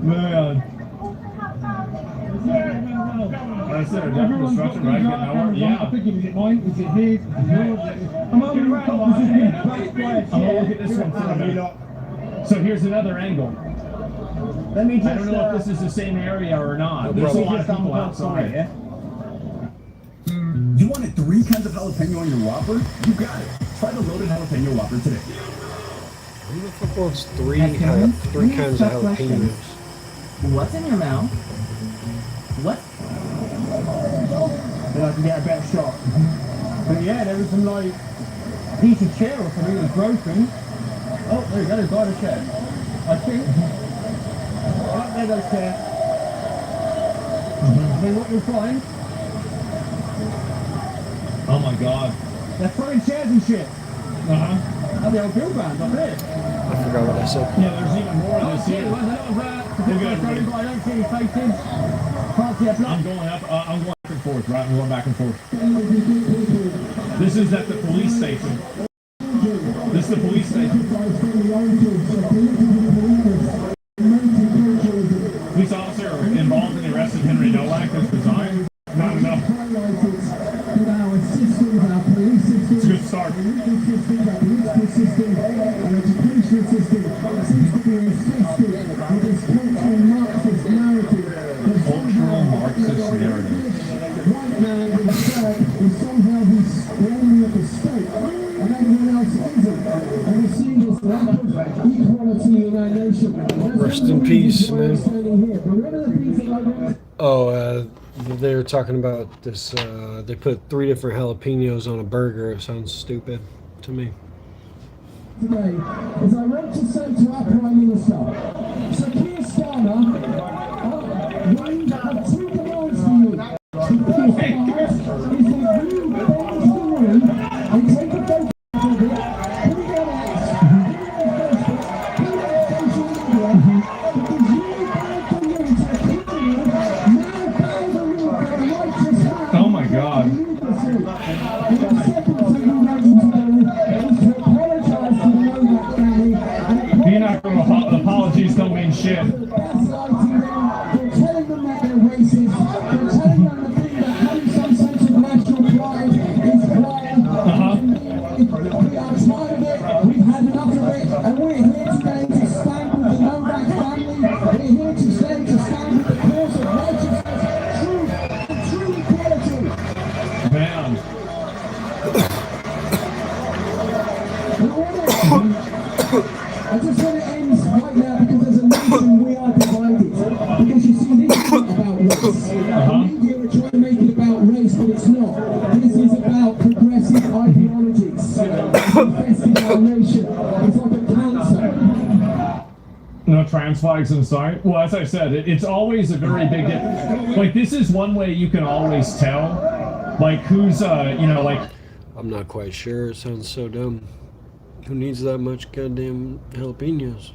Man. That's it. Everyone's got Destruction, right? Getting nowhere. Yeah. I think is it mine? Is it his? I'm only I'm gonna look at this one for a minute. So here's another angle. Let me just, I don't know if this is the same area or not. There's a lot of people outside. Yeah? You wanted 3 kinds of jalapeno on your Whopper? You got it. Try the loaded jalapeno Whopper today. Who the fuck wants three kinds of jalapenos? What's in your mouth? What? Then I can get a better shot. But yeah, there was some like piece of chair or something that was broken. Oh, there you go, there's got a chair. I think. Right there goes chair. And then what you'll find, Oh my god. they're throwing chairs and shit. Uh-huh. At the old field grounds up there. I forgot what I said. Yeah, there's even more of this There's here. a lot of We'll go throwing, but I don't see any faces. Can't see a blood. I'm going back and forth, right? I'm going back and forth. This is at the police station. This is the police station. Police officer involved in the arrest of Henry Nowak has resigned. Not enough. It's a good start. Cultural Marxist narrative. White man with a flag is somehow he's standing at the state and everyone else isn't. And we're seeing this lack of equality in our nation. Rest in peace, man. Standing here. But one of the things that I want Oh, they were talking about this. They put 3 different jalapenos on a burger. It sounds stupid to me. today is I want to say to our Prime Minister, Sir Keir Starmer, we have two demands for you. The first demand is that you bend the room and take a photo of it, put it on X, put it on Facebook, put it on social media, because you banned the room to a criminal, now ban the room for a righteous man. Oh my God. And the second thing we want you to do is to apologise to the Novak family and Being not apologies don't mean shit. gaslighting them. They're telling them that they're racist. They're telling them the thing that having some sense of national pride is pride. We are tired of it. We've had enough of it. And we're here today to stand with the Novak family. We're here today to stand with the cause of righteousness, truth, and true equality. Man. I just want to end right now because as a nation we are divided. Because you see, this is not about race. The media are trying to make it about race, but it's not. This is about progressive ideologies. Infesting our nation. It's like a cancer. No trans flags in sight. Well, as I said, it's always a very big difference. Like, this is one way you can always tell, like, who's, you know, like... I'm not quite sure. It sounds so dumb. Who needs that much goddamn jalapenos?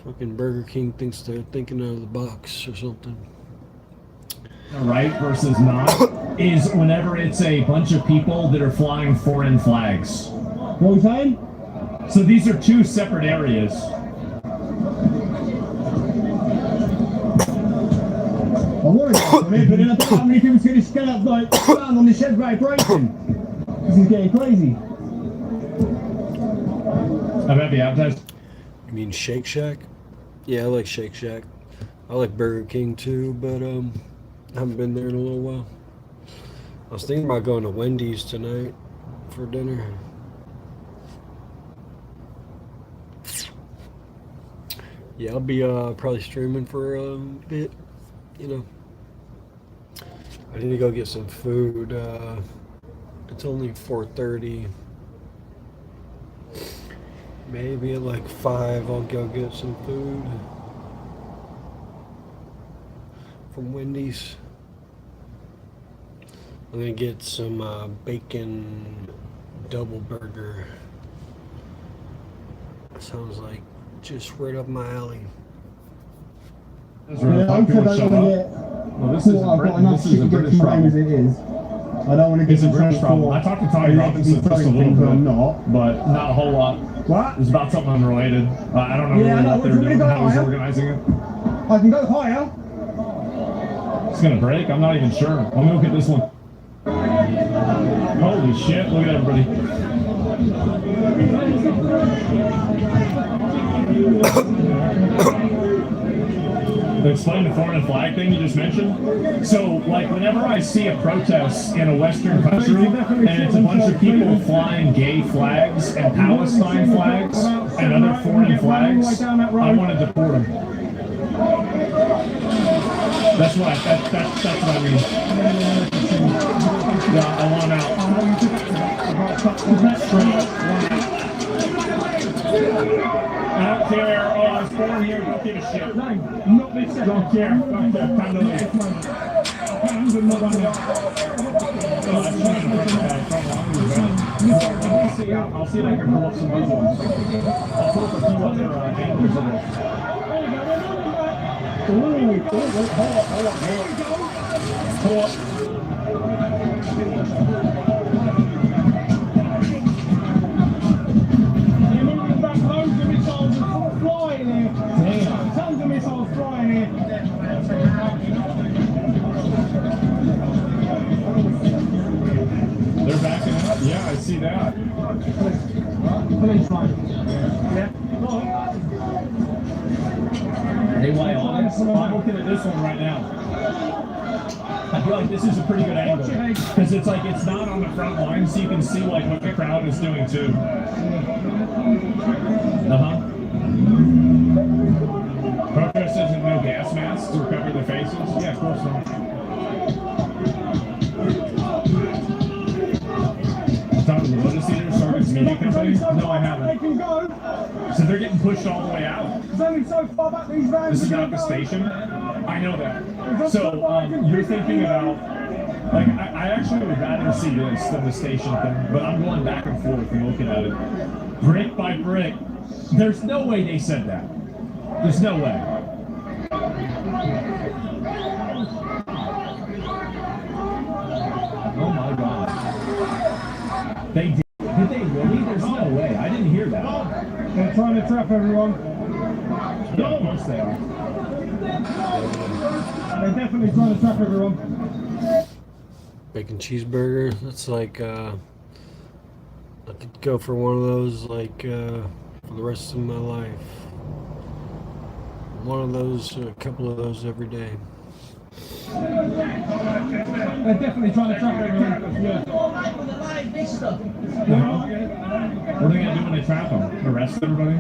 Fucking Burger King thinks they're thinking out of the box or something. Right versus not is whenever it's a bunch of people that are flying foreign flags. What are we saying? So these are two separate areas. I worry about it, but then I don't know how many people's going to stand up like stand on the shed vibration. This is getting crazy. I'm happy appetized. You mean Shake Shack? Yeah, I like Shake Shack. I like Burger King too, but I haven't been there in a little while. I was thinking about going to Wendy's tonight for dinner. Yeah, I'll be probably streaming for a bit, you know. I need to go get some food. It's only 4:30. Maybe at like 5 I'll go get some food from Wendy's. I'm gonna get some bacon double burger. Sounds like just right up my alley. Well, this is I've got enough shit to get through as it is. I don't want to get It's a British problem. I talked to Tommy Robinson just a little bit, but not a whole lot. What? It's about something unrelated. I don't know really what they're doing, how he's organizing it. I can go higher. It's gonna break? I'm not even sure. Let me look at this one. Holy shit, look at everybody. Explain the foreign flag thing you just mentioned. So, like, whenever I see a protest in a Western country, and it's a bunch of people flying gay flags and Palestine flags and other foreign flags, I want to deport them. That's what that's what I mean. Yeah, I want out. I don't care. Oh, I was born here. Don't give a shit. No, not this. Don't care. Don't care. Time to leave. I'll see if I can pull up some other ones. I'll pull up a few other angles of this. Pull up. Tons of missiles flying here. Damn. Tons of missiles flying here. They're backing up. Yeah, I see that. Hey, why I'm looking at this one right now. I feel like this is a pretty good angle because it's like it's not on the front line, so you can see like what the crowd is doing too. Protesters in no gas masks to cover their faces. Yeah, of course not. What is the targets me TV company? So No, I they haven't. can go. So they're getting pushed all the way out. There's only so far back these vans. This is are not the gonna go. station. I know that. So you're thinking about, like, I actually would rather see this than the station thing, but I'm going back and forth and looking at it. Brick by brick. There's no way they said that. There's no way. Oh my God. They did. Did they really? There's no way. I didn't hear that. They're trying to trap everyone. Yeah, of course they are. They're definitely trying to trap everyone. Bacon cheeseburger. That's like I could go for one of those like for the rest of my life. One of those, a couple of those every day. They're definitely trying to trap everyone. Yeah. What are they gonna do when they trap them? Arrest everybody?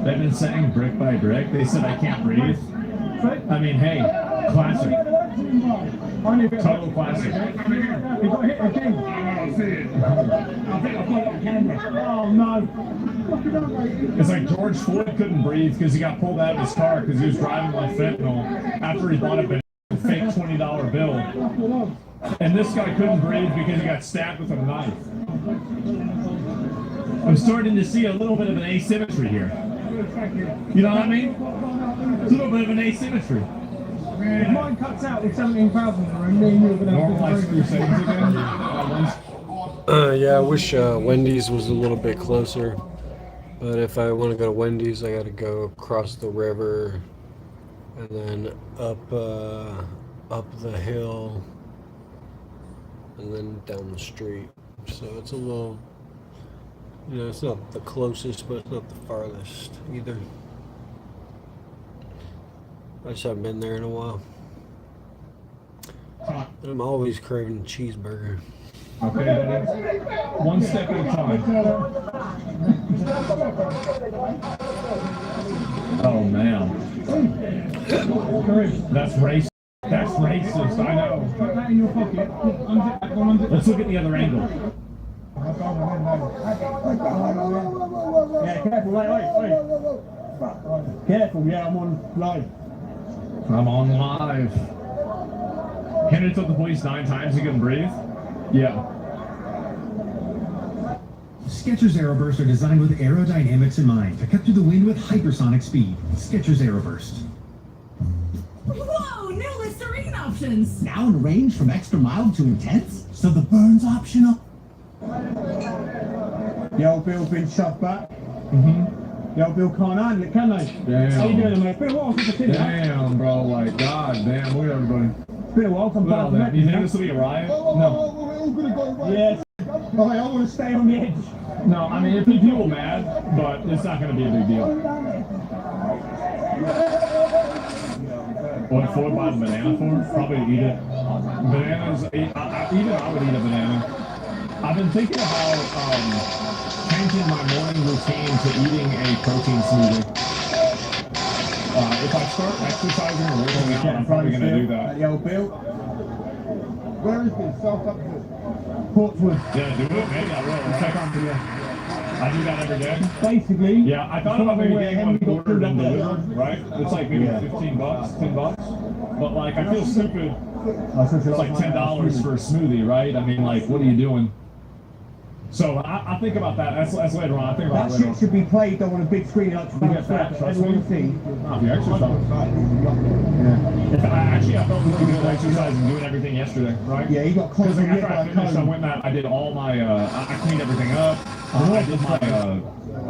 They've been saying brick by brick. They said I can't breathe. I mean, hey, classic. Total classic. You got hit again. Oh no. It's like George Floyd couldn't breathe because he got pulled out of his car because he was driving like fentanyl after he bought a fake $20 bill. And this guy couldn't breathe because he got stabbed with a knife. I'm starting to see a little bit of an asymmetry here. You know what I mean? It's a little bit of an asymmetry. If mine cuts out with 17,000 and me and you are going to have Normalized Crusades again. Yeah, I wish Wendy's was a little bit closer. But if I want to go to Wendy's, I got to go across the river and then up the hill and then down the street. So it's a little, it's not the closest, but it's not the farthest either. I just haven't been there in a while. But I'm always craving a cheeseburger. Okay, buddy. One step at a time. Oh, man. That's racist. That's racist, I know. Put that in your pocket. Let's look at the other angle. Yeah, careful, wait. Careful, yeah, I'm on live. I'm on live. Henry told the police 9 times he couldn't breathe? Yeah. Skechers Aeroburst are designed with aerodynamics in mind to cut through the wind with hypersonic speed. Skechers Aeroburst. Whoa, new Listerine options! Now in range from extra mild to intense, so the burn's optional. The old Bill's been shoved back. The old Bill can't handle it, can they? Damn. How you doing, mate? Been a while since I've seen you. Damn, bro, like, god damn, look at everybody. It's been a while since I've met You think this will be a riot? No. We're all gonna go right. Yes. Alright, I want to stay on the edge. No, I mean, it'll be people mad, but it's not going to be a big deal. What for? Buy the banana for? Probably eat it. Bananas, even I would eat a banana. I've been thinking about changing my morning routine to eating a protein smoothie. If I start exercising or working out, I'm probably going to do that. The old Bill. Where is this? South up to Portswood. Yeah, do it. Maybe I will. Right? I do that every day. Basically. Yeah, I thought about maybe getting one ordered and delivered, right? It's like maybe $15, $10. But like, I feel stupid. It's like $10 for a smoothie, right? I mean, like, what are you doing? So I think about that. That's later on. I think about that later shit should be played though on a big screen like everyone see. The exercise. Yeah. I felt really good exercising, doing everything yesterday, right? Yeah, you got because like, after I finished, I went and I did all my. I cleaned everything up. I did my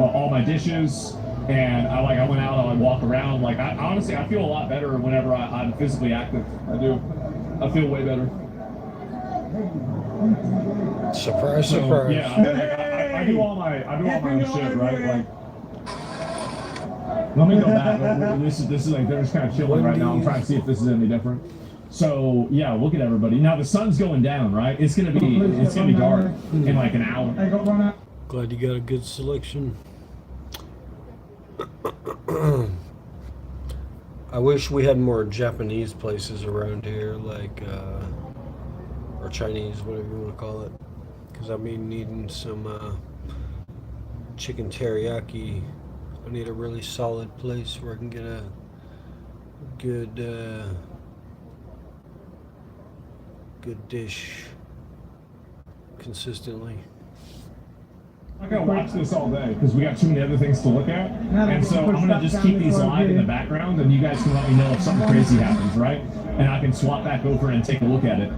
all my dishes, and I went out. I walk around. Like honestly, I feel a lot better whenever I'm physically active. I do. I feel way better. Surprise, So, surprise. Yeah, I do all my own shit, right? Like, let me go back. This is like they're just kind of chilling right now. I'm trying to see if this is any different. So yeah, look at everybody. Now the sun's going down, right? It's gonna be dark in like an hour. Glad you got a good selection. I wish we had more Japanese places around here, like or Chinese, whatever you want to call it. because I'll be needing some chicken teriyaki. I need a really solid place where I can get a good good dish consistently. I'm not gonna watch this all day because we got too many other things to look at, and so I'm gonna just keep these live in the background, and you guys can let me know if something crazy happens, right? And I can swap back over and take a look at it.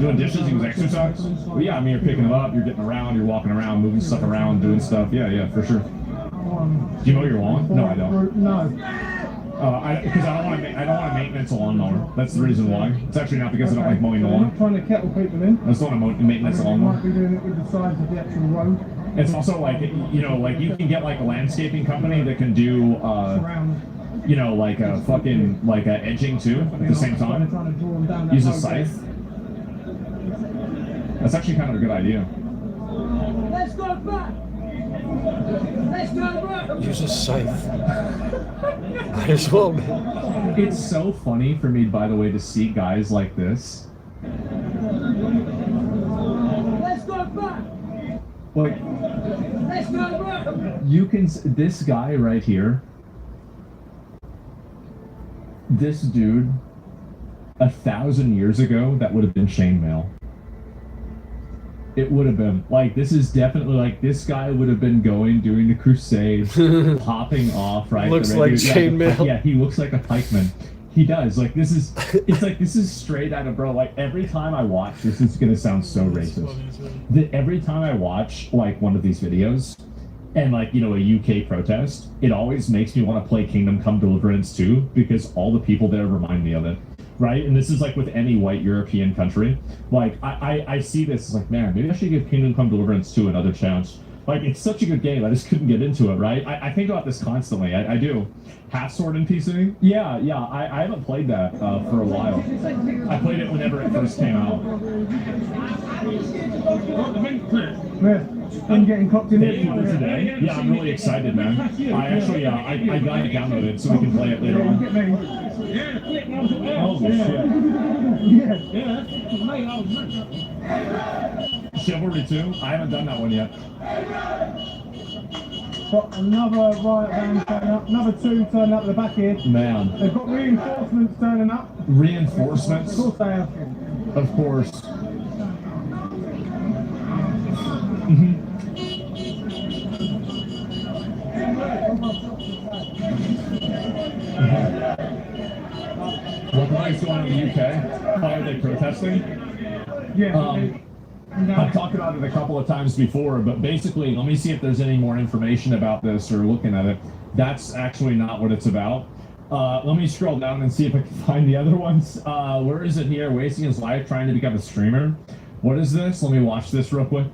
Doing dishes, he was exercise? Well, yeah, I mean, you're picking them up, you're getting around, you're walking around, moving stuff around, doing stuff. Yeah, for sure. Do you mow your lawn? No, I don't. No. Because I don't want to maintenance a lawnmower. That's the reason why. It's actually not because I don't like mowing the lawn. I'm not trying to kettle people in. I just don't want to maintenance a lawnmower. Might be doing it with the size of the actual road. It's also like, you know, like you can get like a landscaping company that can do, you know, like a fucking, like a edging too at the same time. Use a scythe. That's actually kind of a good idea. Let's go back! Let's go back! Use a scythe. Might as well, man. It's so funny for me, by the way, to see guys like this. Let's go back! Like, Let's go back! you can, this guy right here, this dude, 1,000 years ago, that would have been chainmail. It would have been like, this is definitely like, this guy would have been doing the crusades, popping off, right? Looks like chainmail. Yeah, he looks like a pikeman. He does. Like, this is, it's like, this is straight out of, bro. Like, every time I watch, this is gonna sound so racist. Every time I watch like one of these videos, and like, you know, a UK protest, it always makes me want to play Kingdom Come Deliverance 2 because all the people there remind me of it. Right? And this is like with any white European country. Like, I see this, it's like, man, maybe I should give Kingdom Come Deliverance 2 another chance. Like, it's such a good game, I just couldn't get into it, right? I think about this constantly, I do. Half Sword in PC? Yeah, I haven't played that for a while. I played it whenever it first came out. I'm getting cocked in here today. Yeah, I'm really excited, man. I actually, I got it downloaded so we can play it later on. Holy shit. Chivalry 2? I haven't done that one yet. Got another riot van turning up, another 2 turning up the back here. Man. They've got reinforcements turning up. Reinforcements? Of course they have. Of course. What is going on in the UK? Why are they protesting? Yeah. I've talked about it a couple of times before, but basically, let me see if there's any more information about this or looking at it. That's actually not what it's about. Let me scroll down and see if I can find the other ones. Where is it here? Wasting his life trying to become a streamer. What is this? Let me watch this real quick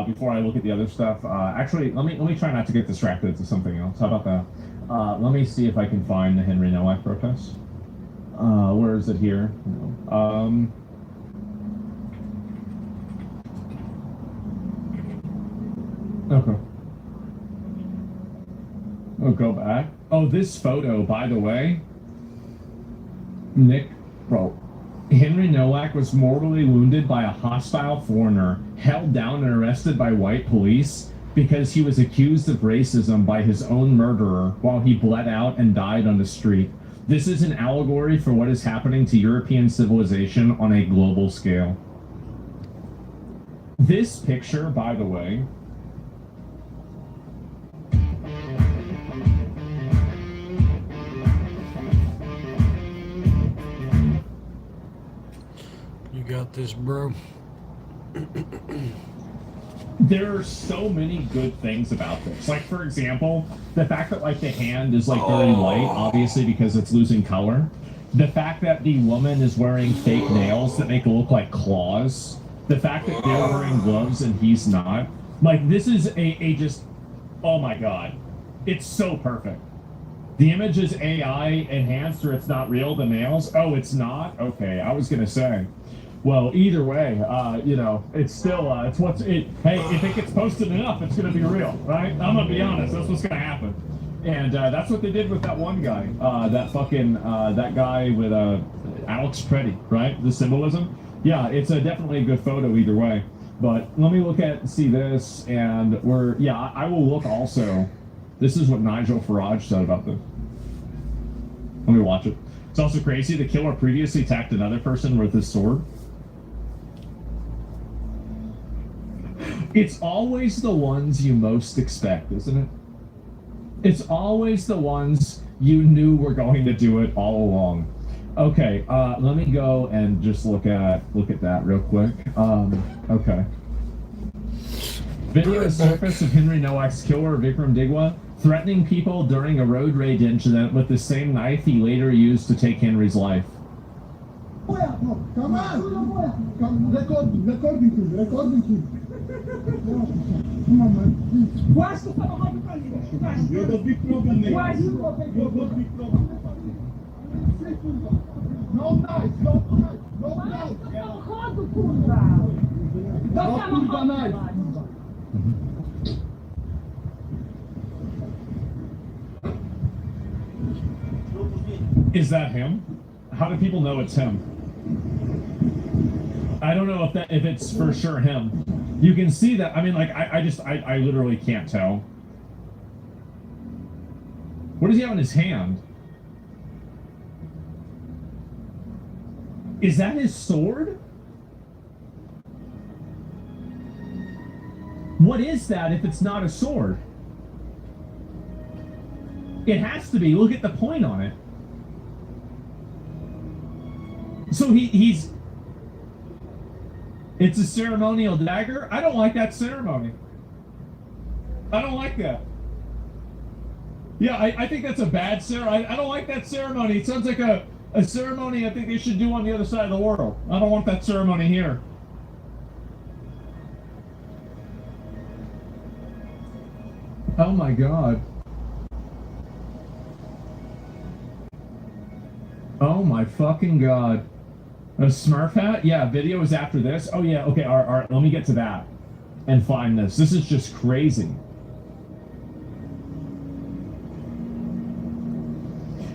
before I look at the other stuff. Actually, let me try not to get distracted to something else. How about that? Let me see if I can find the Henry Nowak protest. Where is it here? Okay. Oh, go back. Oh, this photo, by the way. Nick, bro. Henry Nowak was mortally wounded by a hostile foreigner, held down and arrested by white police because he was accused of racism by his own murderer while he bled out and died on the street. This is an allegory for what is happening to European civilization on a global scale. This picture, by the way, you got this, bro. There are so many good things about this. Like, for example, the fact that, like, the hand is, like, very light, obviously because it's losing color. The fact that the woman is wearing fake nails that make it look like claws. The fact that they're wearing gloves and he's not. Like, this is a just, oh my god. It's so perfect. The image is AI enhanced or it's not real, the nails. Oh, it's not? Okay, I was gonna say. Well, either way, you know, it's still, it's what's it. Hey, if it gets posted enough, it's going to be real, right? I'm going to be honest. That's what's going to happen. And that's what they did with that one guy, that fucking, that guy with Alex Preddy, right? The symbolism. Yeah, it's definitely a good photo either way. But let me see this, and I will look also. This is what Nigel Farage said about this. Let me watch it. It's also crazy. The killer previously attacked another person with his sword. It's always the ones you most expect, isn't it? It's always the ones you knew were going to do it all along. Okay, let me go and just look at that real quick. Okay. Video surface of Henry Nowak's killer, Vikram Digwa, threatening people during a road rage incident with the same knife he later used to take Henry's life. Come on! Come, recording you. Come on, man. What's the problem? You're the big problem, man. Why you you're the big problem. No knife, no knife, no knife. No knife. Is that him? How do people know it's him? I don't know if it's for sure him. You can see that. I mean, like, I literally can't tell. What does he have in his hand? Is that his sword? What is that if it's not a sword? It has to be. Look at the point on it. So he's... It's a ceremonial dagger? I don't like that ceremony. I don't like that. Yeah, I think that's a bad ceremony. I don't like that ceremony. It sounds like a ceremony I think they should do on the other side of the world. I don't want that ceremony here. Oh my God. Oh my fucking God. A Smurf hat? Yeah, video is after this. Oh yeah, okay, all right, let me get to that and find this. This is just crazy.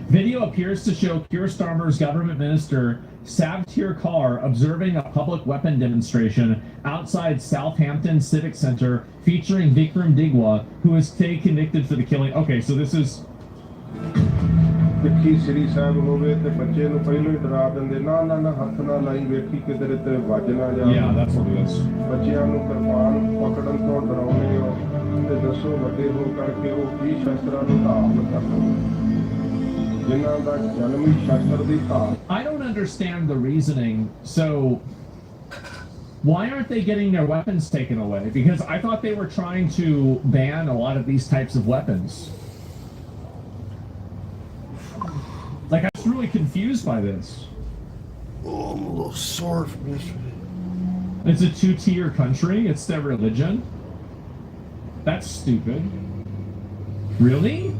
Video appears to show Keir Starmer's government minister Savtir Kaur observing a public weapon demonstration outside Southampton Civic Center featuring Vikram Digwa, who is today convicted for the killing. Okay, so this is... ਤਿੱਖੀ ਸ੍ਰੀ ਸਾਹਿਬ ਹੋਵੇ ਤੇ ਬੱਚੇ ਨੂੰ ਪਹਿਲਾਂ ਹੀ ਡਰਾ ਦਿੰਦੇ ਨਾ ਹੱਥ ਨਾ ਲਾਈ ਵੇਖੀ ਕਿਧਰੇ ਤੇ ਵੱਜ ਨਾ ਜਾਵੇ Yeah, that's what it is. ਬੱਚਿਆਂ ਨੂੰ ਕਿਰਪਾਨ ਪਕੜਨ ਤੋਂ ਡਰਾਉਂਦੇ ਹੋ ਤੇ ਦੱਸੋ ਵੱਡੇ ਹੋ ਕਰਕੇ ਉਹ ਕੀ ਸ਼ਸਤਰਾਂ ਨੂੰ ਧਾਰਨ ਕਰਦੇ ਜਿਨ੍ਹਾਂ ਦਾ ਜਨਮ ਹੀ ਸ਼ਸਤਰ ਦੀ ਧਾਰ I don't understand the reasoning. So why aren't they getting their weapons taken away? Because I thought they were trying to ban a lot of these types of weapons. Like, I was really confused by this. Oh, I'm a little sore from yesterday. It's a two-tier country. It's their religion. That's stupid. Really?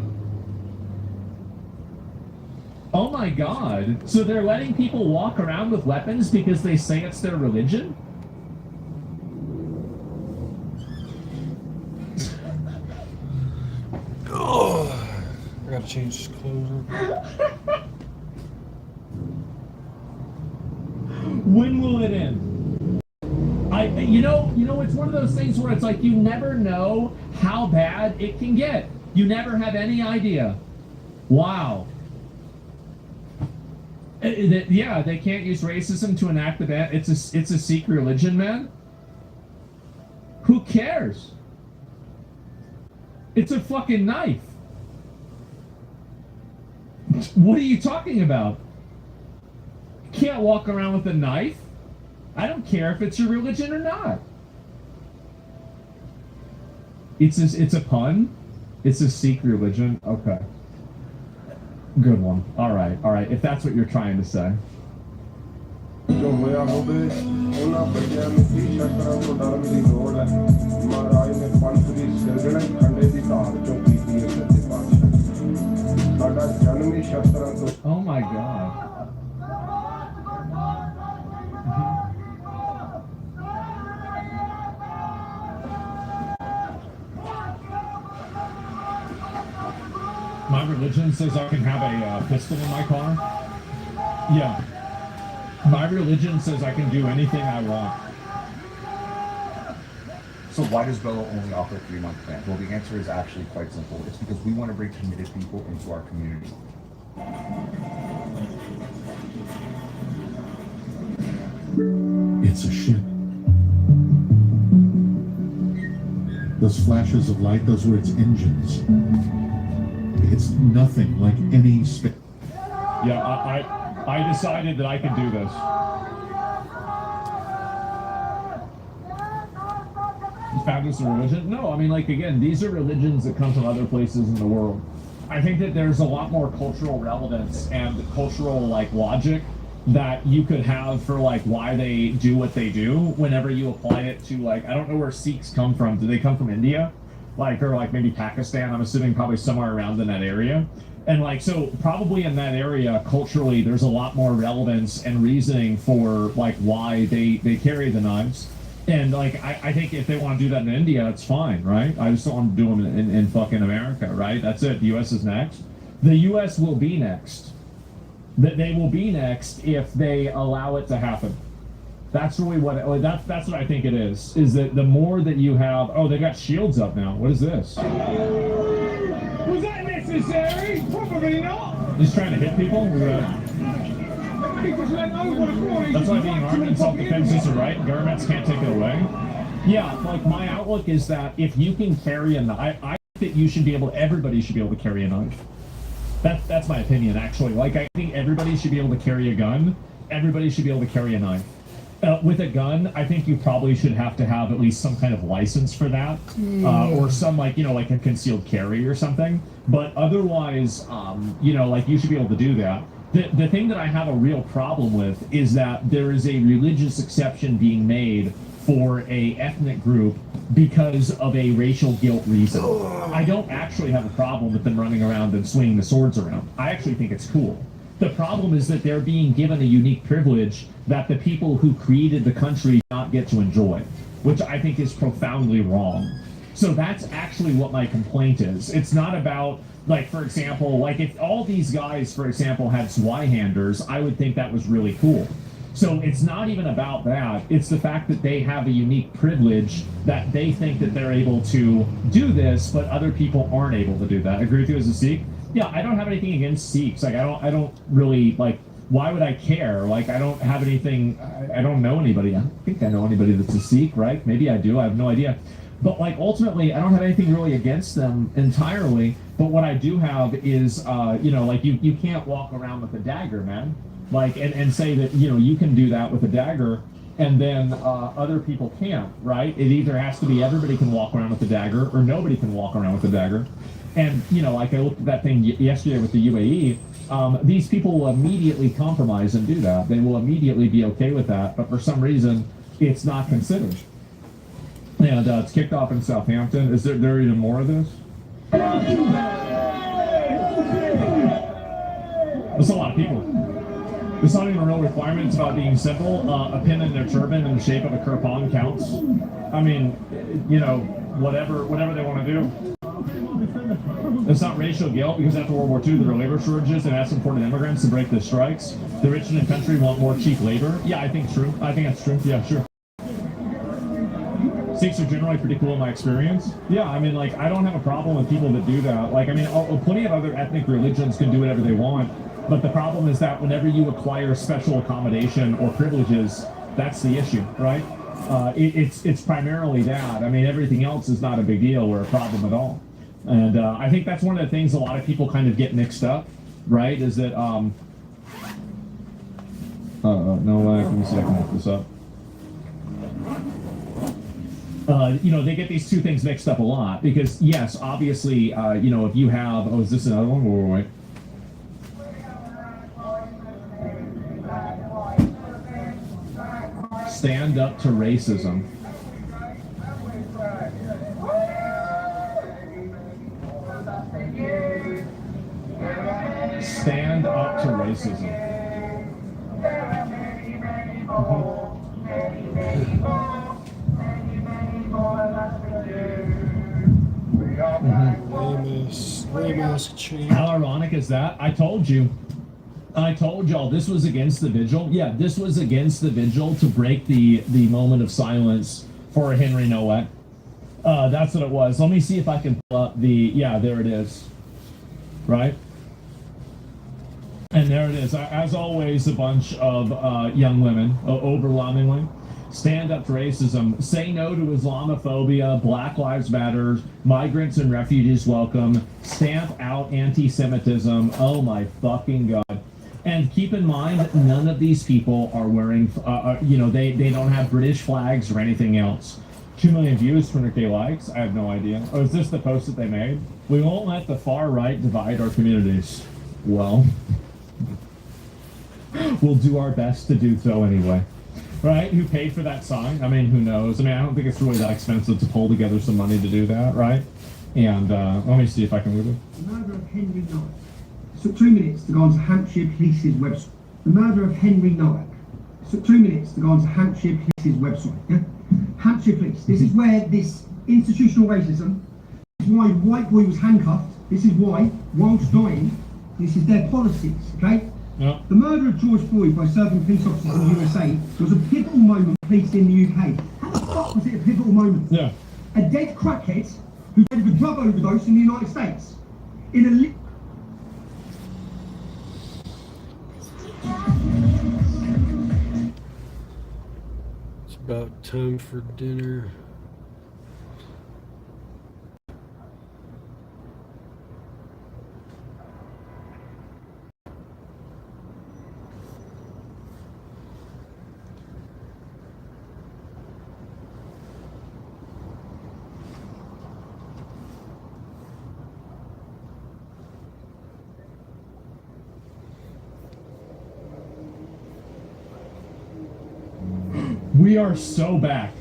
Oh my God. So they're letting people walk around with weapons because they say it's their religion? Oh, I gotta change his clothes. When will it end? You know, it's one of those things where it's like you never know how bad it can get. You never have any idea. Wow. Yeah, they can't use racism to enact the ban. It's a Sikh religion, man. Who cares? It's a fucking knife. What are you talking about? You can't walk around with a knife. I don't care if it's your religion or not. It's a pun. It's a Sikh religion. Okay. Good one. All right. If that's what you're trying to say. ਜੋ ਹੋਇਆ ਹੋਵੇ ਉਹਨਾਂ ਬੱਚਿਆਂ ਨੂੰ ਕੀ ਸ਼ਸਤਰਾਂ ਤੋਂ ਡਰਨ ਦੀ ਲੋੜ ਹੈ ਮਹਾਰਾਜ ਨੇ ਪੰਥ ਦੀ ਸਿਰਜਣਾ ਖੰਡੇ ਦੀ ਧਾਰ ਚੋਂ ਕੀਤੀ ਹੈ ਸੱਚੇ ਪਾਤਸ਼ਾਹ ਸਾਡਾ ਜਨਮ ਹੀ ਸ਼ਸਤਰਾਂ ਤੋਂ Oh my God. My religion says I can have a pistol in my car. Yeah. My religion says I can do anything I want. So why does Bello only offer a 3-month plan? Well, the answer is actually quite simple. It's because we want to bring committed people into our community. It's a ship. Those flashes of light, those were its engines. It's nothing like any space. Yeah, I decided that I could do this. Found this a religion? No, I mean, like, again, these are religions that come from other places in the world. I think that there's a lot more cultural relevance and cultural, like, logic that you could have for, like, why they do what they do whenever you apply it to, like, I don't know where Sikhs come from. Do they come from India? Like, or, like, maybe Pakistan? I'm assuming probably somewhere around in that area. And, like, so probably in that area, culturally, there's a lot more relevance and reasoning for, like, why they carry the knives. And, like, I think if they want to do that in India, it's fine, right? I just don't want to do them in fucking America, right? That's it. The U.S. is next. The U.S. will be next. They will be next if they allow it to happen. That's really what that's what I think it is that the more that you have. Oh, they got shields up now. What is this? Was that necessary? Probably not. He's trying to hit people. That's why being armed in self-defense is a right. Governments can't take it away. Yeah, like my outlook is that if you can carry a knife, I think that you should be able. Everybody should be able to carry a knife. That's my opinion, actually. Like, I think everybody should be able to carry a gun. Everybody should be able to carry a knife. With a gun, I think you probably should have to have at least some kind of license for that, or some, like, you know, like a concealed carry or something. But otherwise, you know, like, you should be able to do that. The thing that I have a real problem with is that there is a religious exception being made for a ethnic group because of a racial guilt reason. I don't actually have a problem with them running around and swinging the swords around. I actually think it's cool. The problem is that they're being given a unique privilege that the people who created the country do not get to enjoy, which I think is profoundly wrong. So that's actually what my complaint is. It's not about, like, for example, like if all these guys, for example, had Zweihanders, I would think that was really cool. So it's not even about that. It's the fact that they have a unique privilege that they think that they're able to do this, but other people aren't able to do that. Agree with you as a Sikh? Yeah, I don't have anything against Sikhs. Like, I don't really, like, why would I care? Like, I don't have anything, I don't know anybody. I don't think I know anybody that's a Sikh, right? Maybe I do, I have no idea. But, like, ultimately, I don't have anything really against them entirely. But what I do have is, you know, like, you can't walk around with a dagger, man. Like, and say that, you know, you can do that with a dagger, and then other people can't, right? It either has to be everybody can walk around with a dagger, or nobody can walk around with a dagger. And, you know, like I looked at that thing yesterday with the UAE, these people will immediately compromise and do that. They will immediately be okay with that, but for some reason, it's not considered. And it's kicked off in Southampton. Is there even more of this? That's a lot of people. It's not even a real requirement. It's about being simple. A pin in their turban in the shape of a kirpan counts. I mean, you know, whatever they want to do. It's not racial guilt because after World War II there were labor shortages and asked imported immigrants to break the strikes. The rich in the country want more cheap labor. Yeah, I think true. I think that's true. Yeah, sure. Sikhs are generally pretty cool in my experience. Yeah, I mean, like, I don't have a problem with people that do that. Like, I mean, plenty of other ethnic religions can do whatever they want. But the problem is that whenever you acquire special accommodation or privileges, that's the issue, right? It's primarily that. I mean, everything else is not a big deal or a problem at all. And I think that's one of the things a lot of people kind of get mixed up, right? Is that, no way, let me see if I can look this up. You know, they get these two things mixed up a lot because, yes, obviously, you know, if you have, oh, is this another one? Wait. Stand up to racism. Stand up to racism. Lame ass change. How ironic is that? I told you. I told y'all this was against the vigil. Yeah, this was against the vigil to break the moment of silence for Henry Nowak. That's what it was. Let me see if I can pull up the... Yeah, there it is. Right? And there it is. As always, a bunch of young women, overwhelmingly. Stand up to racism. Say no to Islamophobia. Black Lives Matter. Migrants and refugees welcome. Stamp out anti-Semitism. Oh my fucking God. And keep in mind, none of these people are wearing, they don't have British flags or anything else. 2 million views, 200K likes? I have no idea. Oh, is this the post that they made? We won't let the far right divide our communities. Well, we'll do our best to do so anyway. Right? Who paid for that song? I mean, who knows? I mean, I don't think it's really that expensive to pull together some money to do that, right? And let me see if I can move it. The murder of Henry Nowak. It took 2 minutes to go onto Hampshire Police's website. The murder of Henry Nowak. It took 2 minutes to go onto Hampshire Police's website. Yeah? Hampshire Police. This is where this institutional racism, this is why white boy was handcuffed. This is why, whilst dying, this is their policies, okay? Yep. The murder of George Floyd by serving police officers in the USA was a pivotal moment for police in the UK. How the fuck was it a pivotal moment? Yeah. A dead crackhead who died of a drug overdose in the United States. In a It's about time for dinner. We are so back.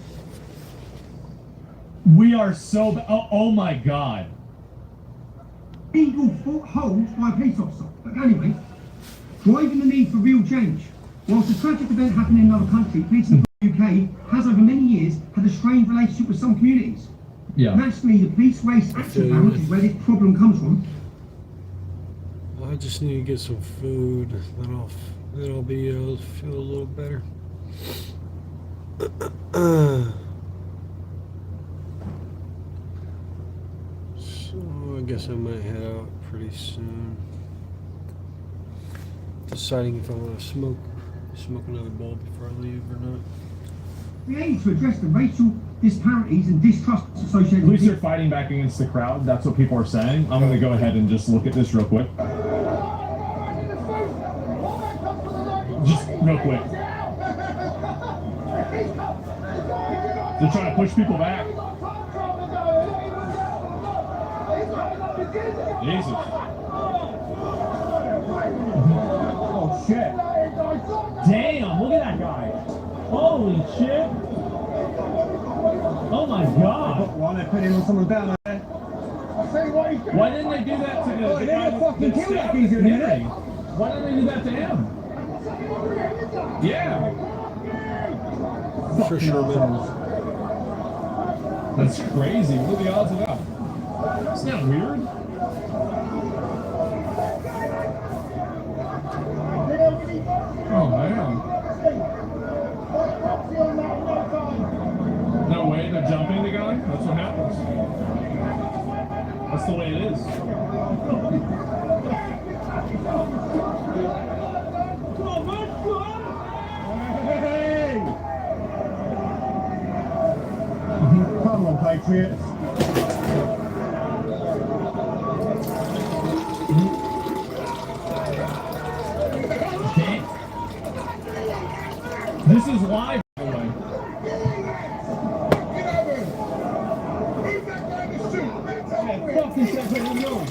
We are so back. Oh my God. Illegal hold by a police officer. But anyway, driving the need for real change. Whilst a tragic event happened in another country, policing in the UK has over many years had a strained relationship with some communities. Yeah. Nationally, the police race action plan, which is where this problem comes from. I just need to get some food. Then I'll be able to feel a little better. So I guess I might head out pretty soon. Deciding if I want to smoke another bowl before I leave or not. We aim to address the racial disparities and distrust associated with... Police are fighting back against the crowd. That's what people are saying. I'm going to go ahead and just look at this real quick. Just real quick. They're trying to push people back. Jesus. Oh shit. Damn, look at that guy. Holy shit. Oh my God. Why they put him on someone down there? Why didn't they do that to the guy They fucking that killed that stabbed geezer, didn't Henry? they? Why didn't they do that to him? Yeah. For sure, man. That's crazy. What are the odds of that? Isn't that weird? Oh man. No way they're jumping the guy? That's what happens. That's the way it is. Hey! Come on, Patriots. Okay. This is live, by the way. Fucking separate from yours.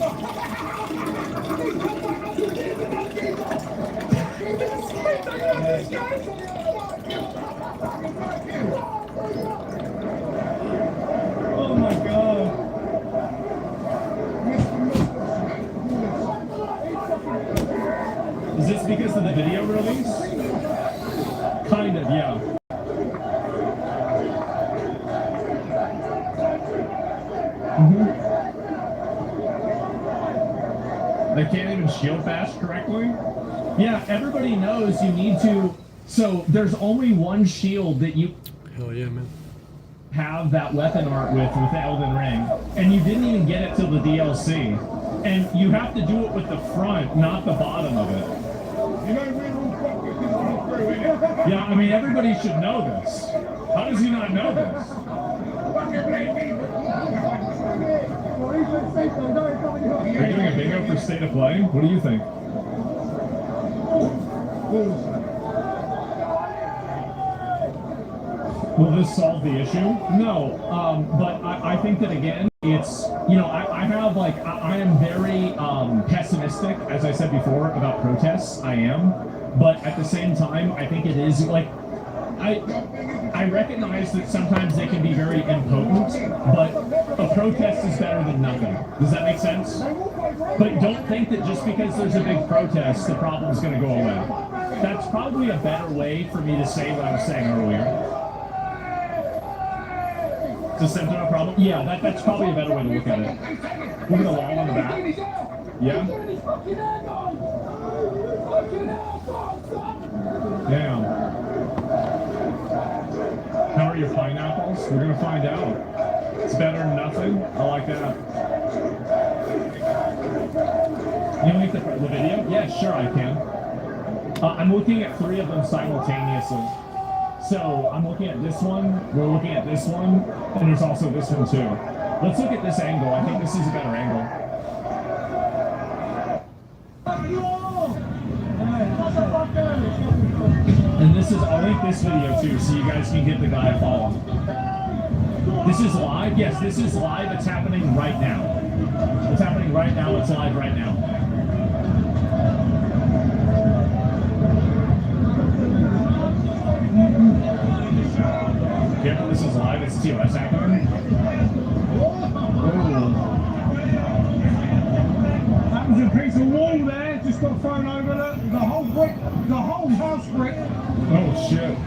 Oh my God. Is this because of the video release? Kind of, yeah. They can't even shield bash correctly? Yeah, everybody knows you need to. So there's only one shield that you Hell yeah, man. have that weapon art with the Elden Ring, and you didn't even get it till the DLC. And you have to do it with the front, not the bottom of it. Yeah, I mean, everybody should know this. How does he not know this? Are you doing a bingo for State of Play? What do you think? Will this solve the issue? No, but I think that again, it's, you know, I have like, I am very pessimistic, as I said before, about protests. I am. But at the same time, I think it is like, I recognize that sometimes they can be very impotent, but a protest is better than nothing. Does that make sense? But don't think that just because there's a big protest, the problem's going to go away. That's probably a better way for me to say what I was saying earlier. To symptom a problem? Yeah, that's probably a better way to look at it. Look at the wall on the back. Yeah? Damn. How are your pineapples? We're gonna find out. It's better than nothing. I like that. You want to make the video? Yeah, sure I can. I'm looking at 3 of them simultaneously. So I'm looking at this one, we're looking at this one, and there's also this one too. Let's look at this angle. I think this is a better angle. And this is, I'll link this video too, so you guys can get the guy following. This is live? Yes, this is live. It's happening right now. It's happening right now. It's live right now. Careful, this is live. It's TOS happening. That was a piece of wall there, just got thrown over the whole brick, the whole house brick. Oh shit.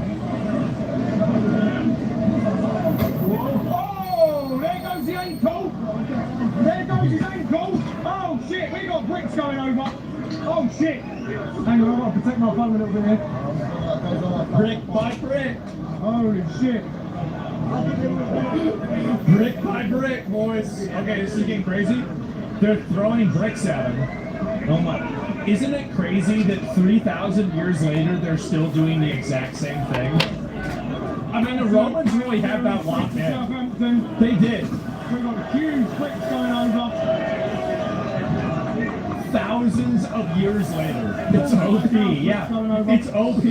Oh, there goes the ankle. There goes his ankle. Oh shit, we got bricks going over. Oh shit. Hang on, I've got to protect my phone a little bit here. Brick by brick. Holy shit. Brick by brick, boys. Okay, this is getting crazy. They're throwing bricks at him. Oh my. Isn't it crazy that 3,000 years later they're still doing the exact same thing? I mean, the Romans really had that locked in. They did. We got huge bricks going over. Thousands of years later. It's OP, yeah. It's OP.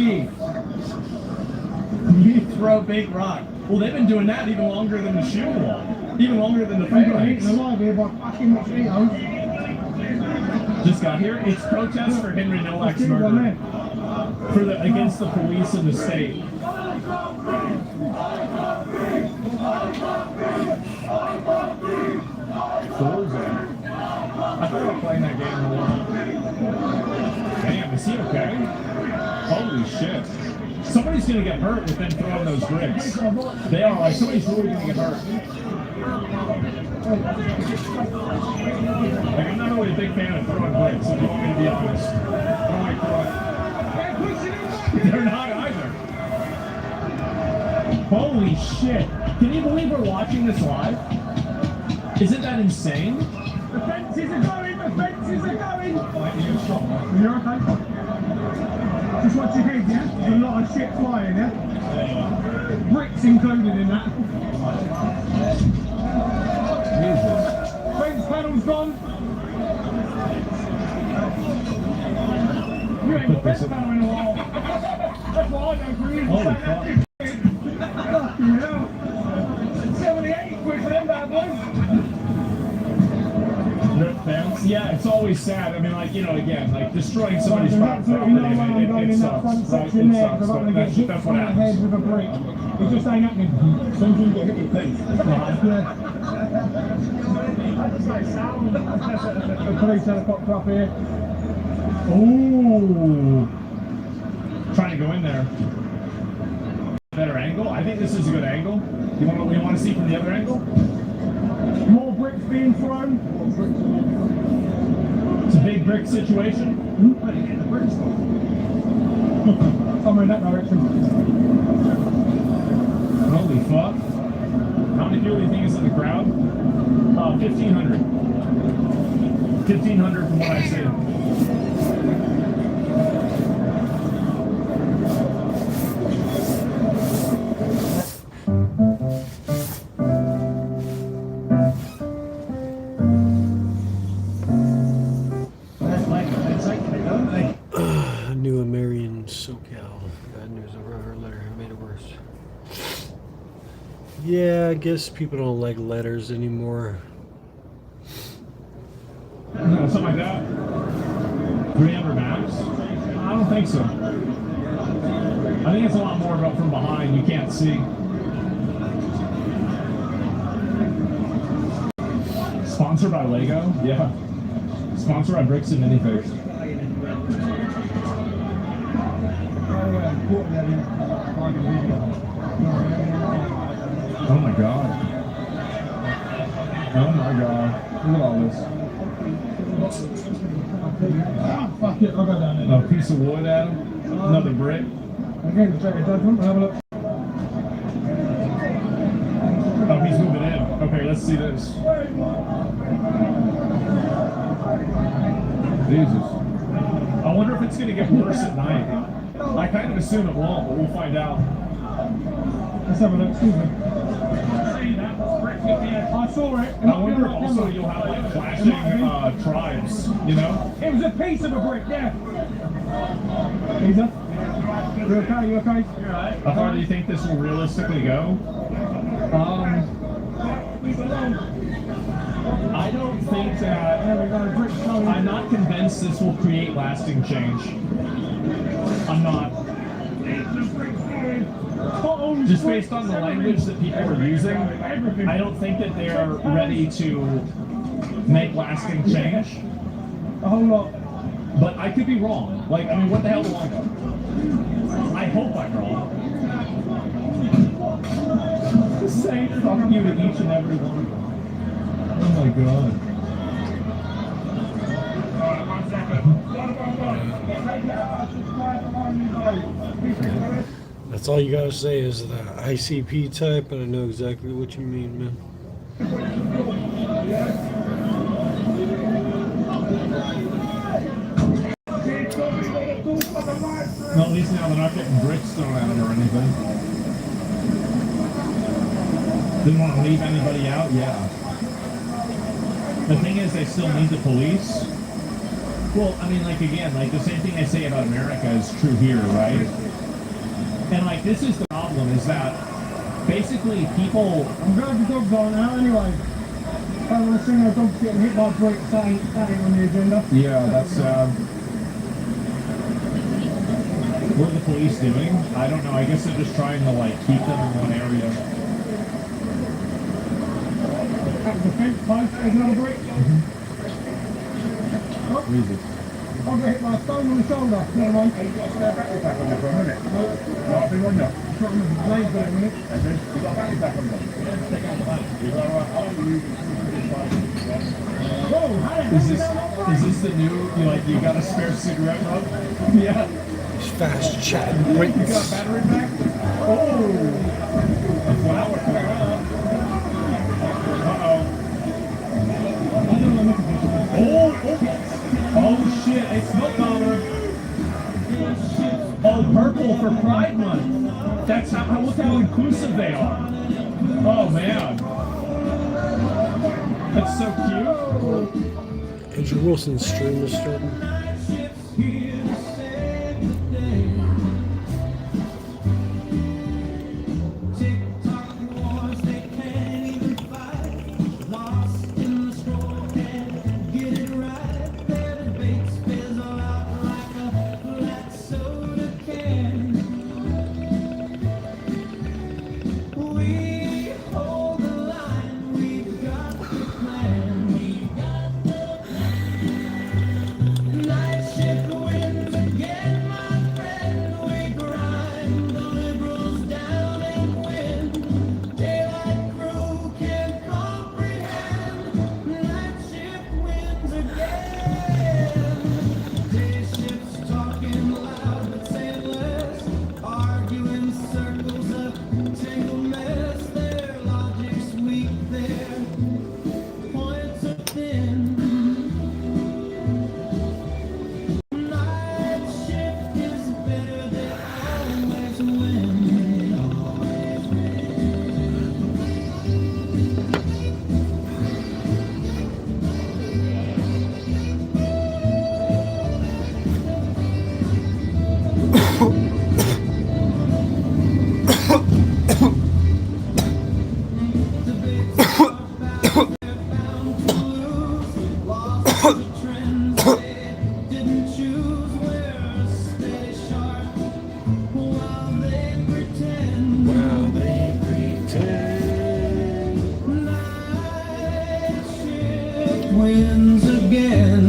You throw a big rock. Well, they've been doing that even longer than the shield wall. Even longer than the food banks. Just got here. It's protest for Henry Nowak's murder. Against the police and the state. Forza. I thought about playing that game more. Damn, is he okay? Holy shit. Somebody's gonna get hurt with them throwing those bricks. They are, like, somebody's really gonna get hurt. Like, I'm not really a big fan of throwing bricks, if you want me to be honest. I don't like throwing. They're not either. Holy shit. Can you believe we're watching this live? Isn't that insane? The fences are going, the fences are going! You're okay? Just watch your head, yeah? There's a lot of shit flying, yeah? Bricks included in that. Fence panel's gone. You ain't got fence panel in a while. That's what I don't believe. Holy fuck. Fucking hell. 78 quid for them bad boys. Yeah, it's always sad. I mean, like, you know, again, like destroying somebody's property, it sucks, right? It sucks, but that's what happens. With a brick. It just ain't happening. Something get hit your face. The police helicopter up here. Ooh. Trying to go in there. Better angle? I think this is a good angle. You want to see from the other angle? More bricks being thrown. It's a big brick situation. Somewhere in that direction. Holy fuck. How many people do you think is in the crowd? 1,500. 1,500 from what I see. I knew a Marion SoCal. Bad news over her letter made it worse. Yeah, I guess people don't like letters anymore. Something like that. 300 max? I don't think so. I think it's a lot more about from behind. You can't see. Sponsored by Lego? Yeah. Sponsored by Bricks and Minifigs. Oh my god. Oh my god. Look at all this. Fuck it, I'll go down there. A piece of wood, Adam. Another brick. Again, check it, judgment. Have a look. Oh, he's moving in. Okay, let's see this. Jesus. I wonder if it's going to get worse at night. I kind of assume it won't, but we'll find out. Let's have a look. Excuse me. I saw it. I wonder if also you'll have like flashing tribes, you know? It was a piece of a brick, yeah. Lisa? You okay? You okay? You're alright. How far do you think this will realistically go? I don't think that... I'm not convinced this will create lasting change. I'm not. Just based on the language that people are using, I don't think that they're ready to make lasting change. A whole lot. But I could be wrong. Like, I mean, what the hell do I know? I hope I'm wrong. Just say fuck you to each and every one of them. Oh my god. That's all you gotta say is the ICP type, and I know exactly what you mean, man. Well, at least now they're not getting bricks thrown at them or anything. Didn't want to leave anybody out? Yeah. The thing is, they still need the police. Well, I mean, like, again, like, the same thing they say about America is true here, right? And, like, this is the problem, is that basically people... I'm glad the dogs aren't out anyway. I don't want to see no dogs getting hit by bricks. That ain't on the agenda. Yeah, that's sad. What are the police doing? I don't know. I guess they're just trying to, like, keep them in one area. That's the fence post. There's another brick. Easy. I'll get hit by a stone on the shoulder. Never mind. You've got a spare battery pack on there for a minute. No, I've been on there. I've got another blade there a minute. You've got a battery pack on there. Take out the battery. Is that right? I'll use this Whoa, how Is this the new, you got a spare cigarette rub? Yeah. Fast chatting You bricks. got a battery pack? Oh! A flower pack. Uh-oh. Oh shit, a smoke bomber. Oh, purple for Pride Month. That's how, look how inclusive they are. Oh man. That's so cute. Andrew Wilson's stream is starting. Night shift. Well, they pretend. Wins again.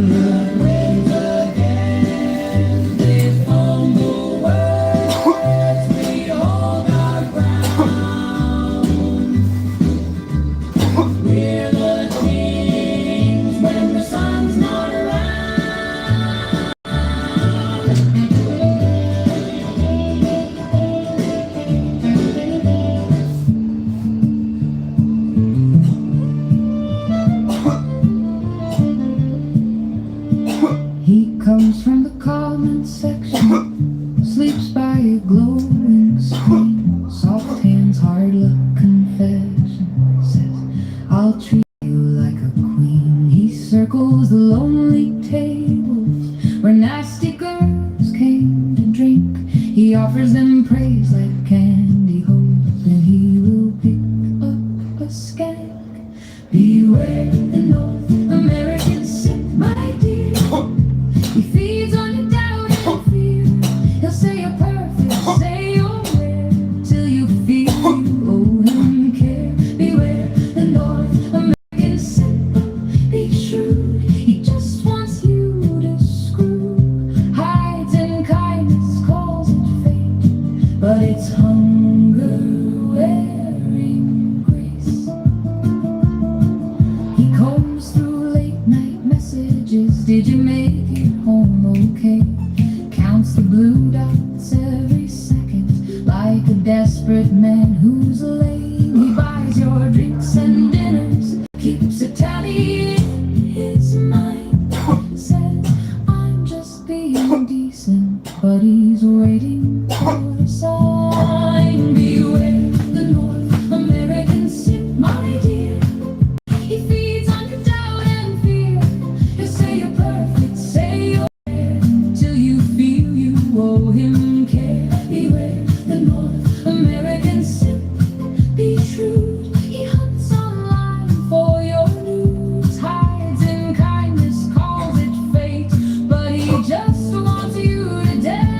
Wins again. They fumble words. We hold our ground. We're the kings when the sun's not around. He comes from the comment section, sleeps by a glowing screen, soft hands, hard luck confession, says, I'll treat you like a queen. He circles the lonely tables where nasty girls came to drink. He offers them praise like candy, hoping he will pick up a skank. Beware the North American sick, my dear. He feeds on your doubt and fear. He'll say you're perfect, say you're rare, till you feel you owe him care. Beware the North American simple, be shrewd. He just wants you to screw. Hides in kindness, calls it fate, but it's hunger wearing grace. He combs through late night messages. Did you make it home okay? Counts the blue dots every second like a desperate man who's lame. He buys your drinks and dinners, keeps a tally in his mind. Says, I'm just being decent, but he's waiting for a sign. Beware the North American simp, my dear. He feeds on your doubt and fear. He'll say you're perfect, say you're rare, till you feel you owe him care. Beware the North American simp, be shrewd. He hunts online for your news, hides in kindness, calls it fate, but he just wants you to date.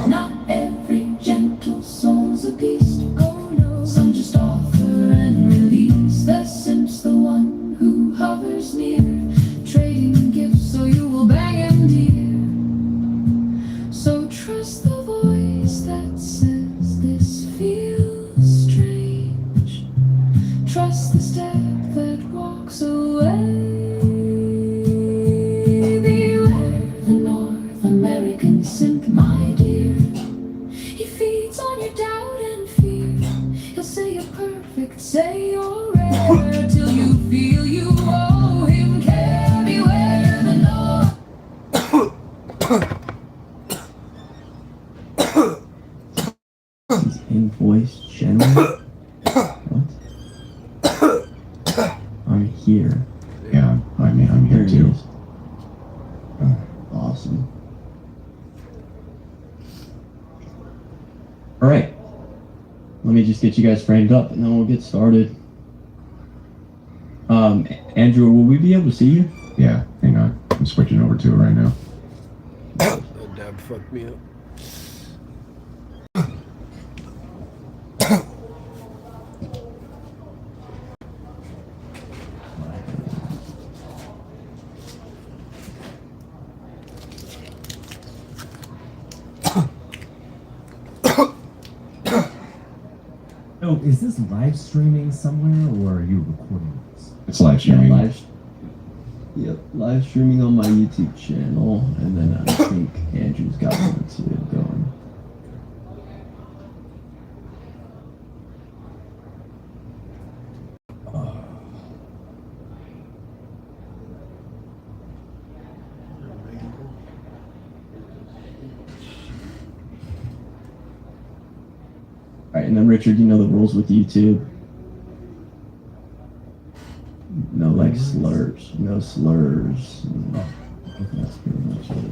Not every gentle soul's a beast, oh no. Some just offer and release. The simp's the one who hovers near, trading gifts so you will bang him dear. So trust the voice that says this feels strange. Trust the step that walks away. Beware the North American simp, my dear. He feeds on your doubt and fear. He'll say you're perfect, say you're rare, till you feel you owe him care. Beware the North. Invoice general? What? I'm here. Yeah, I mean, I'm here There it too. is. Awesome. All right. Let me just get you guys framed up and then we'll get started. Andrew, will we be able to see you? Yeah, hang on. I'm switching over to it right now. That dab fucked me up. Oh, is this live streaming somewhere, or are you recording this? It's live streaming. Yep, live streaming on my YouTube channel, and then I think Andrew's got one too going. Alright, and then Richard, you know the rules with YouTube. No, like slurs. No slurs. That's pretty much it.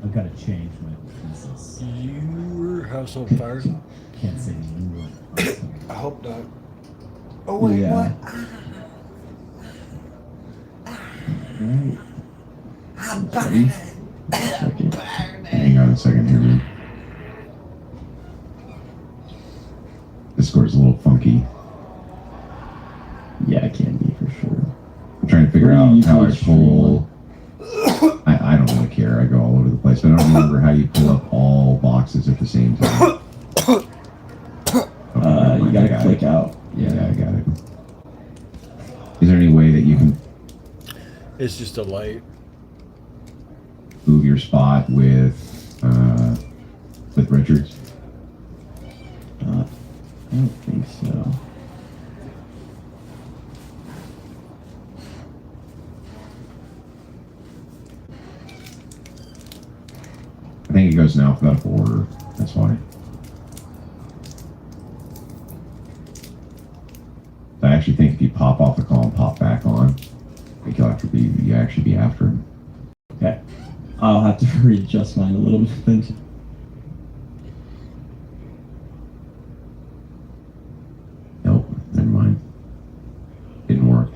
I've got to change my thesis. Your house on fire? Can't say you. I hope not. Oh, wait, Yeah. what? Alright. Hang on a second here, man. a little funky. Yeah, it can be for sure. I'm trying to figure What do you out how I usually pull. I don't really care. I go all over the place, but I don't remember how you pull up all boxes at the same time. You gotta click out. Yeah, I got it. Is there any way that you can It's just a light. move your spot with Richards? I don't think so. I think it goes in alphabetical order. That's why. I actually think if you pop off the call and pop back on, I think you actually be after him. Okay. I'll have to readjust mine a little bit then. Nope, never mind. Didn't work.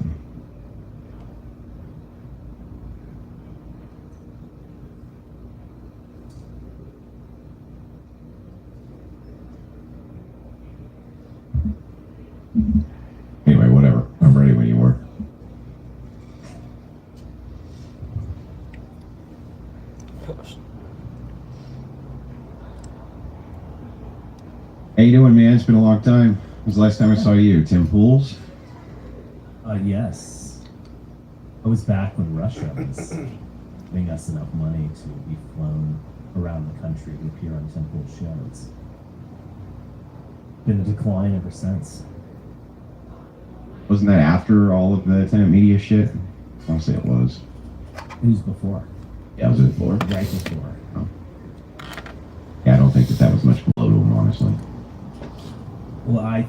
Anyway, whatever. I'm ready when you were. How you doing, man? It's been a long time. When was the last time I saw you? Tim Pools? Yes. I was back when Russia was giving us enough money to be flown around the country to appear on temple shows. Been a decline ever since. Wasn't that after all of the tenant media shit? I'll say it was. Who's before? Yeah, was it before? Right before. Oh. Yeah, I don't think that was much below to him, honestly. Well, I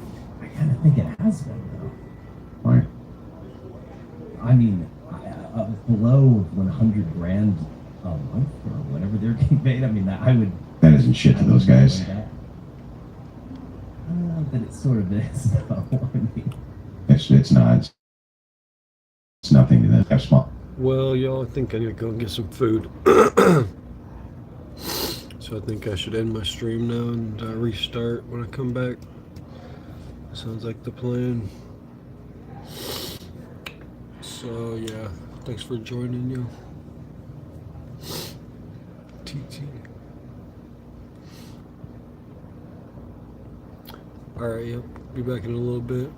kind of think it has been, though. Why? I mean, below 100 grand a month or whatever they're getting paid. I mean, I would. That isn't shit to those guys. But it sort of is, though. I mean, It's not. It's nothing to them. Have small. Well, y'all, I think I need to go and get some food. So I think I should end my stream now and restart when I come back. Sounds like the plan. So yeah, thanks for joining, you. TT. Alright, yep. Be back in a little bit.